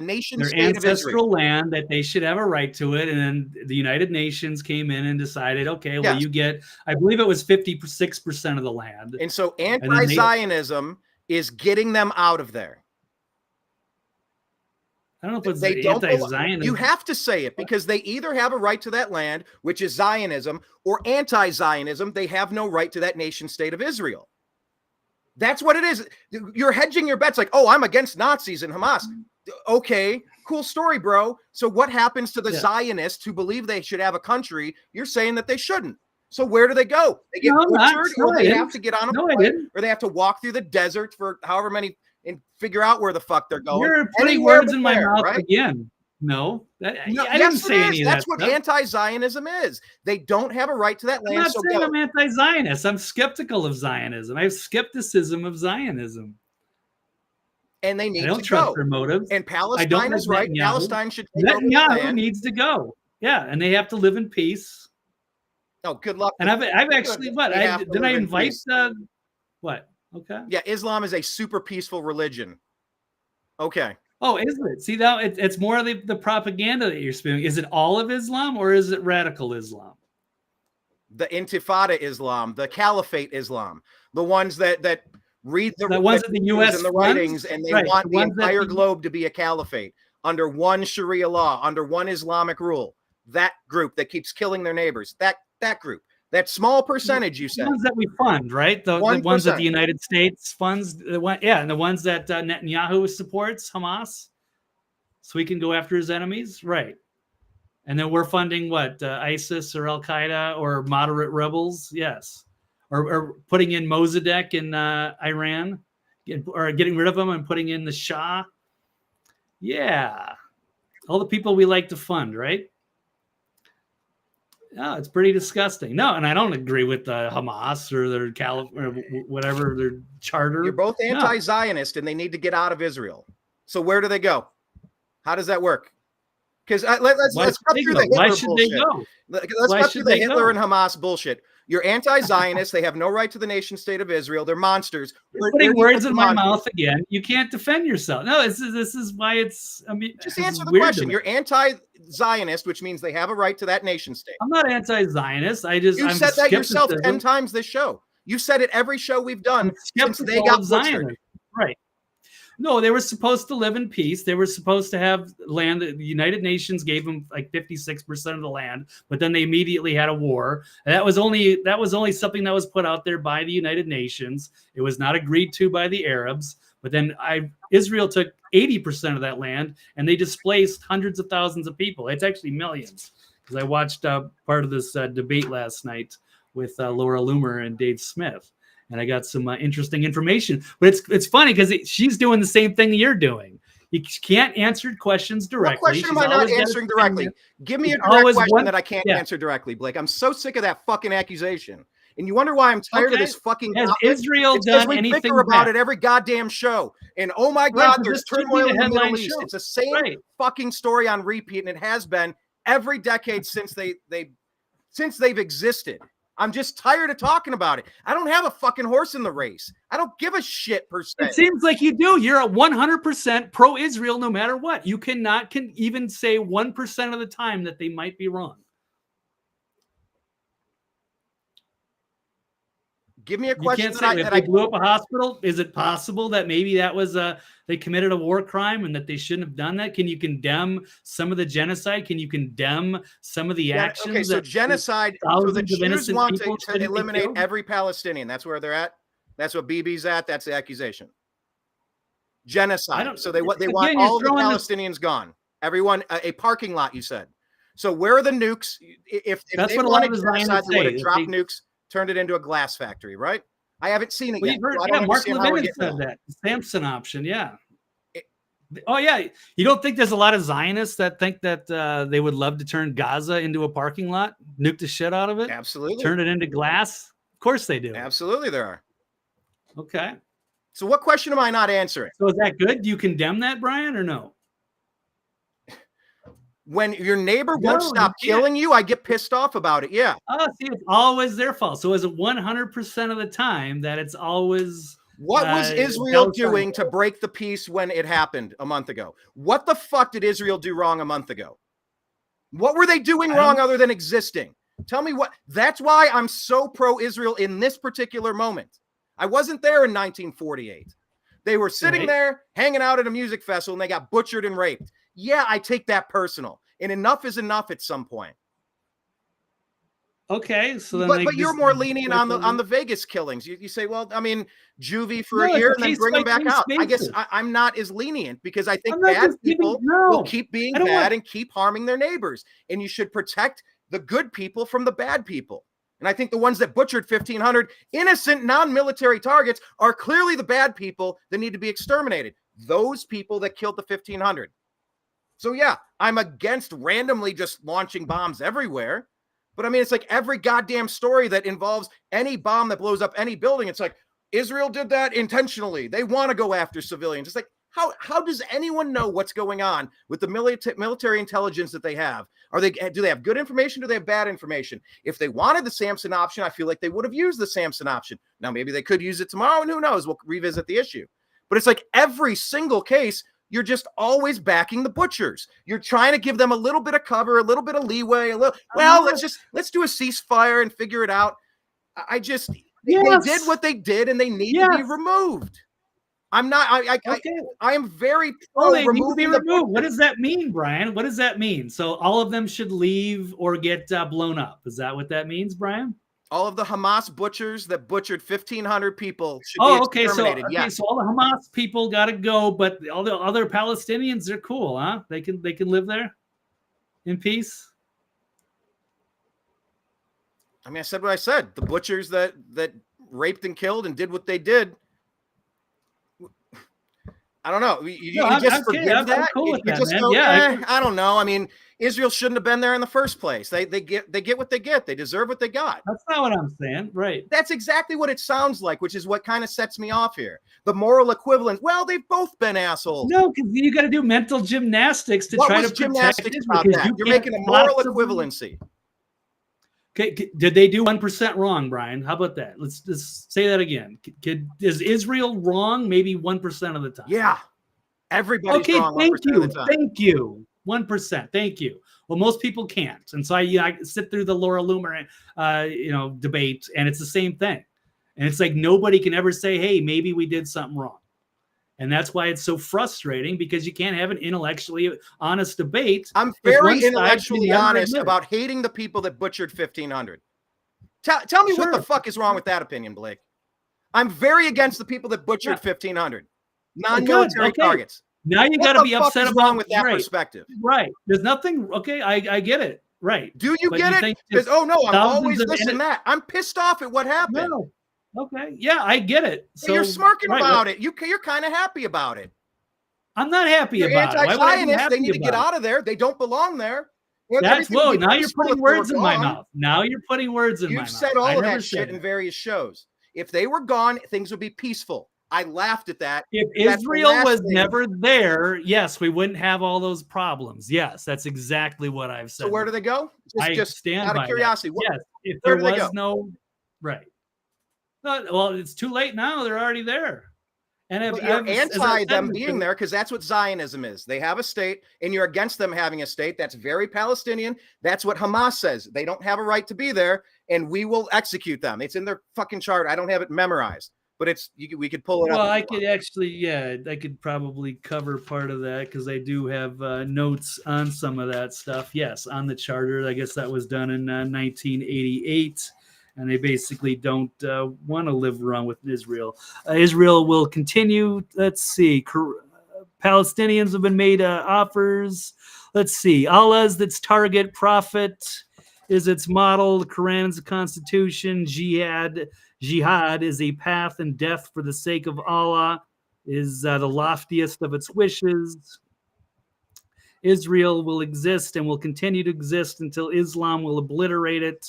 nation their state ancestral of land, that they should have a right to it. And then the United Nations came in and decided, okay, well, you get, I believe it was 56% of the land. And so anti-Zionism is getting them out of there. I don't know if it's they don't anti-Zionism. You have to say it because they either have a right to that land, which is Zionism, or anti-Zionism. They have no right to that nation state of Israel. That's what it is. You're hedging your bets like, oh, I'm against Nazis and Hamas. Okay, cool story, bro. So what happens to the Zionists who believe they should have a country? You're saying that they shouldn't. So where do they go? They get butchered, or they have to get on a plane, or they have to walk through the desert for however many and figure out where the fuck they're going. You're putting words in my mouth again. No, I didn't say any of that. That's what anti-Zionism is. They don't have a right to that land. I'm not saying I'm anti-Zionist. I'm skeptical of Zionism. I have skepticism of Zionism. And they need to I don't trust their motives. And Palestine is right. Palestine should take over the Netanyahu land. needs to go. Yeah, and they have to live in peace. Oh, good luck. And I've actually did I invite what? Okay. Yeah, Islam is a super peaceful religion. Okay. Oh, is it? See, now it's more of the propaganda that you're spewing. Is it all of Islam or is it radical Islam? The Intifada Islam, the Caliphate Islam, the ones that read the ones that the U.S. and the writings, and they want the entire globe to be a caliphate under one Sharia law, under one Islamic rule. That group that keeps killing their neighbors, that group. That small percentage you said. The ones that we fund, right? The ones that the United States funds. And the ones that Netanyahu supports, Hamas, so we can go after his enemies, right? And then we're funding what? ISIS or Al Qaeda or moderate rebels, yes. Or putting in Mossadegh in Iran, or getting rid of them and putting in the Shah. Yeah. All the people we like to fund, right? No, it's pretty disgusting. No, and I don't agree with Hamas or their or whatever their charter. You're both anti-Zionist, and they need to get out of Israel. So where do they go? How does that work? Because let's cut through the Hitler Why should bullshit. They go? Let's cut through the Hitler and Hamas bullshit. You're anti-Zionist. They have no right to the nation state of Israel. They're monsters. You're putting words in my mouth again. You can't defend yourself. No, this is why it's. I mean, just answer the question. You're anti-Zionist, which means they have a right to that nation state. I'm not anti-Zionist. You said that yourself 10 times this show. You said it every show we've done since they got butchered. Right. No, they were supposed to live in peace. They were supposed to have land. The United Nations gave them like 56% of the land, but then they immediately had a war. And that was only something that was put out there by the United Nations. It was not agreed to by the Arabs. But then Israel took 80% of that land, and they displaced hundreds of thousands of people. It's actually millions. Because I watched part of this debate last night with Laura Loomer and Dave Smith. And I got some interesting information, but it's funny because she's doing the same thing you're doing. You can't answer questions directly. What question am I not answering directly? Give me a direct question that I can't answer directly, Blake. I'm so sick of that fucking accusation. And you wonder why I'm tired of this fucking. Has Israel done anything? We bicker about it every goddamn show. And oh my God, there's turmoil in the Middle East. It's the same fucking story on repeat, and it has been every decade since they've existed. I'm just tired of talking about it. I don't have a fucking horse in the race. I don't give a shit per se. It seems like you do. You're a 100% pro-Israel no matter what. You can even say 1% of the time that they might be wrong. Give me a question. You can't say if they blew up a hospital, is it possible that maybe that was they committed a war crime and that they shouldn't have done that? Can you condemn some of the genocide? Can you condemn some of the actions? Okay, so genocide. So the Jews want to eliminate every Palestinian. That's where they're at. That's what Bibi's at. That's the accusation. Genocide. So they want all the Palestinians gone. Everyone, a parking lot. You said. So where are the nukes? If that's they what a lot of the Zionists say. Would have dropped nukes. Turned it into a glass factory, right? I haven't seen it yet. Mark Levin said that. The Samson option, You don't think there's a lot of Zionists that think that they would love to turn Gaza into a parking lot, nuke the shit out of it? Absolutely. Turn it into glass? Of course they do. Absolutely there are. Okay. So what question am I not answering? So is that good? Do you condemn that, Brian, or no? When your neighbor won't stop killing you, I get pissed off about it. Yeah. Oh, see, it's always their fault. So is it 100% of the time that it's always... What was Israel doing to break the peace when it happened a month ago? What the fuck did Israel do wrong a month ago? What were they doing wrong other than existing? Tell me what. That's why I'm so pro-Israel in this particular moment. I wasn't there in 1948. They were sitting there hanging out at a music festival and they got butchered and raped. yeah, I take that personal. And enough is enough at some point. Okay, so then but you're more lenient on the Vegas killings. You say, well, I mean, juvie for a year and then bring them back out. I guess I'm not as lenient because I think bad people will keep being bad and keep harming their neighbors. And you should protect the good people from the bad people. And I think the ones that butchered 1,500 innocent non-military targets are clearly the bad people that need to be exterminated. Those people that killed the 1,500. So yeah, I'm against randomly just launching bombs everywhere. But I mean, it's like every goddamn story that involves any bomb that blows up any building. It's like Israel did that intentionally. They want to go after civilians. It's like, how does anyone know what's going on with the military intelligence that they have? Do they have good information? Do they have bad information? If they wanted the Samson option, I feel like they would have used the Samson option. Now, maybe they could use it tomorrow, and who knows? We'll revisit the issue. But it's like every single case, you're just always backing the butchers. You're trying to give them a little bit of cover, a little bit of leeway, let's do a ceasefire and figure it out. They did what they did and they need to be removed. I'm not, I am very pro they need to be removed. What does that mean, Brian? What does that mean? So all of them should leave or get blown up. Is that what that means, Brian? All of the Hamas butchers that butchered 1,500 people should be exterminated. So all the Hamas people got to go, but all the other Palestinians are cool, huh? They can live there in peace. I mean, I said what I said. The butchers that raped and killed and did what they did. I don't know. You just forgive that? Cool with that, just man. Go, I don't know. I mean, Israel shouldn't have been there in the first place. They get what they get. They deserve what they got. That's not what I'm saying. Right. That's exactly what it sounds like, which is what kind of sets me off here. The moral equivalence. Well, they've both been assholes. No, because you got to do mental gymnastics to try to protect gymnastics about that? You're making a moral equivalency. Okay, did they do 1% wrong, Brian? How about that? Let's just say that again. Is Israel wrong? Maybe 1% of the time. Yeah, everybody's wrong. Okay, thank you. 1%. Thank you. Well, most people can't, and so I sit through the Laura Loomer, debate, and it's the same thing. And it's like nobody can ever say, "Hey, maybe we did something wrong." And that's why it's so frustrating, because you can't have an intellectually honest debate. I'm very intellectually honest about hating the people that butchered 1,500. Tell me what the fuck is wrong with that opinion, Blake. I'm very against the people that butchered 1,500 non-military targets. Now you got to be upset about wrong with that perspective. Right. There's nothing. Okay, I get it. Right. Do you get it? Because I'm always this and that. I'm pissed off at what happened. No. Okay. Yeah, I get it. So you're smirking about it. You're kind of happy about it. I'm not happy about it. Anti-Zionists, they need to get out of there. They don't belong there. Now you're putting words in my mouth. Now you're putting words in my mouth. You've said all of that shit in various shows. If they were gone, things would be peaceful. I laughed at that. If Israel was never there, yes, we wouldn't have all those problems. Yes, that's exactly what I've said. So where do they go? Just stand out of curiosity. Yes, if there was no right. Well, it's too late now. They're already there. And you're anti them being there because that's what Zionism is. They have a state, and you're against them having a state. That's very Palestinian. That's what Hamas says. They don't have a right to be there, and we will execute them. It's in their fucking chart. I don't have it memorized, but we could pull it up. Well, I could probably cover part of that because I do have notes on some of that stuff. Yes, on the charter. I guess that was done in 1988. And they basically don't want to live around with Israel. Israel will continue. Let's see. Palestinians have been made offers. Let's see. Allah's its target. Prophet is its model. The Quran is the constitution. Jihad is a path, and death for the sake of Allah is the loftiest of its wishes. Israel will exist and will continue to exist until Islam will obliterate it,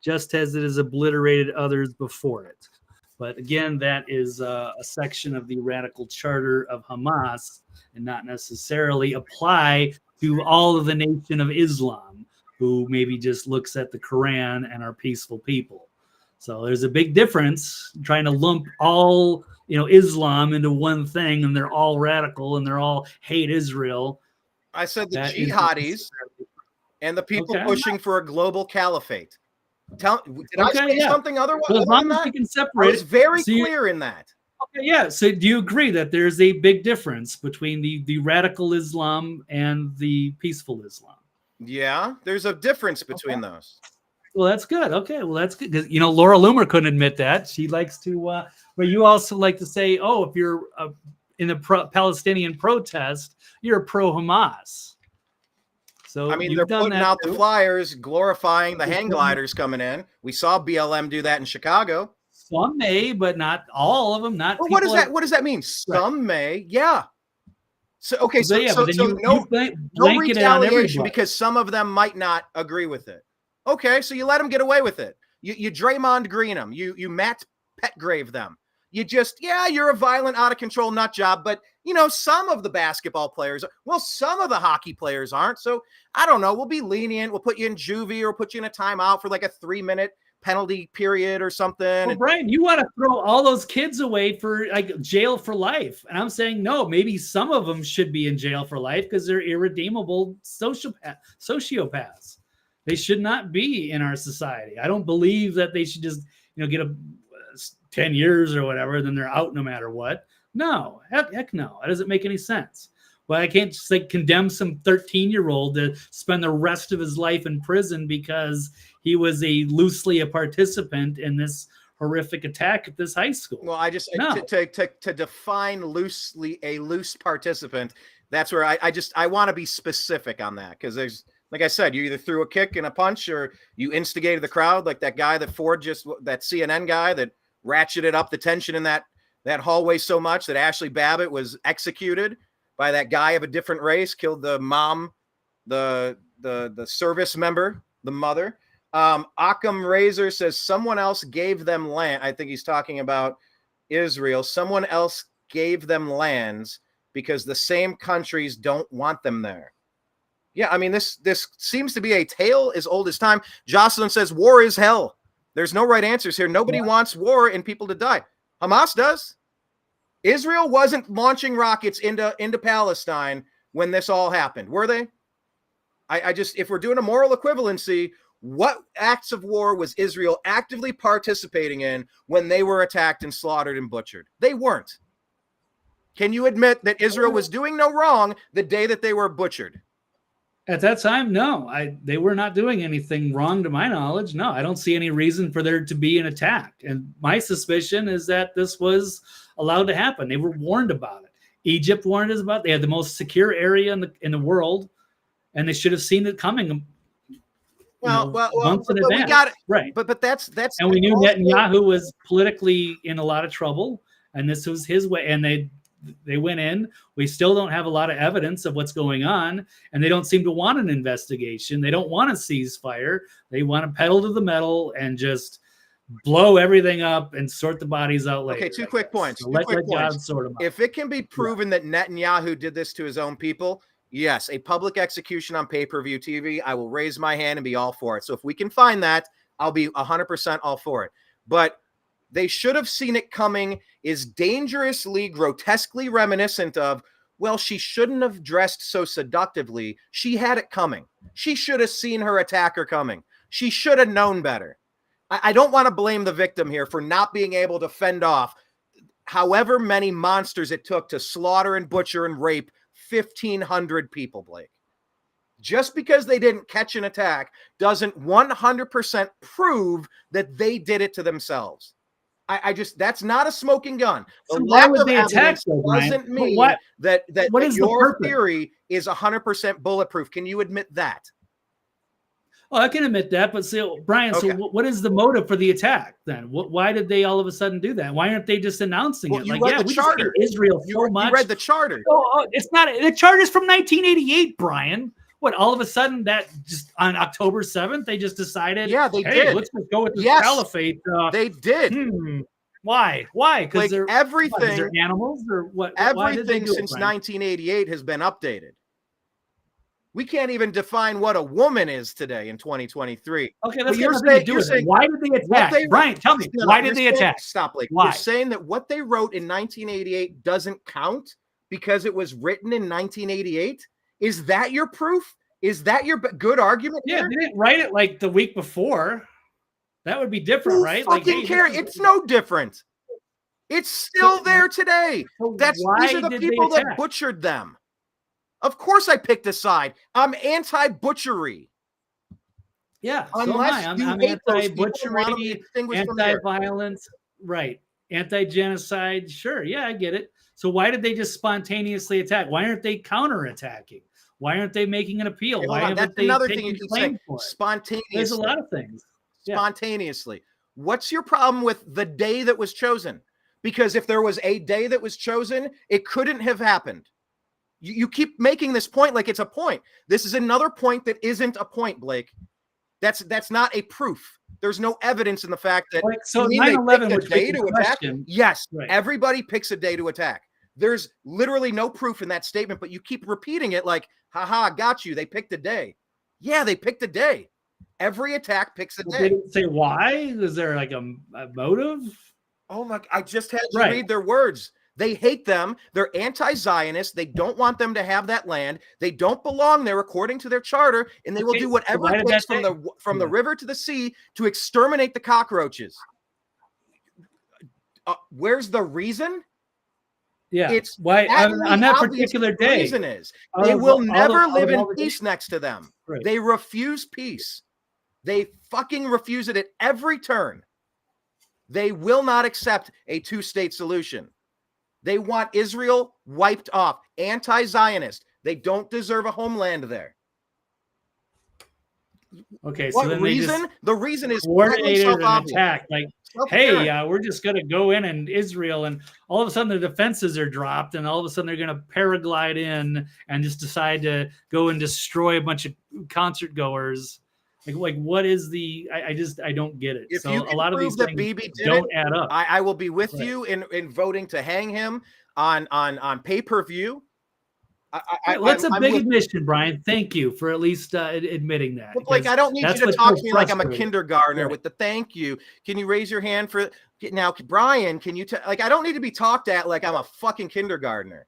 just as it has obliterated others before it. But again, that is a section of the radical charter of Hamas, and not necessarily apply to all of the nation of Islam, who maybe just looks at the Quran and are peaceful people. So there's a big difference trying to lump all Islam into one thing, and they're all radical and they're all hate Israel. I said the jihadis and the people pushing for a global caliphate. Did I say something otherwise? Well, as long as we can separate, I was very clear in that. Okay, yeah. So do you agree that there's a big difference between the radical Islam and the peaceful Islam? Yeah, there's a difference between those. Well, that's good. Okay, well, that's good because Laura Loomer couldn't admit that. She likes to, but you also like to say, oh, if you're in the Palestinian protest, you're pro-Hamas. So I mean, they're putting out the flyers glorifying the hang gliders coming in. We saw BLM do that in Chicago. Some may, but not all of them. Not. Well, what does that mean? Some may, yeah. So okay, so no retaliation because some of them might not agree with it. Okay, so you let them get away with it. You Draymond Green them. You Matt Pengrave them. You just, you're a violent, out of control nut job. But some of the basketball players, some of the hockey players aren't. So I don't know. We'll be lenient. We'll put you in juvie or put you in a timeout for like a 3-minute penalty period or something. Well, Brian, you want to throw all those kids away for like jail for life. And I'm saying, no, maybe some of them should be in jail for life because they're irredeemable sociopaths. They should not be in our society. I don't believe that they should just, get 10 years or whatever, then they're out no matter what. No, heck no. That doesn't make any sense. Well, I can't just condemn some 13-year-old to spend the rest of his life in prison because he was loosely a participant in this horrific attack at this high school. Well, I just to define loosely a loose participant. That's where I want to be specific on that because there's, like I said, you either threw a kick and a punch or you instigated the crowd, like that guy that that CNN guy that ratcheted up the tension in that hallway so much that Ashley Babbitt was executed by that guy of a different race, killed the mom, the service member, the mother. Occam Razor says someone else gave them land. I think he's talking about Israel. Someone else gave them lands because the same countries don't want them there. Yeah, I mean, this seems to be a tale as old as time. Jocelyn says war is hell. There's no right answers here. Nobody wants war and people to die. Hamas does. Israel wasn't launching rockets into Palestine when this all happened, were they? If we're doing a moral equivalency, what acts of war was Israel actively participating in when they were attacked and slaughtered and butchered? They weren't. Can you admit that Israel was doing no wrong the day that they were butchered? At that time, no. They were not doing anything wrong to my knowledge. No, I don't see any reason for there to be an attack. And my suspicion is that this was allowed to happen. They were warned about it. Egypt warned us about it. They had the most secure area in the world, and they should have seen it coming. Months in advance. We got it right. But that's and we knew Netanyahu was politically in a lot of trouble, and this was his way. And they went in. We still don't have a lot of evidence of what's going on, and they don't seem to want an investigation. They don't want a ceasefire. They want to pedal to the metal and just blow everything up and sort the bodies out later. Okay, two quick points. So let God sort them out. If it can be proven that Netanyahu did this to his own people, yes, a public execution on pay-per-view TV, I will raise my hand and be all for it. So if we can find that, I'll be 100% all for it. But they should have seen it coming is dangerously, grotesquely reminiscent of, well, she shouldn't have dressed so seductively. She had it coming. She should have seen her attacker coming. She should have known better. I don't want to blame the victim here for not being able to fend off however many monsters it took to slaughter and butcher and rape 1,500 people, Blake. Just because they didn't catch an attack doesn't 100% prove that they did it to themselves. That's not a smoking gun. So why would they attack doesn't mean that your theory is 100% bulletproof. Can you admit that? Well, I can admit that, but still, Brian, okay. So what is the motive for the attack then? Why did they all of a sudden do that? Why aren't they just announcing it? Like, yeah, we just hate Israel so much. You read the charter. Oh, it's not. The charter's from 1988, Brian. What, all of a sudden that just on October 7th, they just decided, they did. Let's just go with the caliphate. They did. Why? Because they're everything. Is there animals or what? Everything since 1988 has been updated. We can't even define what a woman is today in 2023. Okay, that's what you're saying. Why did they attack? Brian, tell me. Why did they attack? Stop, Blake. Why? You're saying that what they wrote in 1988 doesn't count because it was written in 1988? Is that your proof? Is that your good argument? Yeah, here? They didn't write it like the week before. That would be different, right? Fucking care. It's no different. It's still there today. These are the people that butchered them. Of course I picked a side. I'm anti-butchery. Yeah, unless I'm anti-butchery, anti-violence, right? Anti-genocide. Sure, yeah, I get it. So why did they just spontaneously attack? Why aren't they counterattacking? Why aren't they making an appeal? Okay, why haven't they taken claim for it? Spontaneously. There's a lot of things. Spontaneously. What's your problem with the day that was chosen? Because if there was a day that was chosen, it couldn't have happened. You keep making this point like it's a point. This is another point that isn't a point, Blake. That's not a proof. There's no evidence in the fact that so 9/11 was a day to attack. Yes, right. Everybody picks a day to attack. There's literally no proof in that statement, but you keep repeating it like, haha, got you. They picked a day. Yeah, they picked a day. Every attack picks a day. They didn't say why. Is there like a motive? Oh my! I just had to read their words. They hate them. They're anti-Zionist. They don't want them to have that land. They don't belong there according to their charter, and they will do whatever it takes from the river to the sea to exterminate the cockroaches. Where's the reason? Yeah, it's why on that particular day. The reason is they will never live in peace next to them. Right. They refuse peace. They fucking refuse it at every turn. They will not accept a two-state solution. They want Israel wiped off. Anti-Zionist. They don't deserve a homeland there. Okay, so then reason? The reason is coordinated an attack. Like, hey, we're just going to go in Israel, and all of a sudden the defenses are dropped, and all of a sudden they're going to paraglide in and just decide to go and destroy a bunch of concert goers. Like what is the? I don't get it. If so a lot of these things don't add up. I will be with you in voting to hang him on pay-per-view. That's a big admission, Brian. Thank you for at least admitting that. Look, like I don't need you to talk to me like I'm a kindergartner with the thank you. Can you raise your hand for now, Brian? Can you I don't need to be talked at like I'm a fucking kindergartner.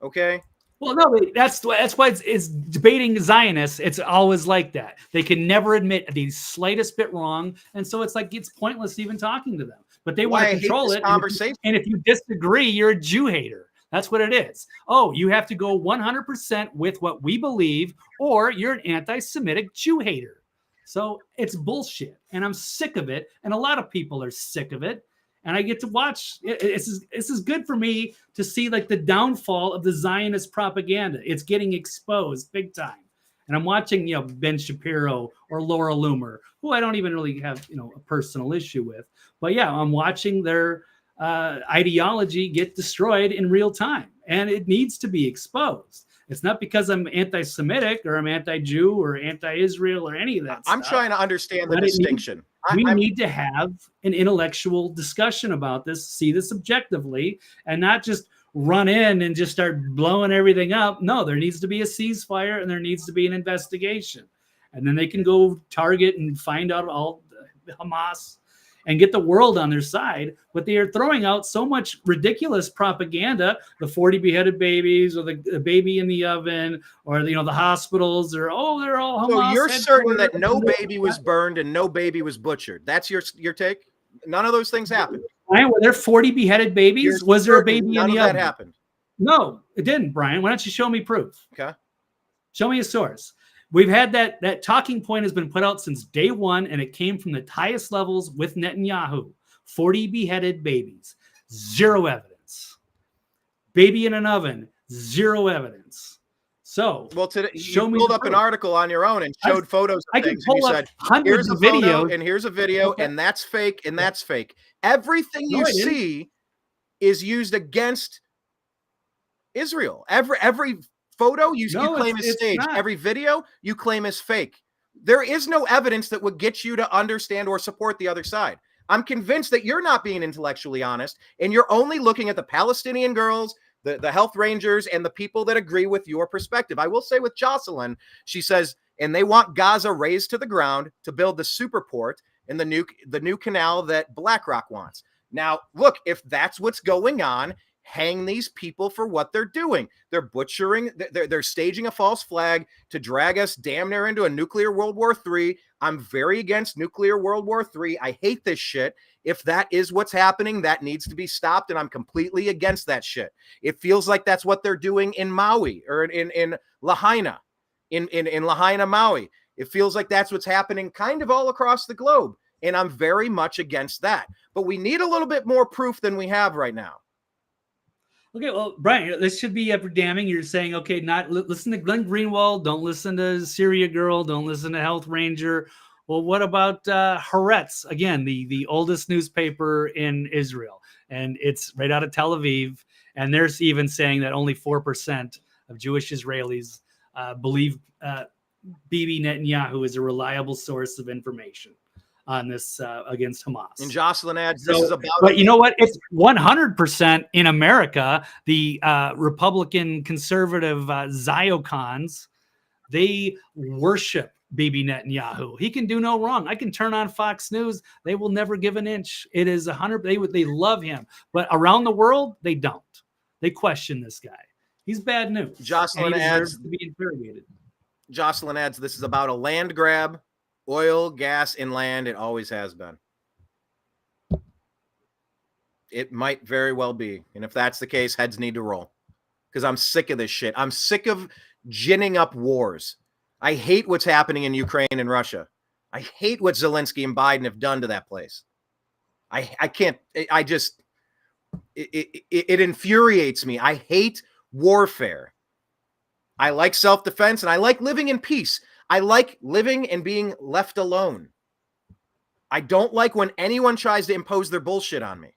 Okay. Well, no, that's why it's debating Zionists. It's always like that. They can never admit the slightest bit wrong, and so it's like it's pointless even talking to them. But they want to control it. And if you disagree, you're a Jew hater. That's what it is. Oh, you have to go 100% with what we believe, or you're an anti-Semitic Jew hater. So it's bullshit, and I'm sick of it, and a lot of people are sick of it. And I get to watch. This is good for me to see like the downfall of the Zionist propaganda. It's getting exposed big time. And I'm watching, Ben Shapiro or Laura Loomer, who I don't even really have, a personal issue with. But yeah, I'm watching their ideology get destroyed in real time, and it needs to be exposed. It's not because I'm anti-Semitic or I'm anti-Jew or anti-Israel or any of that I'm stuff. trying to understand the distinction. We need to have an intellectual discussion about this, see this objectively, and not just run in and just start blowing everything up. No, there needs to be a ceasefire and there needs to be an investigation. And then they can go target and find out all Hamas and get the world on their side. But they are throwing out so much ridiculous propaganda, the 40 beheaded babies or the baby in the oven or, the hospitals or, they're all Hamas. So you're certain that no baby was burned and no baby was butchered. That's your take? None of those things happened. Brian, were there 40 beheaded babies? Was there a baby in the oven? None of that happened. No, it didn't, Brian. Why don't you show me proof? Okay. Show me a source. We've had that talking point has been put out since day one, and it came from the highest levels with Netanyahu. 40 beheaded babies, zero evidence. Baby in an oven, zero evidence. So, today you pulled up an article on your own and showed photos of things. And you said, here's a video, and here's a video, and that's fake, and that's fake. Everything you see is used against Israel. Every photo you claim is staged. Every video you claim is fake. There is no evidence that would get you to understand or support the other side. I'm convinced that you're not being intellectually honest, and you're only looking at the Palestinian girls, the health rangers, and the people that agree with your perspective. I will say with Jocelyn, she says, and they want Gaza razed to the ground to build the super port and the new canal that BlackRock wants. Now, look, if that's what's going on, hang these people for what they're doing. They're butchering, they're staging a false flag to drag us damn near into a nuclear World War III. I'm very against nuclear World War III. I hate this shit. If that is what's happening, that needs to be stopped, and I'm completely against that shit. It feels like that's what they're doing in Maui, or in Lahaina, in Lahaina, Maui. It feels like that's what's happening kind of all across the globe, and I'm very much against that. But we need a little bit more proof than we have right now. Okay, well, Brian, this should be damning. You're saying, okay, not listen to Glenn Greenwald, don't listen to Syria Girl, don't listen to Health Ranger. Well, what about Haaretz? Again, the oldest newspaper in Israel, and it's right out of Tel Aviv. And they're even saying that only 4% of Jewish Israelis believe Bibi Netanyahu is a reliable source of information on this against Hamas. And Jocelyn adds, this is about. But you know what? It's 100% in America. The Republican conservative Ziocons, they worship Bibi Netanyahu. He can do no wrong. I can turn on Fox News. They will never give an inch. It is 100. They love him, but around the world, they don't. They question this guy. He's bad news. Jocelyn adds to be interrogated. Jocelyn adds, this is about a land grab. Oil, gas, and land. It always has been. It might very well be. And if that's the case, heads need to roll. Because I'm sick of this shit. I'm sick of ginning up wars. I hate what's happening in Ukraine and Russia. I hate what Zelensky and Biden have done to that place. I can't, I just, it infuriates me. I hate warfare. I like self-defense, and I like living in peace. I like living and being left alone. I don't like when anyone tries to impose their bullshit on me.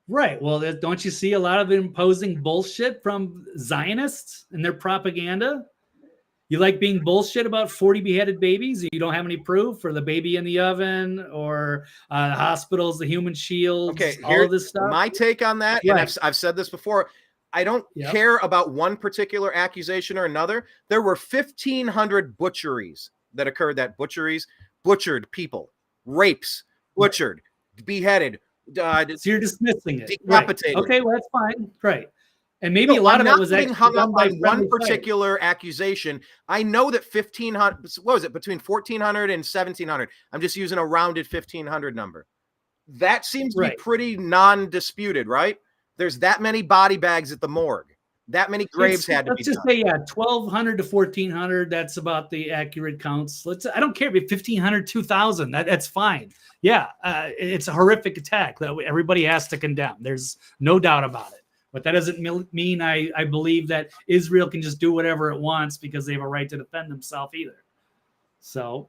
Right. Well, don't you see a lot of imposing bullshit from Zionists and their propaganda? You like being bullshit about 40 beheaded babies? You don't have any proof, for the baby in the oven, or the hospitals, the human shields, okay, all of this stuff? My take on that, right. And I've said this before, I don't care about one particular accusation or another. There were 1,500 butcheries that occurred. That butchered people, rapes, butchered, beheaded. So you're dismissing it. Decapitated. Right. Okay, well, that's fine. Right. And maybe a lot of it was actually hung up on one particular accusation. I know that 1,500, what was it, between 1,400 and 1,700. I'm just using a rounded 1,500 number. That seems to be pretty non-disputed, right? There's that many body bags at the morgue. That many graves had to be done. Let's just say, 1,200 to 1,400. That's about the accurate counts. I don't care if 1,500, 2,000. That's fine. Yeah, it's a horrific attack that everybody has to condemn. There's no doubt about it. But that doesn't mean I believe that Israel can just do whatever it wants because they have a right to defend themselves either. So,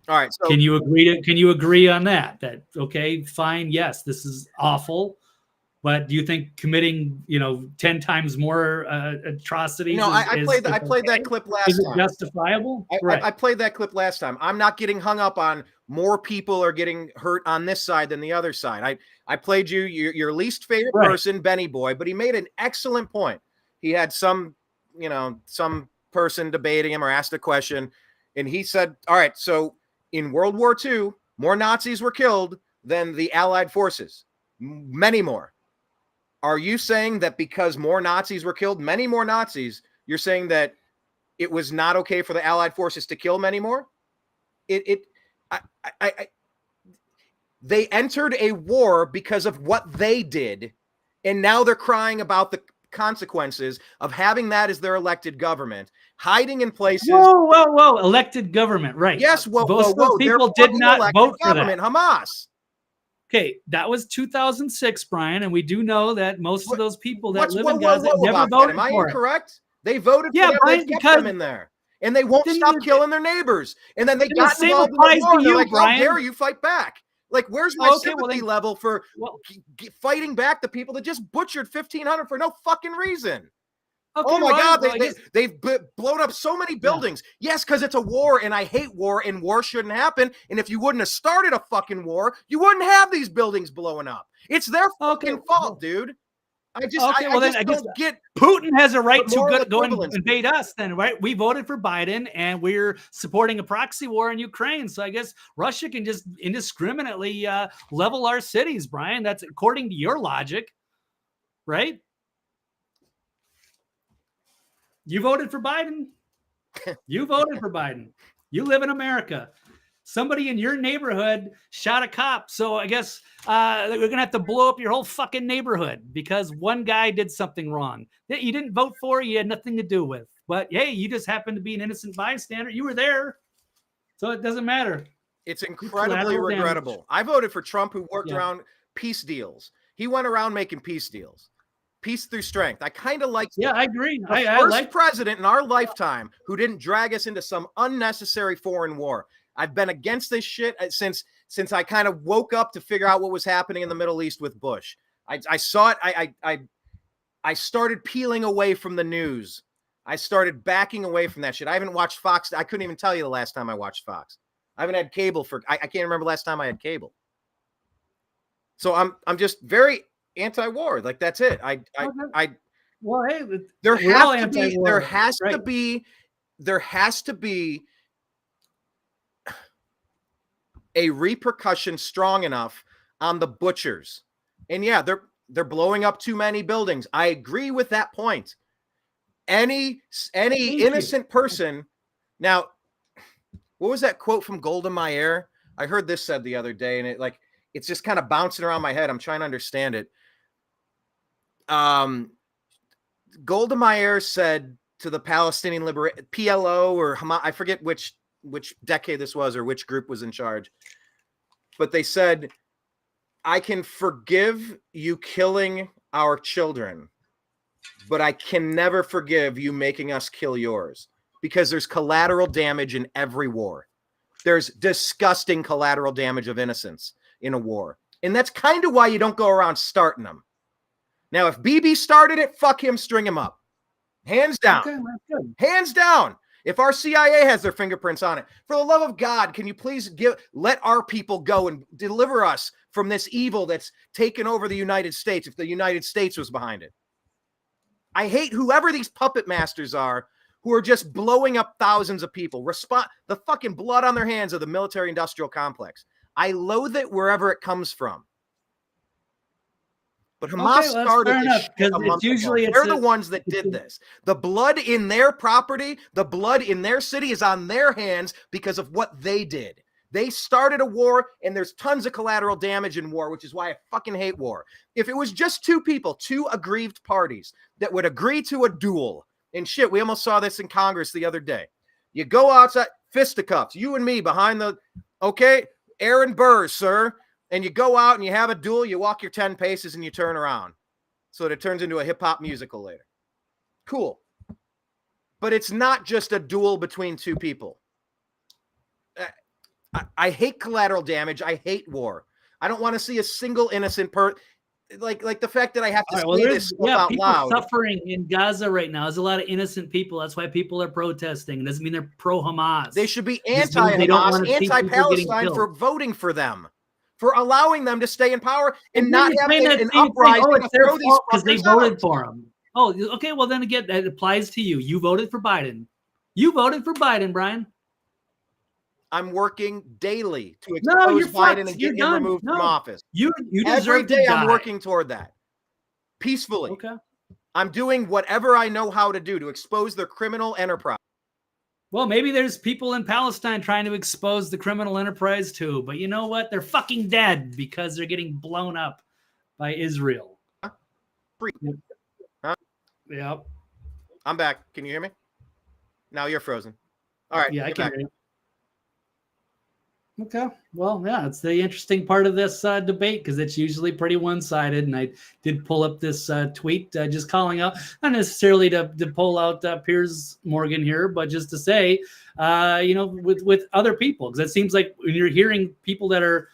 all right. So can you agree on that? That okay, fine, yes, this is awful. But do you think committing, 10 times more atrocities? No, I played that clip last time. Is it justifiable? I played that clip last time. I'm not getting hung up on more people are getting hurt on this side than the other side. I played your least favorite person, Benny Boy, but he made an excellent point. He had some person debating him or asked a question, and he said, all right, so in World War II, more Nazis were killed than the Allied forces. Many more. Are you saying that because more Nazis were killed, many more Nazis, you're saying that it was not okay for the Allied forces to kill many more? They entered a war because of what they did, and now they're crying about the consequences of having that as their elected government, hiding in places. Whoa! Elected government, right? Yes. Whoa! People did not vote for that. Hamas. Okay, that was 2006, Brian, and we do know that most of those people that live in Gaza never voted for it. Am I incorrect? They voted for them. Brian, they kept them in there. And they won't stop killing their neighbors. And then they got involved in the war. They're like, how dare you fight back? Like, where's my sympathy level for fighting back the people that just butchered 1,500 for no fucking reason? Okay, oh my God, they've blown up so many buildings. Yeah. Yes, because it's a war, and I hate war, and war shouldn't happen. And if you wouldn't have started a fucking war, you wouldn't have these buildings blowing up. It's their fucking fault, dude. I don't get. Putin has a right to go and invade us. Then, right? We voted for Biden, and we're supporting a proxy war in Ukraine. So I guess Russia can just indiscriminately level our cities, Brian. That's according to your logic. right? You voted for Biden. You voted for Biden. You live in America. Somebody in your neighborhood shot a cop. So I guess we're going to have to blow up your whole fucking neighborhood because one guy did something wrong that you didn't vote for. You had nothing to do with. But hey, you just happened to be an innocent bystander. You were there. So it doesn't matter. It's incredibly regrettable. Damage. I voted for Trump, who worked around peace deals. He went around making peace deals. Peace through strength. I kind of like. Yeah, I agree. The first president in our lifetime who didn't drag us into some unnecessary foreign war. I've been against this shit since I kind of woke up to figure out what was happening in the Middle East with Bush. I saw it. I started peeling away from the news. I started backing away from that shit. I haven't watched Fox. I couldn't even tell you the last time I watched Fox. I haven't had cable I can't remember last time I had cable. So I'm just very anti-war. Like that's it. Well, hey, there has to be a repercussion strong enough on the butchers. And yeah, they're blowing up too many buildings. I agree with that point. Any innocent person. Now, what was that quote from Golda Meir? I heard this said the other day, and it's just kind of bouncing around my head. I'm trying to understand it. Golda Meir said to the Palestinian PLO or Hamas, I forget which decade this was or which group was in charge, but they said, I can forgive you killing our children, but I can never forgive you making us kill yours, because there's collateral damage in every war. There's disgusting collateral damage of innocence in a war. And that's kind of why you don't go around starting them. Now, if Bibi started it, fuck him, string him up. Hands down. Okay, that's good. Hands down. If our CIA has their fingerprints on it, for the love of God, can you please let our people go and deliver us from this evil that's taken over the United States if the United States was behind it? I hate whoever these puppet masters are who are just blowing up thousands of people. The fucking blood on their hands of the military-industrial complex. I loathe it wherever it comes from. But Hamas started this shit a month ago. They're the ones that did this. The blood in their property, the blood in their city is on their hands because of what they did. They started a war, and there's tons of collateral damage in war, which is why I fucking hate war. If it was just two people, two aggrieved parties that would agree to a duel, and shit, we almost saw this in Congress the other day. You go outside, fisticuffs, you and me behind the, okay, Aaron Burr, sir. And you go out and you have a duel, you walk your 10 paces and you turn around. So that it turns into a hip-hop musical later. Cool. But it's not just a duel between two people. I hate collateral damage. I hate war. I don't want to see a single innocent person. Like the fact that I have to say this stuff out loud. People suffering in Gaza right now. There's a lot of innocent people. That's why people are protesting. It doesn't mean they're pro-Hamas. They should be anti-Hamas, anti-Palestine for voting for them. For allowing them to stay in power and not having an uprising. Oh, it's their fault because they voted for him. Oh, okay. Well, then again, that applies to you. You voted for Biden. You voted for Biden, Brian. I'm working daily to expose Biden and get him removed from office. You every day I'm working toward that. Peacefully. Okay. I'm doing whatever I know how to do to expose their criminal enterprise. Well, maybe there's people in Palestine trying to expose the criminal enterprise too. But you know what? They're fucking dead because they're getting blown up by Israel. Huh? Yep. I'm back. Can you hear me? Now you're frozen. All right. Yeah, I can hear you. Okay. Well, yeah, it's the interesting part of this debate because it's usually pretty one-sided. And I did pull up this tweet just calling out, not necessarily to pull out Piers Morgan here, but just to say, with other people, because it seems like when you're hearing people that are,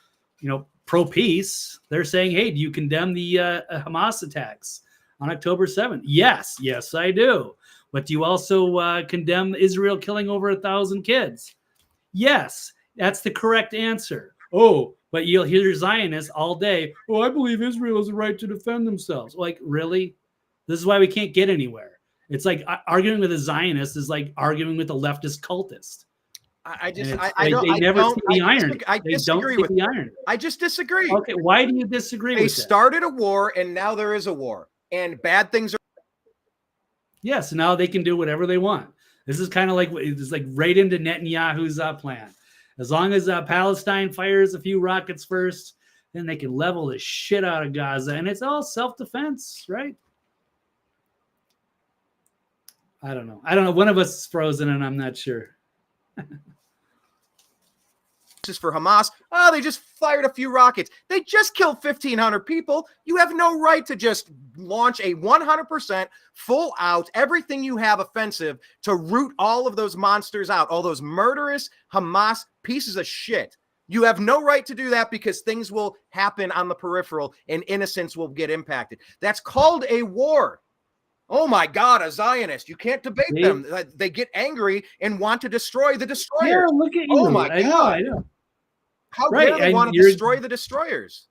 pro-peace, they're saying, hey, do you condemn the Hamas attacks on October 7th? Yes, I do. But do you also condemn Israel killing over 1,000 kids? Yes. That's the correct answer. Oh, but you'll hear Zionists all day. Oh, I believe Israel has a right to defend themselves. Like, really? This is why we can't get anywhere. It's like arguing with a Zionist is like arguing with a leftist cultist. I disagree with the iron. I just disagree. Okay, why do you disagree with that? They started a war, and now there is a war. and bad things are. Yes, now they can do whatever they want. This is kind of like it's like right into Netanyahu's plan. As long as Palestine fires a few rockets first, then they can level the shit out of Gaza, and it's all self-defense, right? I don't know. One of us is frozen, and I'm not sure. This is for Hamas. Oh, they just fired a few rockets. They just killed 1,500 people. You have no right to just launch a 100% full out, everything you have offensive to root all of those monsters out, all those murderous Hamas pieces of shit. You have no right to do that because things will happen on the peripheral and innocents will get impacted. That's called a war. Oh my God, a Zionist. You can't debate them. They get angry and want to destroy the destroyers. Yeah, look at you. Oh my God. I know. How dare they want to destroy the destroyers?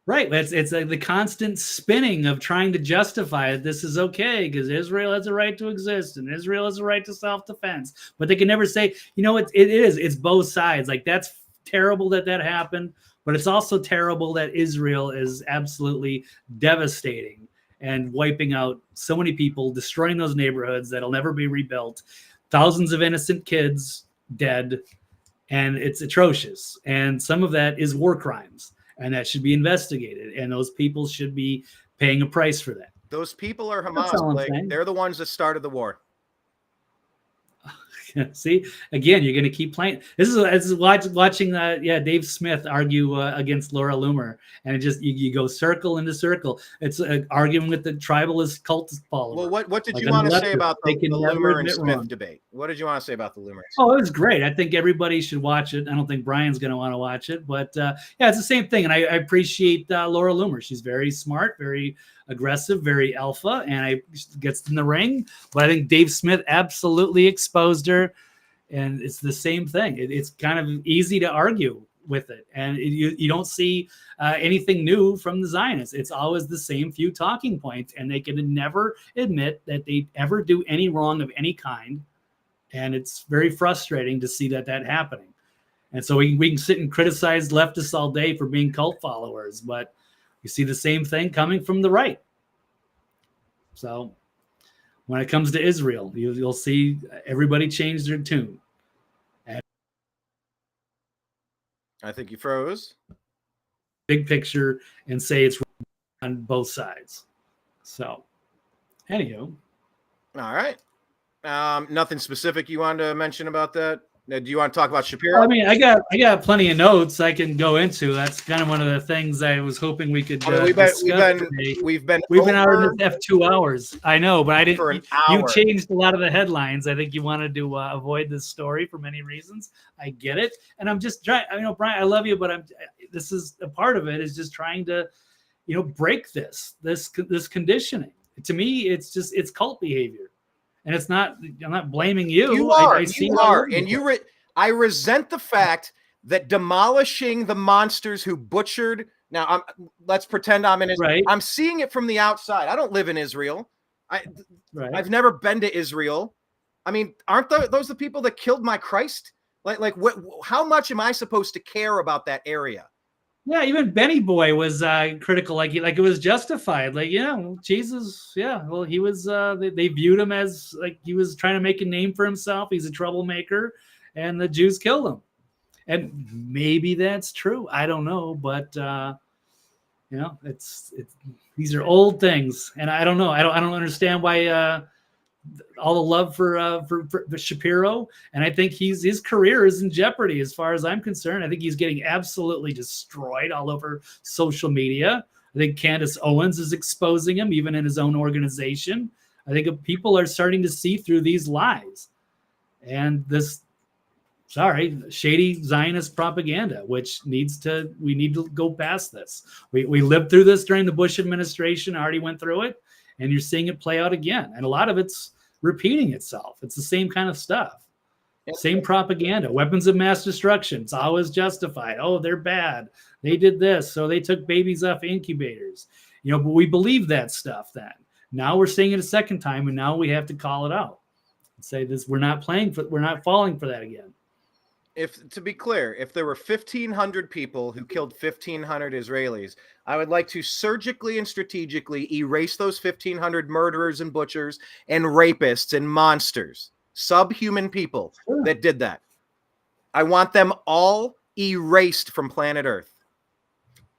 Right. It's like the constant spinning of trying to justify it. This is okay because Israel has a right to exist and Israel has a right to self-defense. But they can never say, it's both sides. Like, that's terrible that happened. But it's also terrible that Israel is absolutely devastating and wiping out so many people, destroying those neighborhoods that'll never be rebuilt. Thousands of innocent kids dead. And it's atrocious. And some of that is war crimes. And that should be investigated. And those people should be paying a price for that. Those people are Hamas, Blake. They're the ones that started the war. See, again, you're going to keep playing. This is watching Dave Smith argue against Laura Loomer, and it just you go circle into circle. It's arguing with the tribalist cultist follower. Well, what did you want to say about the Loomer and Smith debate? What did you want to say about the Loomer? Oh, it was great. I think everybody should watch it. I don't think Brian's going to want to watch it, but it's the same thing. And I appreciate Laura Loomer. She's very smart, very aggressive, very alpha, and gets in the ring. But I think Dave Smith absolutely exposed her, and it's the same thing. It's kind of easy to argue with it, and you don't see anything new from the Zionists. It's always the same few talking points, and they can never admit that they ever do any wrong of any kind, and it's very frustrating to see that happening. And so we can sit and criticize leftists all day for being cult followers, but you see the same thing coming from the right. So when it comes to Israel, you'll see everybody change their tune. I think you froze. Big picture and say it's on both sides. So, anywho. All right. Nothing specific you wanted to mention about that? Do you want to talk about Shapiro? I mean, I got plenty of notes I can go into. That's kind of one of the things I was hoping we could. We've been out in this 2 hours. I know, but I didn't. For an hour. You changed a lot of the headlines. I think you wanted to avoid this story for many reasons. I get it, and I'm just trying. Brian, I love you, but this is a part of it. Is just trying to, break this conditioning. To me, it's cult behavior. And it's not. I'm not blaming you. You are. I resent the fact that demolishing the monsters who butchered. Now, let's pretend I'm in Israel. Right. I'm seeing it from the outside. I don't live in Israel. I've never been to Israel. I mean, aren't those the people that killed my Christ? Like what? How much am I supposed to care about that area? Yeah, even Benny Boy was critical, like it was justified. Like, Jesus, well, he was. They viewed him as like he was trying to make a name for himself. He's a troublemaker, and the Jews killed him. And maybe that's true. I don't know, but it's these are old things, and I don't know. I don't understand why. All the love for Shapiro, and I think his career is in jeopardy as far as I'm concerned. I think he's getting absolutely destroyed all over social media. I think Candace Owens is exposing him, even in his own organization. I think people are starting to see through these lies and this shady Zionist propaganda, which we need to go past this. We lived through this during the Bush administration, already went through it. And you're seeing it play out again. And a lot of it's repeating itself. It's the same kind of stuff. Same propaganda. Weapons of mass destruction. It's always justified. Oh, they're bad. They did this. So they took babies off incubators. But we believe that stuff then. Now we're seeing it a second time, and now we have to call it out and say this. We're not falling for that again. To be clear, if there were 1,500 people who killed 1,500 Israelis, I would like to surgically and strategically erase those 1,500 murderers and butchers and rapists and monsters, subhuman people that did that. I want them all erased from planet Earth.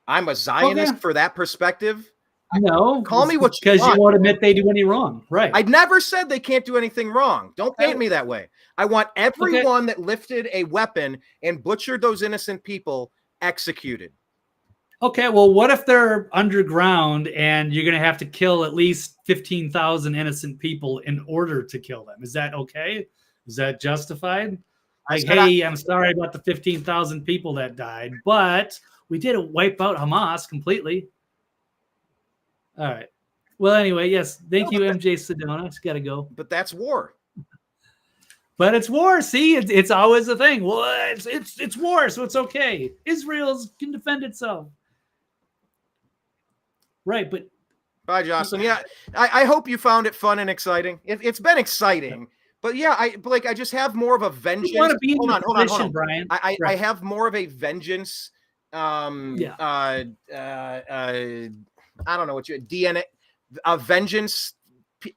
I'm a Zionist for that perspective. No, call me what you want. Because you won't admit they do any wrong, right? I never said they can't do anything wrong. Don't paint me that way. I want everyone that lifted a weapon and butchered those innocent people executed. Okay, well, what if they're underground and you're going to have to kill at least 15,000 innocent people in order to kill them? Is that okay? Is that justified? Like, hey, I'm sorry about the 15,000 people that died, but we didn't wipe out Hamas completely. All right. Well, anyway, yes. Thank you, MJ Sedona. It's got to go. But that's war. But it's war. See, it's always a thing. Well, it's war, so it's okay. Israel can defend itself. Right, but bye, Jocelyn. Yeah, I hope you found it fun and exciting. It's been exciting, but yeah, I just have more of a vengeance. Want to be hold on, Brian. I have more of a vengeance. I don't know what DNA, a vengeance.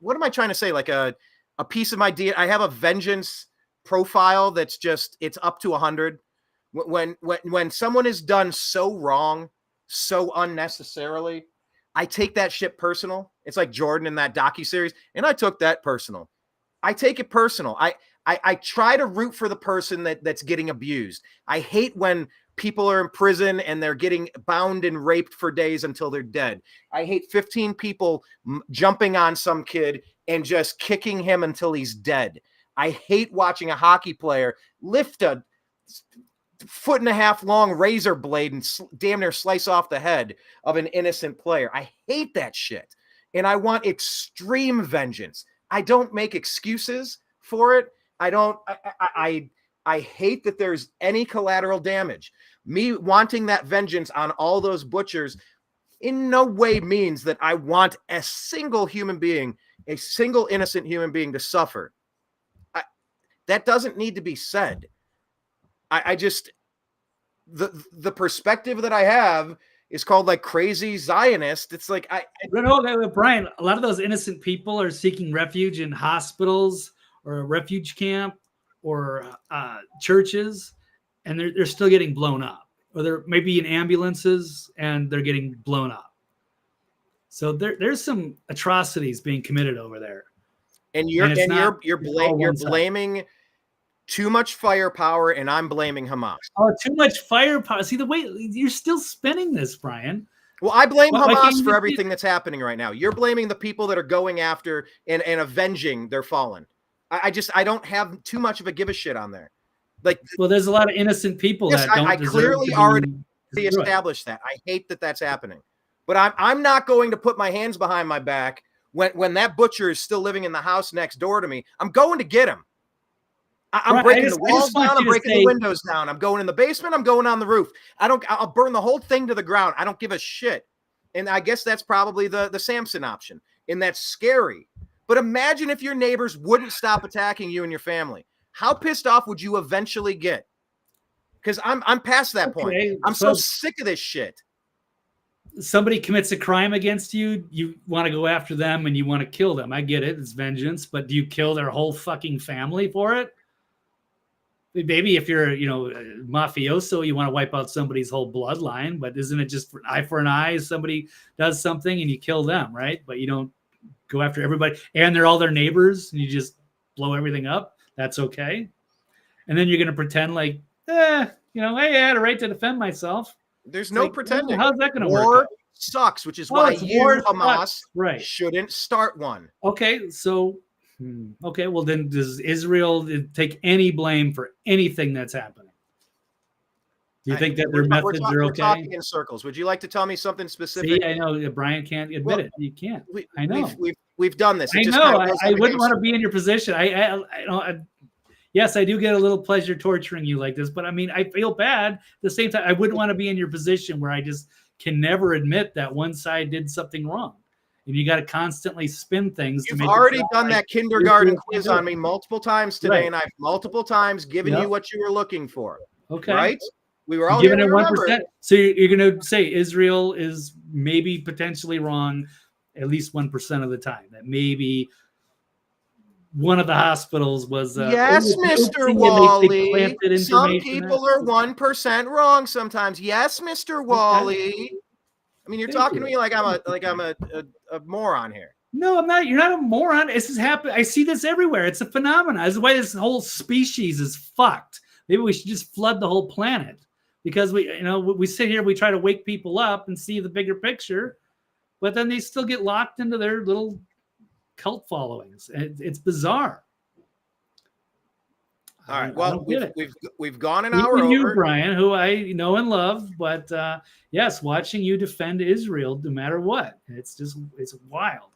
What am I trying to say? Like a piece of my DNA. I have a vengeance profile that's just, it's up to 100. When someone is done so wrong, so unnecessarily, I take that shit personal. It's like Jordan in that docuseries, and I took that personal. I take it personal. I try to root for the person that's getting abused. I hate when people are in prison and they're getting bound and raped for days until they're dead. I hate 15 people jumping on some kid and just kicking him until he's dead. I hate watching a hockey player lift a 1.5 foot long razor blade and damn near slice off the head of an innocent player. I hate that shit. And I want extreme vengeance. I don't make excuses for it. I hate that there's any collateral damage. Me wanting that vengeance on all those butchers in no way means that I want a single human being, a single innocent human being to suffer. That doesn't need to be said. I just, the perspective that I have is called like crazy Zionist. It's like, Brian, a lot of those innocent people are seeking refuge in hospitals or a refuge camp or churches, and they're still getting blown up, or they're maybe in ambulances and they're getting blown up. So there's some atrocities being committed over there. And you're blaming too much firepower, and I'm blaming Hamas. Oh, too much firepower. See, the way you're still spinning this, Brian. Well, I blame Hamas for everything that's happening right now. You're blaming the people that are going after and avenging their fallen. I don't have too much of a give a shit on there. Like, well, there's a lot of innocent people that don't. I clearly already established that. I hate that that's happening, but I'm not going to put my hands behind my back when that butcher is still living in the house next door to me. I'm going to get him. I'm breaking the walls down. I'm breaking the windows down. I'm going in the basement. I'm going on the roof. I'll burn the whole thing to the ground. I don't give a shit. And I guess that's probably the Samson option. And that's scary. But imagine if your neighbors wouldn't stop attacking you and your family. How pissed off would you eventually get? Because I'm past that point. I'm so sick of this shit. Somebody commits a crime against you, you want to go after them and you want to kill them. I get it. It's vengeance. But do you kill their whole fucking family for it? Maybe if you're, mafioso, you want to wipe out somebody's whole bloodline, but isn't it just for an eye? Somebody does something and you kill them, right? But you don't go after everybody, and they're all their neighbors, and you just blow everything up. That's okay. And then you're going to pretend like, hey, I had a right to defend myself. There's no pretending. How's that going to work? War sucks, which is why you, Hamas, shouldn't start one. Okay, so. Okay, well then does Israel take any blame for anything that's happening? Do you think that their methods are okay? We're talking in circles. Would you like to tell me something specific? See, I know Brian can't admit it. You can't. I know. We've done this. I know. I wouldn't want to be in your position. Yes, I do get a little pleasure torturing you like this, but I mean, I feel bad. At the same time, I wouldn't want to be in your position where I just can never admit that one side did something wrong. and you got to constantly spin things. You've already done that kindergarten quiz on me multiple times today, right. and I've multiple times given you what you were looking for. Okay. Right? We were all giving it 1%. So you're going to say Israel is maybe potentially wrong at least 1% of the time. That maybe one of the hospitals was yes, Mr. Walley. Some people are 1% wrong sometimes. Yes, Mr. Walley. Okay. I mean, you're talking to me like I'm a moron here. No, I'm not. You're not a moron. This is happening. I see this everywhere. It's a phenomenon. This is why this whole species is fucked. Maybe we should just flood the whole planet, because we sit here, we try to wake people up and see the bigger picture, but then they still get locked into their little cult followings. It's bizarre. All right. Well, we've gone an hour over. You, Brian, who I know and love, but yes, watching you defend Israel no matter what, it's wild.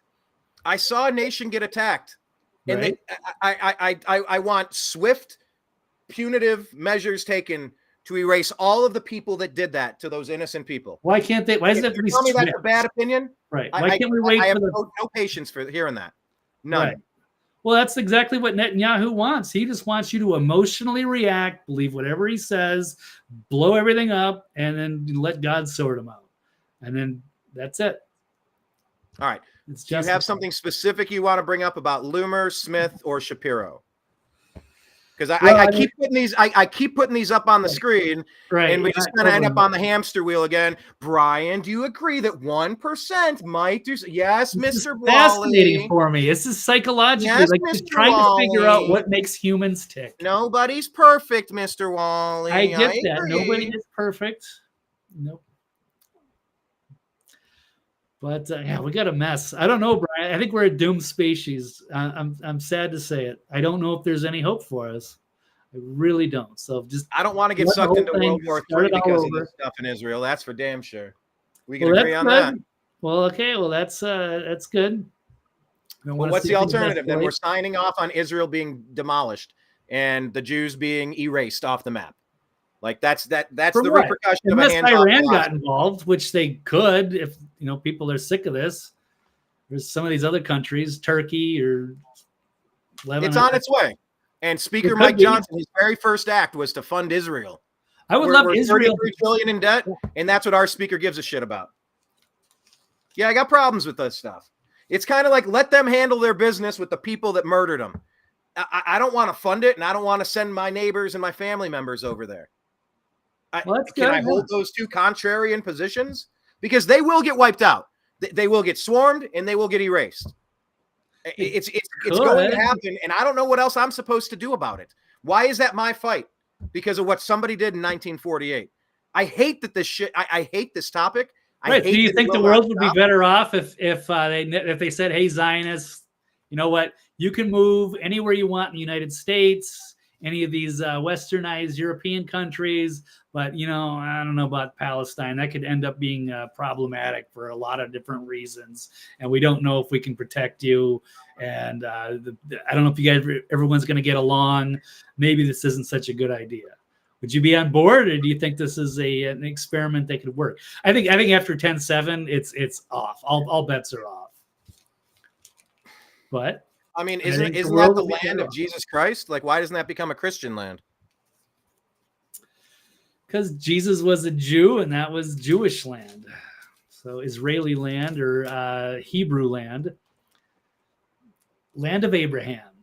I saw a nation get attacked, and I want swift, punitive measures taken to erase all of the people that did that to those innocent people. Why can't they? Why does that have to be? Tell me that's a bad opinion, right? Why can't we wait? I have no patience for hearing that. None. Right. Well, that's exactly what Netanyahu wants. He just wants you to emotionally react, believe whatever he says, blow everything up, and then let God sort them out, and then that's it. All right. Do you have something specific you want to bring up about Loomer, Smith, or Shapiro? Because I keep putting these up on the screen, right? And we just kind of end up on the hamster wheel again. Brian, do you agree that 1% might do? Yes, Mr. Walley. Fascinating for me. This is psychologically trying to figure out what makes humans tick. Nobody's perfect, Mr. Walley. I get that. Nobody is perfect. Nope. But yeah, we got a mess. I don't know, Brian. I think we're a doomed species. I'm sad to say it. I don't know if there's any hope for us. I really don't. So I don't want to get sucked into World War III because of this stuff in Israel. That's for damn sure. We can agree on that. Well, okay. Well, that's good. Well, what's the alternative then? We're signing off on Israel being demolished and the Jews being erased off the map. Like that's the repercussion of a hands-off. Iran got involved, which they could if people are sick of this. There's some of these other countries, Turkey or Lebanon. It's on its way. And Speaker Mike Johnson, his very first act was to fund Israel. I would love Israel. $33 billion in debt, and that's what our speaker gives a shit about. Yeah, I got problems with this stuff. It's kind of like let them handle their business with the people that murdered them. I don't want to fund it, and I don't want to send my neighbors and my family members over there. Can I hold those two contrarian positions? Because they will get wiped out. They will get swarmed and they will get erased. It's going to happen, and I don't know what else I'm supposed to do about it. Why is that my fight? Because of what somebody did in 1948. I hate that this shit. I hate this topic. Right. Do you think the world would be better off if they said, "Hey, Zionists, you know what? You can move anywhere you want in the United States." Any of these westernized European countries, but I don't know about Palestine. That could end up being problematic for a lot of different reasons, and we don't know if we can protect you. And I don't know if everyone's going to get along. Maybe this isn't such a good idea. Would you be on board, or do you think this is an experiment that could work? I think after 10/7, it's off. All bets are off. But. I mean, isn't that the land of Jesus Christ? Like, why doesn't that become a Christian land? Because Jesus was a Jew, and that was Jewish land. So Israeli land or Hebrew land. Land of Abraham.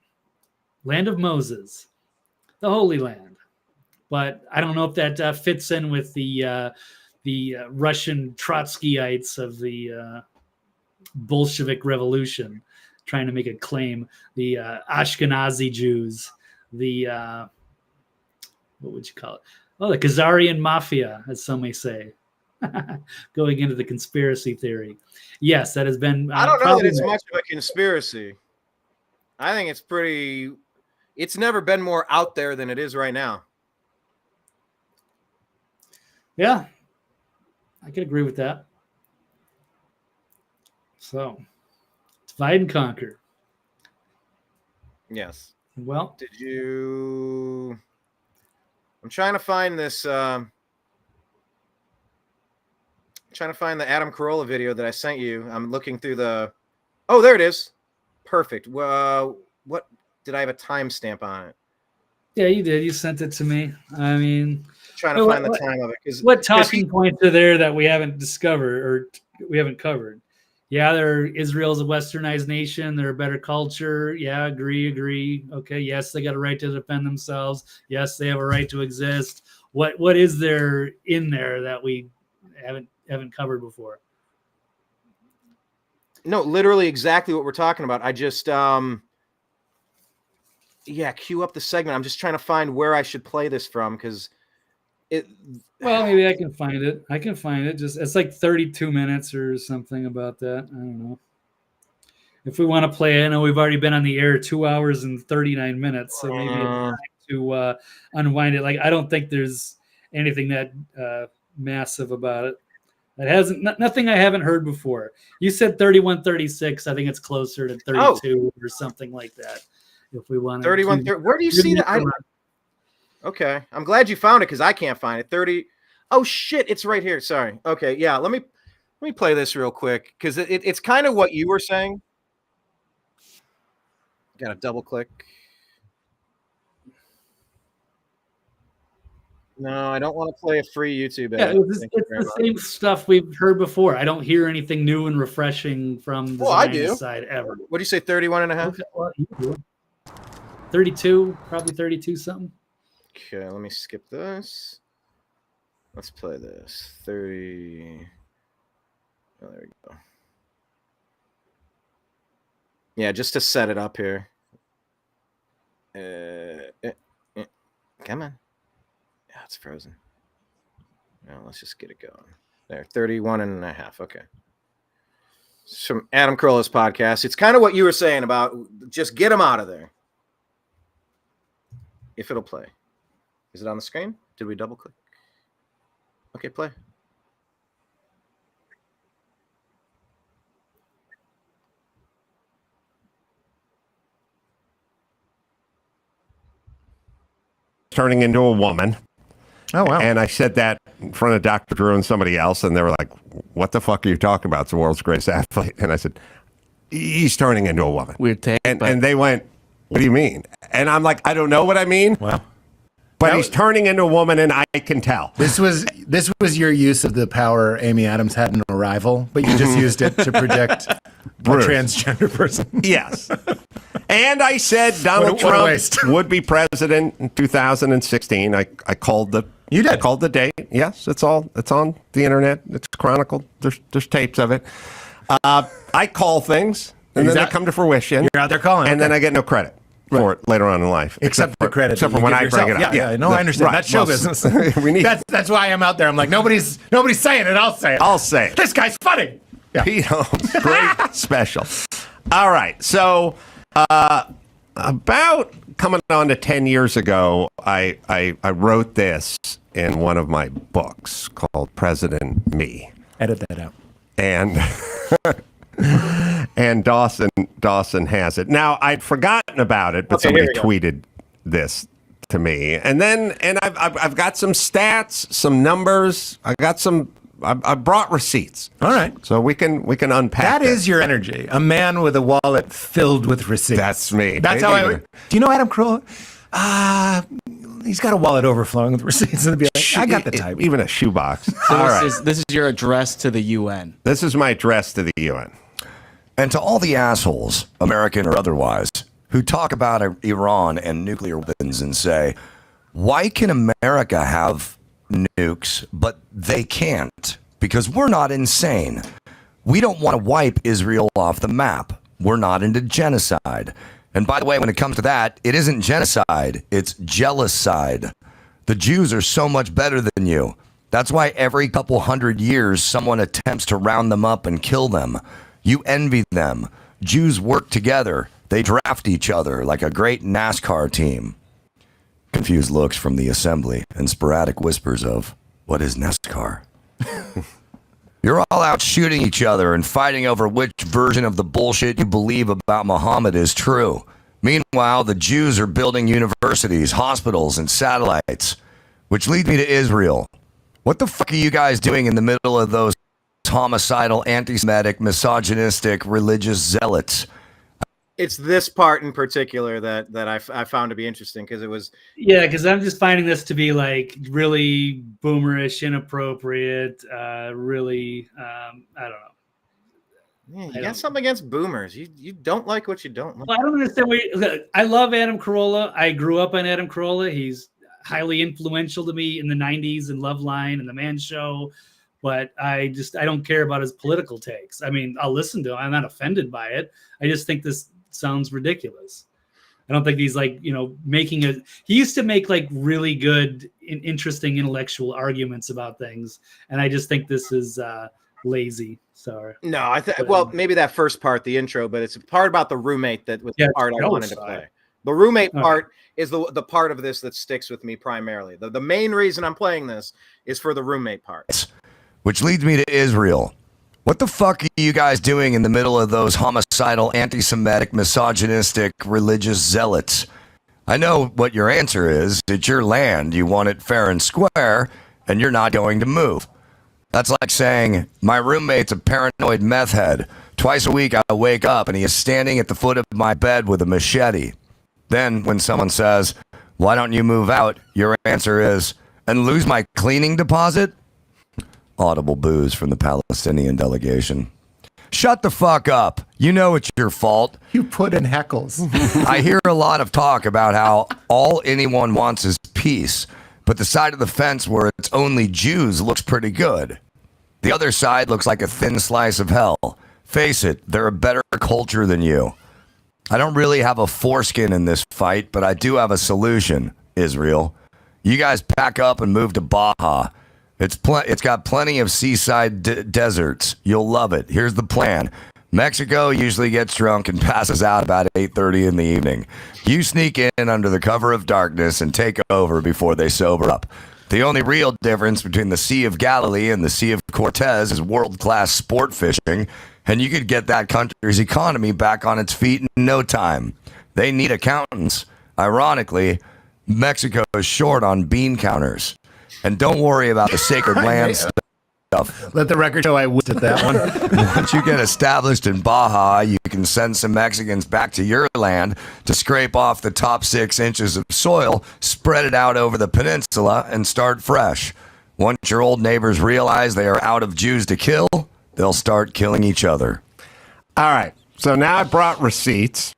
Land of Moses. The Holy Land. But I don't know if that fits in with the Russian Trotskyites of the Bolshevik Revolution. Trying to make a claim, the Ashkenazi Jews, the what would you call it? Oh, the Khazarian Mafia, as some may say, going into the conspiracy theory. Yes, that has been. I don't know that it's much of a conspiracy. I think it's pretty. It's never been more out there than it is right now. Yeah, I could agree with that. So. Divide and conquer. Yes. Well, I'm trying to find this. trying to find the Adam Carolla video that I sent you. I'm looking through the. Oh, there it is. Perfect. What did I have a timestamp on it? Yeah, you did. You sent it to me. I mean, trying to find the time of it. What talking points are there that we haven't discovered or we haven't covered? Yeah, Israel's a westernized nation. They're a better culture. Yeah, agree. Okay, yes, they got a right to defend themselves. Yes, they have a right to exist. What is there in there that we haven't covered before? No, literally exactly what we're talking about. I just cue up the segment. I'm just trying to find where I should play this from because well, maybe I can find it. Just it's like 32 minutes or something about that. I don't know. If we want to play it, I know we've already been on the air 2 hours and 39 minutes, so maybe it's time to unwind it. Like I don't think there's anything that massive about it. That hasn't nothing I haven't heard before. You said 31, 36. I think it's closer to 32 or something like that. If we want 31, 30, where do you see that? Okay, I'm glad you found it because I can't find it. 30. Oh shit, it's right here. Sorry. Okay, yeah. Let me play this real quick because it's kind of what you were saying. Got to double click. No, I don't want to play a free YouTube ad. Yeah, it's the same stuff we've heard before. I don't hear anything new and refreshing from the Zionist side ever. What do you say, 31 and a half? Okay, well, you do. 32, probably 32 something. Okay, let me skip this. Let's play this. 30. Oh, there we go. Yeah, just to set it up here. Come on. Yeah, it's frozen. Now let's just get it going. There, 31 and a half. Okay. It's from Adam Carolla's podcast. It's kind of what you were saying about just get them out of there. If it'll play. Is it on the screen? Did we double click? Okay, play. Turning into a woman. Oh, wow. And I said that in front of Dr. Drew and somebody else, and they were like, what the fuck are you talking about? It's the world's greatest athlete. And I said, he's turning into a woman. Weird take. And they went, what do you mean? And I'm like, I don't know what I mean. Wow. But he's turning into a woman, and I can tell. This was your use of the power Amy Adams had in Arrival, but you just used it to project a transgender person. Yes. And I said Donald Trump would be president in 2016. I called the You did. I called the date. Yes, it's on the internet. It's chronicled. There's tapes of it. I call things, and then they come to fruition. You're out there calling, and then I get no credit for it later on in life, except for credit. Except for when I bring it up. Yeah, no, I understand. That's show business. We need. That's why I'm out there. I'm like, nobody's saying it. I'll say it. I'll say it. This guy's funny. Yeah. Pete Holmes, great special. All right, so about coming on to 10 years ago, I wrote this in one of my books called President Me. Edit that out. And and Dawson has it. Now, I'd forgotten about it, but somebody tweeted this to me. And I've got some stats, some numbers. I brought receipts. All right. So we can unpack that. Is your energy. A man with a wallet filled with receipts. That's me. That's how I. Do you know Adam Carolla? He's got a wallet overflowing with receipts, and be like, I got the type. Even a shoebox. So this is your address to the UN. This is my address to the UN. And to all the assholes, American or otherwise, who talk about Iran and nuclear weapons and say, why can America have nukes, but they can't? Because we're not insane. We don't want to wipe Israel off the map. We're not into genocide. And by the way, when it comes to that, it isn't genocide. It's jealouside. The Jews are so much better than you. That's why every couple hundred years, someone attempts to round them up and kill them. You envy them. Jews work together. They draft each other like a great NASCAR team. Confused looks from the assembly and sporadic whispers of, what is NASCAR? You're all out shooting each other and fighting over which version of the bullshit you believe about Muhammad is true. Meanwhile, the Jews are building universities, hospitals, and satellites. Which leads me to Israel. What the fuck are you guys doing in the middle of those homicidal, anti-Semitic, misogynistic, religious zealots. It's this part in particular that I found to be interesting because it was. Yeah, because I'm just finding this to be like really boomerish, inappropriate, really, I don't know. Yeah, you got something against boomers. You don't like what you don't like. Well, I don't understand. I love Adam Carolla. I grew up on Adam Carolla. He's highly influential to me in the 90s and Loveline and The Man Show. But I don't care about his political takes. I mean, I'll listen to him. I'm not offended by it. I just think this sounds ridiculous. I don't think he's like, making it. He used to make like really good, interesting intellectual arguments about things. And I just think this is lazy. Sorry. No, well, maybe that first part, the intro, but it's a part about the roommate that was the part I wanted to play. The roommate part is the part of this that sticks with me primarily. The main reason I'm playing this is for the roommate part. Which leads me to Israel. What the fuck are you guys doing in the middle of those homicidal, anti-Semitic, misogynistic, religious zealots? I know what your answer is. It's your land. You want it fair and square, and you're not going to move. That's like saying, my roommate's a paranoid meth head. Twice a week I wake up and he is standing at the foot of my bed with a machete. Then when someone says, why don't you move out? Your answer is, and lose my cleaning deposit? Audible boos from the Palestinian delegation. Shut the fuck up. You know it's your fault. You put in heckles. I hear a lot of talk about how all anyone wants is peace, but the side of the fence where it's only Jews looks pretty good. The other side looks like a thin slice of hell. Face it, they're a better culture than you. I don't really have a foreskin in this fight, but I do have a solution, Israel. You guys pack up and move to Baja. It's got plenty of seaside deserts. You'll love it. Here's the plan. Mexico usually gets drunk and passes out about 8:30 in the evening. You sneak in under the cover of darkness and take over before they sober up. The only real difference between the Sea of Galilee and the Sea of Cortez is world-class sport fishing, and you could get that country's economy back on its feet in no time. They need accountants. Ironically, Mexico is short on bean counters. And don't worry about the sacred land stuff. Let the record show I whipped at that one. Once you get established in Baja, you can send some Mexicans back to your land to scrape off the top 6 inches of soil, spread it out over the peninsula, and start fresh. Once your old neighbors realize they are out of Jews to kill, they'll start killing each other. All right. So now I brought receipts.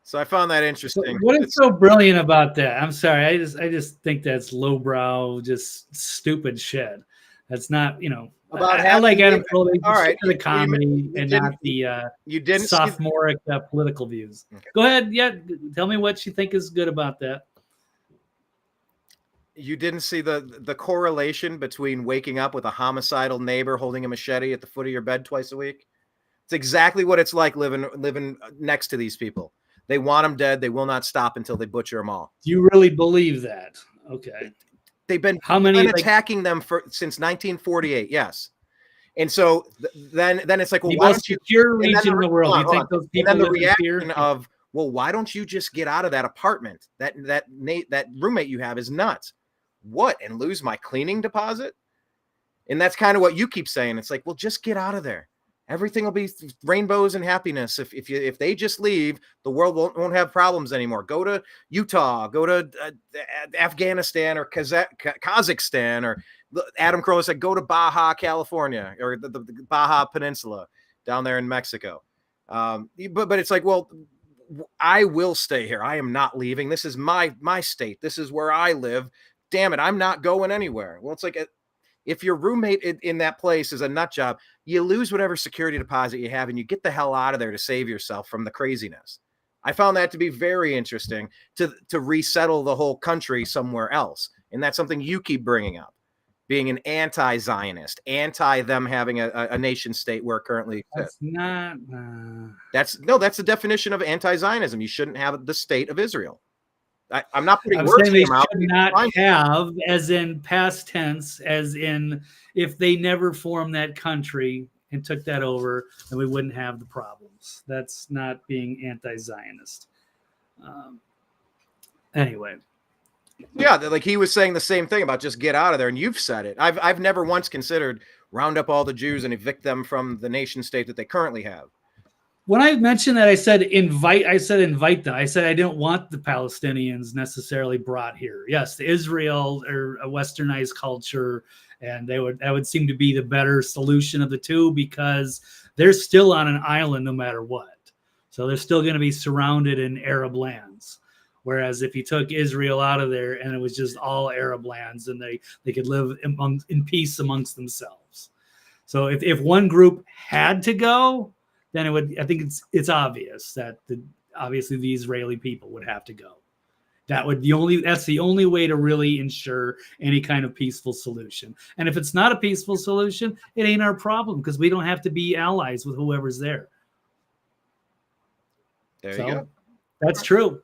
So I found that interesting. What is so brilliant about that? I'm sorry. I just think that's lowbrow, just stupid shit. That's not, I like Adam Carolla. All right, the comedy and not the sophomoric political views. Okay. Go ahead. Yeah, tell me what you think is good about that. You didn't see the correlation between waking up with a homicidal neighbor holding a machete at the foot of your bed twice a week. It's exactly what it's like living next to these people. They want them dead. They will not stop until they butcher them all. Do you really believe that? Okay. They've been attacking them since 1948. Yes. And so then it's like, well, why don't you? Secure region in the world. You think those people? And then the reaction of, well, why don't you just get out of that apartment? That roommate you have is nuts. What? And lose my cleaning deposit? And that's kind of what you keep saying. It's like, well, just get out of there. Everything will be rainbows and happiness. If they just leave, the world won't have problems anymore. Go to Utah, go to Afghanistan or Kazakhstan, or Adam Carolla said, go to Baja, California, or the Baja Peninsula down there in Mexico. But it's like, well, I will stay here. I am not leaving. This is my state. This is where I live. Damn it, I'm not going anywhere. Well, it's like if your roommate in that place is a nut job, you lose whatever security deposit you have and you get the hell out of there to save yourself from the craziness. I found that to be very interesting to resettle the whole country somewhere else. And that's something you keep bringing up, being an anti-Zionist, anti them having a nation state where it currently exists. That's the definition of anti-Zionism. You shouldn't have the state of Israel. I'm not putting words in your mouth. Should not have, as in past tense, as in if they never formed that country and took that over, then we wouldn't have the problems. That's not being anti-Zionist. Anyway. Yeah, like he was saying the same thing about just get out of there, and you've said it. I've never once considered round up all the Jews and evict them from the nation state that they currently have. When I mentioned that, I said invite them. I said I didn't want the Palestinians necessarily brought here. Yes, Israel or a westernized culture, and that would seem to be the better solution of the two, because they're still on an island no matter what. So they're still going to be surrounded in Arab lands. Whereas if you took Israel out of there and it was just all Arab lands, and they could live in peace amongst themselves. So if one group had to go, then it would. I think it's obvious that obviously the Israeli people would have to go. That's the only way to really ensure any kind of peaceful solution. And if it's not a peaceful solution, it ain't our problem, because we don't have to be allies with whoever's there. There you go. That's true.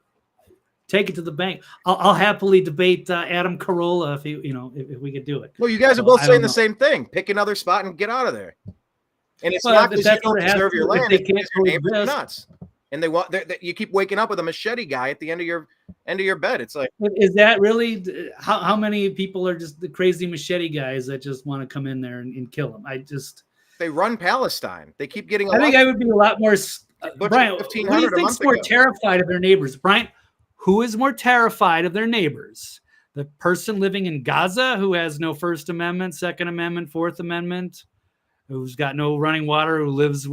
Take it to the bank. I'll happily debate Adam Carolla if we could do it. Well, you guys are both saying the same thing. Pick another spot and get out of there. And it's not because you don't deserve your land. It's because your neighbors are nuts, and they want. You keep waking up with a machete guy at the end of your bed. It's like, is that really how many people are just the crazy machete guys that just want to come in there and kill them? They run Palestine. They keep getting. I think I would be a lot more. Brian, who do you think's more terrified of their neighbors? Brian, who is more terrified of their neighbors? The person living in Gaza who has no First Amendment, Second Amendment, Fourth Amendment, who's got no running water, who lives,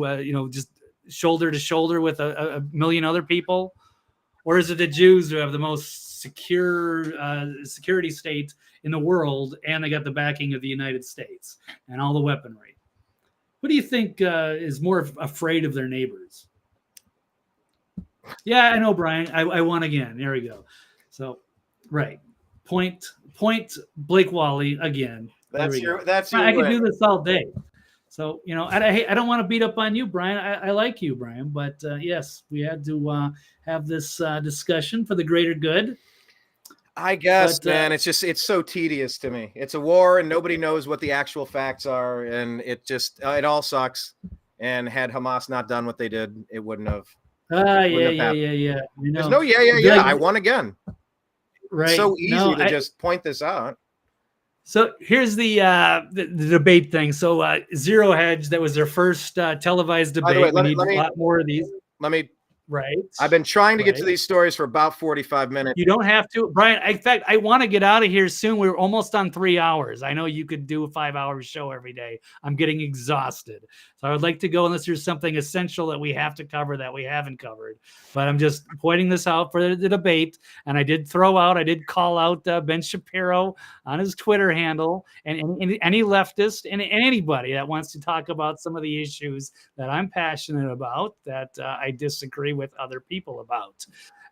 just shoulder to shoulder with a million other people? Or is it the Jews who have the most secure security state in the world, and they got the backing of the United States and all the weaponry? Who do you think is more afraid of their neighbors? Yeah, I know, Brian. I won again. There we go. So, right. Point Blake Walley again. That's your I could do this all day. So, I don't want to beat up on you, Brian. I like you, Brian. But yes, we had to have this discussion for the greater good. I guess, man, it's so tedious to me. It's a war and nobody knows what the actual facts are. And it all sucks. And had Hamas not done what they did, it wouldn't have. Yeah. There's no yeah. I won again. Right. It's so easy to just point this out. So here's the debate thing. So Zero Hedge, that was their first televised debate. By the way, we need a lot more of these. Right. I've been trying to get to these stories for about 45 minutes. You don't have to, Brian. In fact, I want to get out of here soon. We're almost on 3 hours. I know you could do a 5-hour show every day. I'm getting exhausted. So I would like to go unless there's something essential that we have to cover that we haven't covered. But I'm just pointing this out for the debate. And I did call out Ben Shapiro on his Twitter handle, and any leftist and anybody that wants to talk about some of the issues that I'm passionate about, that I disagree with other people about.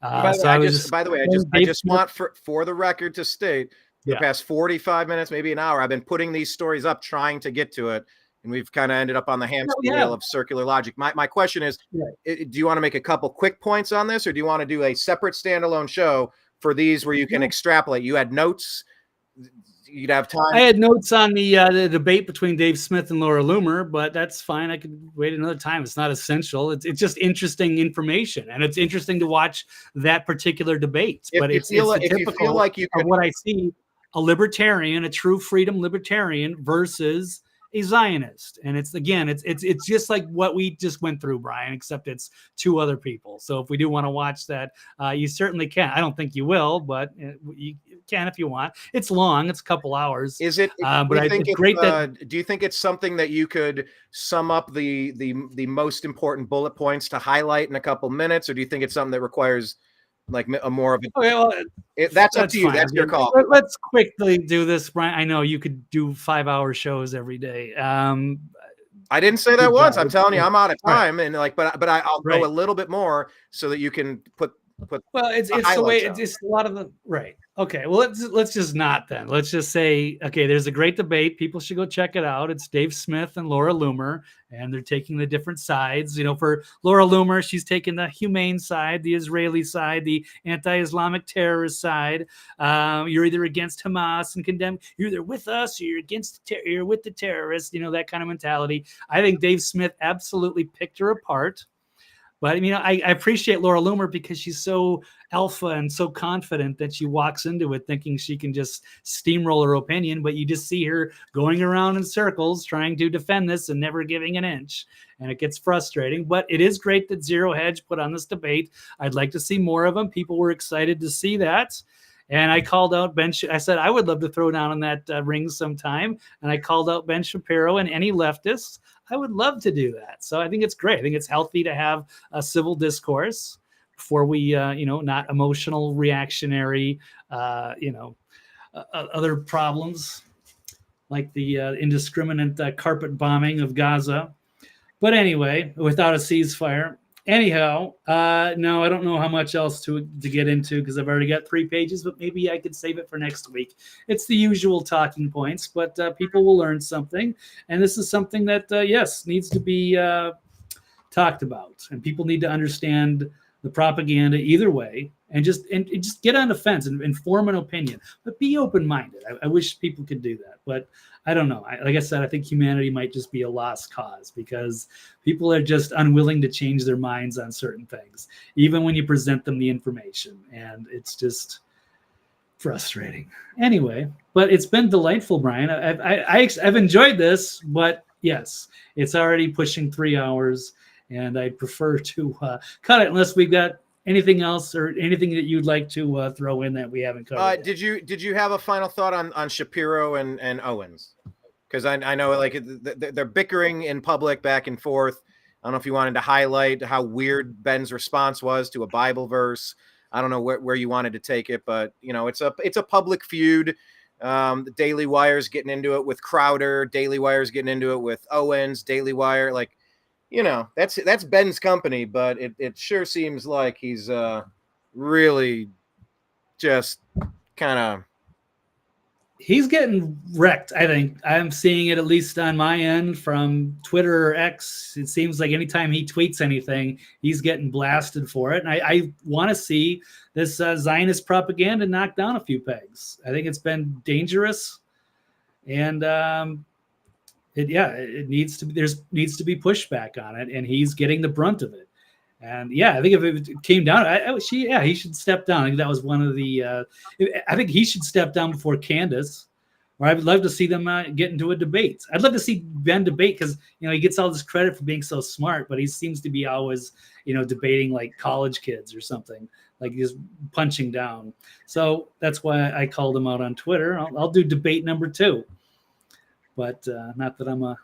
By the way, I just want for the record to state, the past 45 minutes, maybe an hour, I've been putting these stories up, trying to get to it, and we've kind of ended up on the hamster wheel of circular logic. My question is, do you want to make a couple quick points on this, or do you want to do a separate standalone show for these where you can extrapolate? You had notes. You'd have time. I had notes on the debate between Dave Smith and Laura Loomer, but that's fine. I could wait another time. It's not essential. It's just interesting information, and it's interesting to watch that particular debate. But it's typical of what I see: a libertarian, a true freedom libertarian versus a Zionist. And it's just like what we just went through, Brian, except it's two other people. So if we do want to watch that, you certainly can. I don't think you will, but you can if you want. It's long. It's a couple hours. Is it? It's great. Do you think it's something that you could sum up the most important bullet points to highlight in a couple minutes, or do you think it's something that requires like a more of a? Okay, well, that's up to you. Fine. That's your call. Let's quickly do this, Brian. I know you could do 5-hour shows every day. I didn't say that once. I'm telling you, I'm out of time, and but I'll go a little bit more so that you can put. Well, it's the way it's a lot of the right. Okay, well let's just not then. Let's just say, okay, there's a great debate. People should go check it out. It's Dave Smith and Laura Loomer, and they're taking the different sides. For Laura Loomer, she's taking the humane side, the Israeli side, the anti-Islamic terrorist side. You're either against Hamas and condemn. You're either with us or you're with the terrorists. That kind of mentality. I think Dave Smith absolutely picked her apart. But I mean, I appreciate Laura Loomer because she's so alpha and so confident that she walks into it thinking she can just steamroll her opinion. But you just see her going around in circles trying to defend this and never giving an inch. And it gets frustrating. But it is great that Zero Hedge put on this debate. I'd like to see more of them. People were excited to see that. And I called out Ben. I said I would love to throw down on that ring sometime. And I called out Ben Shapiro and any leftists. I would love to do that. So I think it's great. I think it's healthy to have a civil discourse before we, not emotional, reactionary, other problems like the indiscriminate carpet bombing of Gaza. But anyway, without a ceasefire. Anyhow, no, I don't know how much else to get into because I've already got 3 pages, but maybe I could save it for next week. It's the usual talking points, but people will learn something. And this is something that, yes, needs to be talked about. And people need to understand the propaganda either way and just get on the fence and form an opinion. But be open-minded. I wish people could do that. But I don't know. Like I said, I think humanity might just be a lost cause because people are just unwilling to change their minds on certain things, even when you present them the information. And it's just frustrating. Anyway, but it's been delightful, Brian. I've enjoyed this, but yes, it's already pushing 3 hours, and I prefer to cut it unless we've got anything else or anything that you'd like to throw in that we haven't covered. Did you have a final thought on Shapiro and Owens? Because I know like they're bickering in public back and forth. I don't know if you wanted to highlight how weird Ben's response was to a Bible verse. I don't know where you wanted to take it, but it's a public feud. The Daily Wire's getting into it with Crowder. Daily Wire's getting into it with Owens. Daily Wire, like, that's Ben's company, but it sure seems like he's really just kind of. He's getting wrecked, I think. I'm seeing it at least on my end from Twitter or X. It seems like anytime he tweets anything, he's getting blasted for it. And I want to see this Zionist propaganda knock down a few pegs. I think it's been dangerous. And it needs to be, needs to be pushback on it. And he's getting the brunt of it. And yeah, I think if it came down, he should step down. I think that was one of the. I think he should step down before Candace, or I would love to see them get into a debate. I'd love to see Ben debate because he gets all this credit for being so smart, but he seems to be always debating like college kids or something, like just punching down. So that's why I called him out on Twitter. I'll do debate number 2, but not that I'm a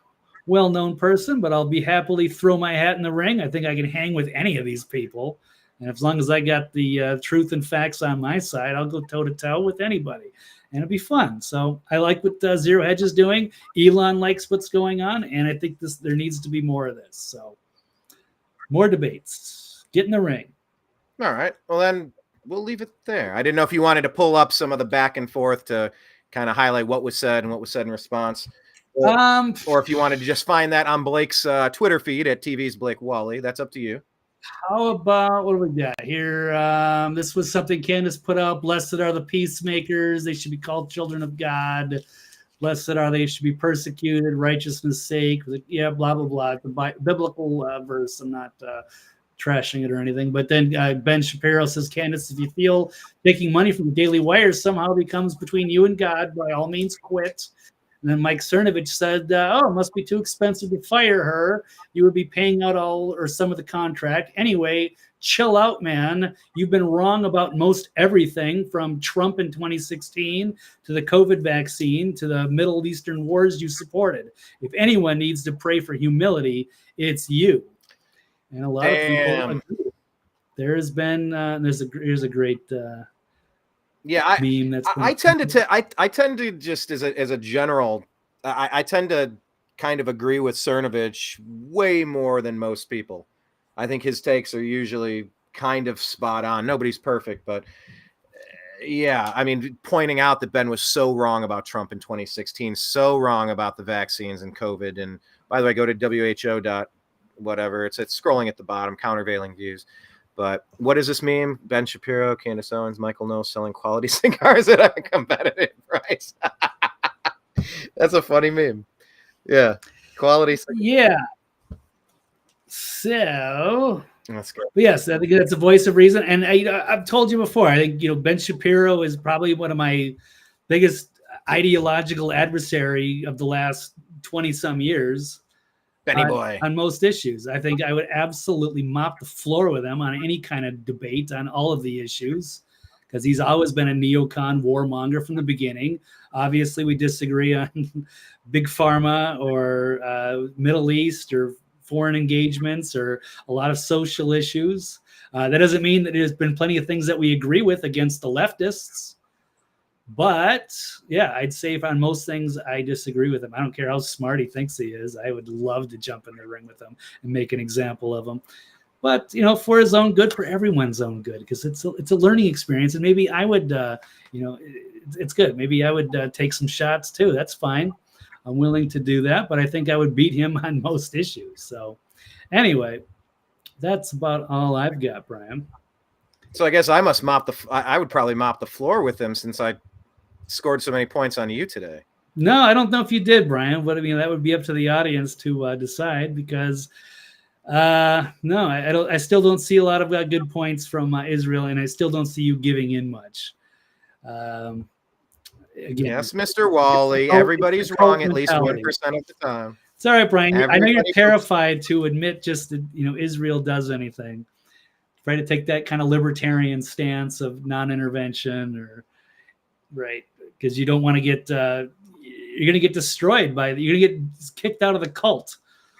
well-known person, but I'll be happily throw my hat in the ring. I think I can hang with any of these people. And as long as I got the truth and facts on my side, I'll go toe-to-toe with anybody. And it'll be fun. So I like what Zero Hedge is doing. Elon likes what's going on. And I think there needs to be more of this. So more debates. Get in the ring. All right. Well, then we'll leave it there. I didn't know if you wanted to pull up some of the back and forth to kind of highlight what was said and what was said in response. Or if you wanted to just find that on Blake's Twitter feed at TV's Blake Walley, that's up to you. How about, what do we got here? This was something Candace put out. Blessed are the peacemakers. They should be called children of God. Blessed are they should be persecuted, righteousness' sake. Yeah, blah, blah, blah. It's a biblical verse. I'm not trashing it or anything. But then Ben Shapiro says, Candace, if you feel taking money from the Daily Wire somehow becomes between you and God, by all means quit. And then Mike Cernovich said, it must be too expensive to fire her. You would be paying out all or some of the contract. Anyway, chill out, man. You've been wrong about most everything from Trump in 2016 to the COVID vaccine to the Middle Eastern wars you supported. If anyone needs to pray for humility, it's you. And a lot of people agree. There has been, here's a great... meme that's I tend to just as a general, I tend to kind of agree with Cernovich way more than most people. I think his takes are usually kind of spot on. Nobody's perfect, but yeah, I mean, pointing out that Ben was so wrong about Trump in 2016, so wrong about the vaccines and COVID. And by the way, go to WHO.whatever. It's scrolling at the bottom, countervailing views. But what is this meme? Ben Shapiro, Candace Owens, Michael Knowles selling quality cigars at a competitive price. That's a funny meme. Yeah. Quality cigars. Yeah. So That's good. But yes, I think that's a voice of reason. And I've told you before, I think, Ben Shapiro is probably one of my biggest ideological adversary of the last 20 some years. Benny boy. On most issues. I think I would absolutely mop the floor with him on any kind of debate on all of the issues, because he's always been a neocon warmonger from the beginning. Obviously, we disagree on big pharma or Middle East or foreign engagements or a lot of social issues. That doesn't mean that there's been plenty of things that we agree with against the leftists. But yeah, I'd say if on most things I disagree with him. I don't care how smart he thinks he is. I would love to jump in the ring with him and make an example of him. But for his own good, for everyone's own good, because it's a learning experience, and maybe I would, it's good. Maybe I would take some shots too. That's fine. I'm willing to do that, but I think I would beat him on most issues. So, anyway, that's about all I've got, Brian. So I guess I must I would probably mop the floor with him since I scored so many points on you today. No, I don't know if you did, Brian. But I mean, that would be up to the audience to decide, because no, I still don't see a lot of good points from Israel, and I still don't see you giving in much. Again, yes, Mr. Walley, everybody's wrong at least 1% of the time. It's all right, Brian. I know you're terrified to admit just that Israel does anything. Try to take that kind of libertarian stance of non-intervention, or right, because you don't want to get you're going to get destroyed you're going to get kicked out of the cult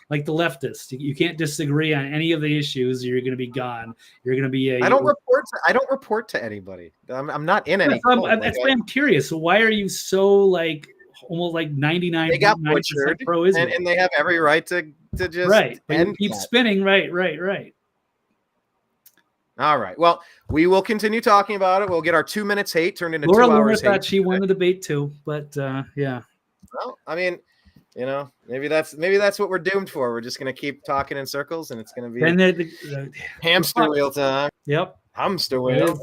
like the leftists. You can't disagree on any of the issues. You're going to be gone. You're going to be I don't report to anybody. I'm not in any cult. That's why I'm curious. So why are you so almost like 99% they got butchered, pro-Israel? And they have every right to just right. But keep spinning. Right. All right. Well, we will continue talking about it. We'll get our 2 minutes hate turned into Laura 2 hours. Thought she won the debate too, but yeah. Well, I mean, maybe that's what we're doomed for. We're just going to keep talking in circles, and it's going to be the hamster wheel time. Yep. Hamster wheel.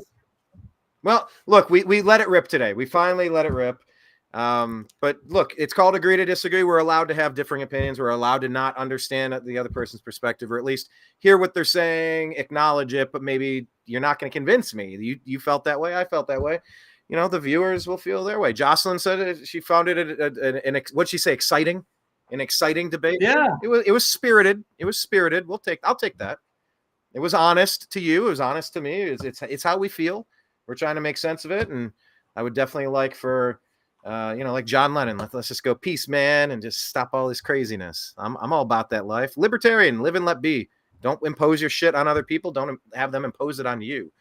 Well, look, we let it rip today. We finally let it rip. But look, it's called agree to disagree. We're allowed to have differing opinions. We're allowed to not understand the other person's perspective, or at least hear what they're saying, acknowledge it, but maybe you're not going to convince me. You felt that way. I felt that way. The viewers will feel their way. Jocelyn said she found it what'd she say? Exciting, an exciting debate. Yeah, it was spirited. It was spirited. I'll take that. It was honest to you. It was honest to me. It's how we feel. We're trying to make sense of it, and I would definitely like for. Like John Lennon, let's just go peace, man, and just stop all this craziness. I'm all about that life. Libertarian, live and let be. Don't impose your shit on other people. Don't have them impose it on you.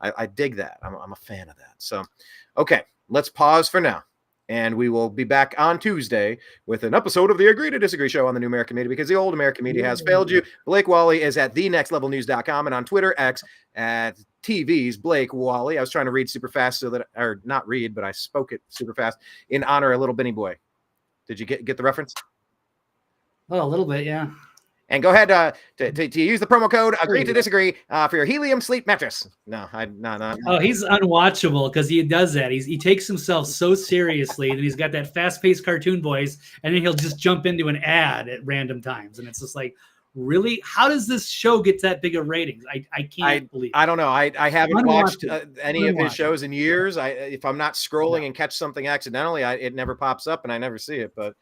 I dig that. I'm a fan of that. So, okay, let's pause for now. And we will be back on Tuesday with an episode of the Agree to Disagree show on the New American Media, because the old American Media has failed you. Blake Walley is at thenextlevelnews.com and on Twitter, X at TV's Blake Walley. I was trying to read super fast or not read, but I spoke it super fast in honor of little Benny Boy. Did you get the reference? Oh, a little bit, yeah. And go ahead to use the promo code Agree to Disagree for your helium sleep mattress. No. Oh, he's unwatchable because he does that. He takes himself so seriously, and he's got that fast-paced cartoon voice, and then he'll just jump into an ad at random times, and it's just like, really? How does this show get that big of ratings? I can't believe it. I don't know. I haven't watched any of his shows in years. If I'm not scrolling and catch something accidentally, it never pops up and I never see it. But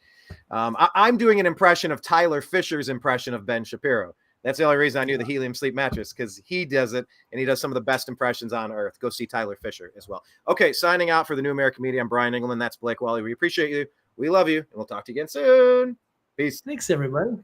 I'm doing an impression of Tyler Fisher's impression of Ben Shapiro. That's the only reason I knew the helium sleep mattress, because he does it and he does some of the best impressions on earth. Go see Tyler Fisher as well. Okay, signing out for the New American Media. I'm Brian Engelman. That's Blake Walley. We appreciate you. We love you. And we'll talk to you again soon. Peace. Thanks, everybody.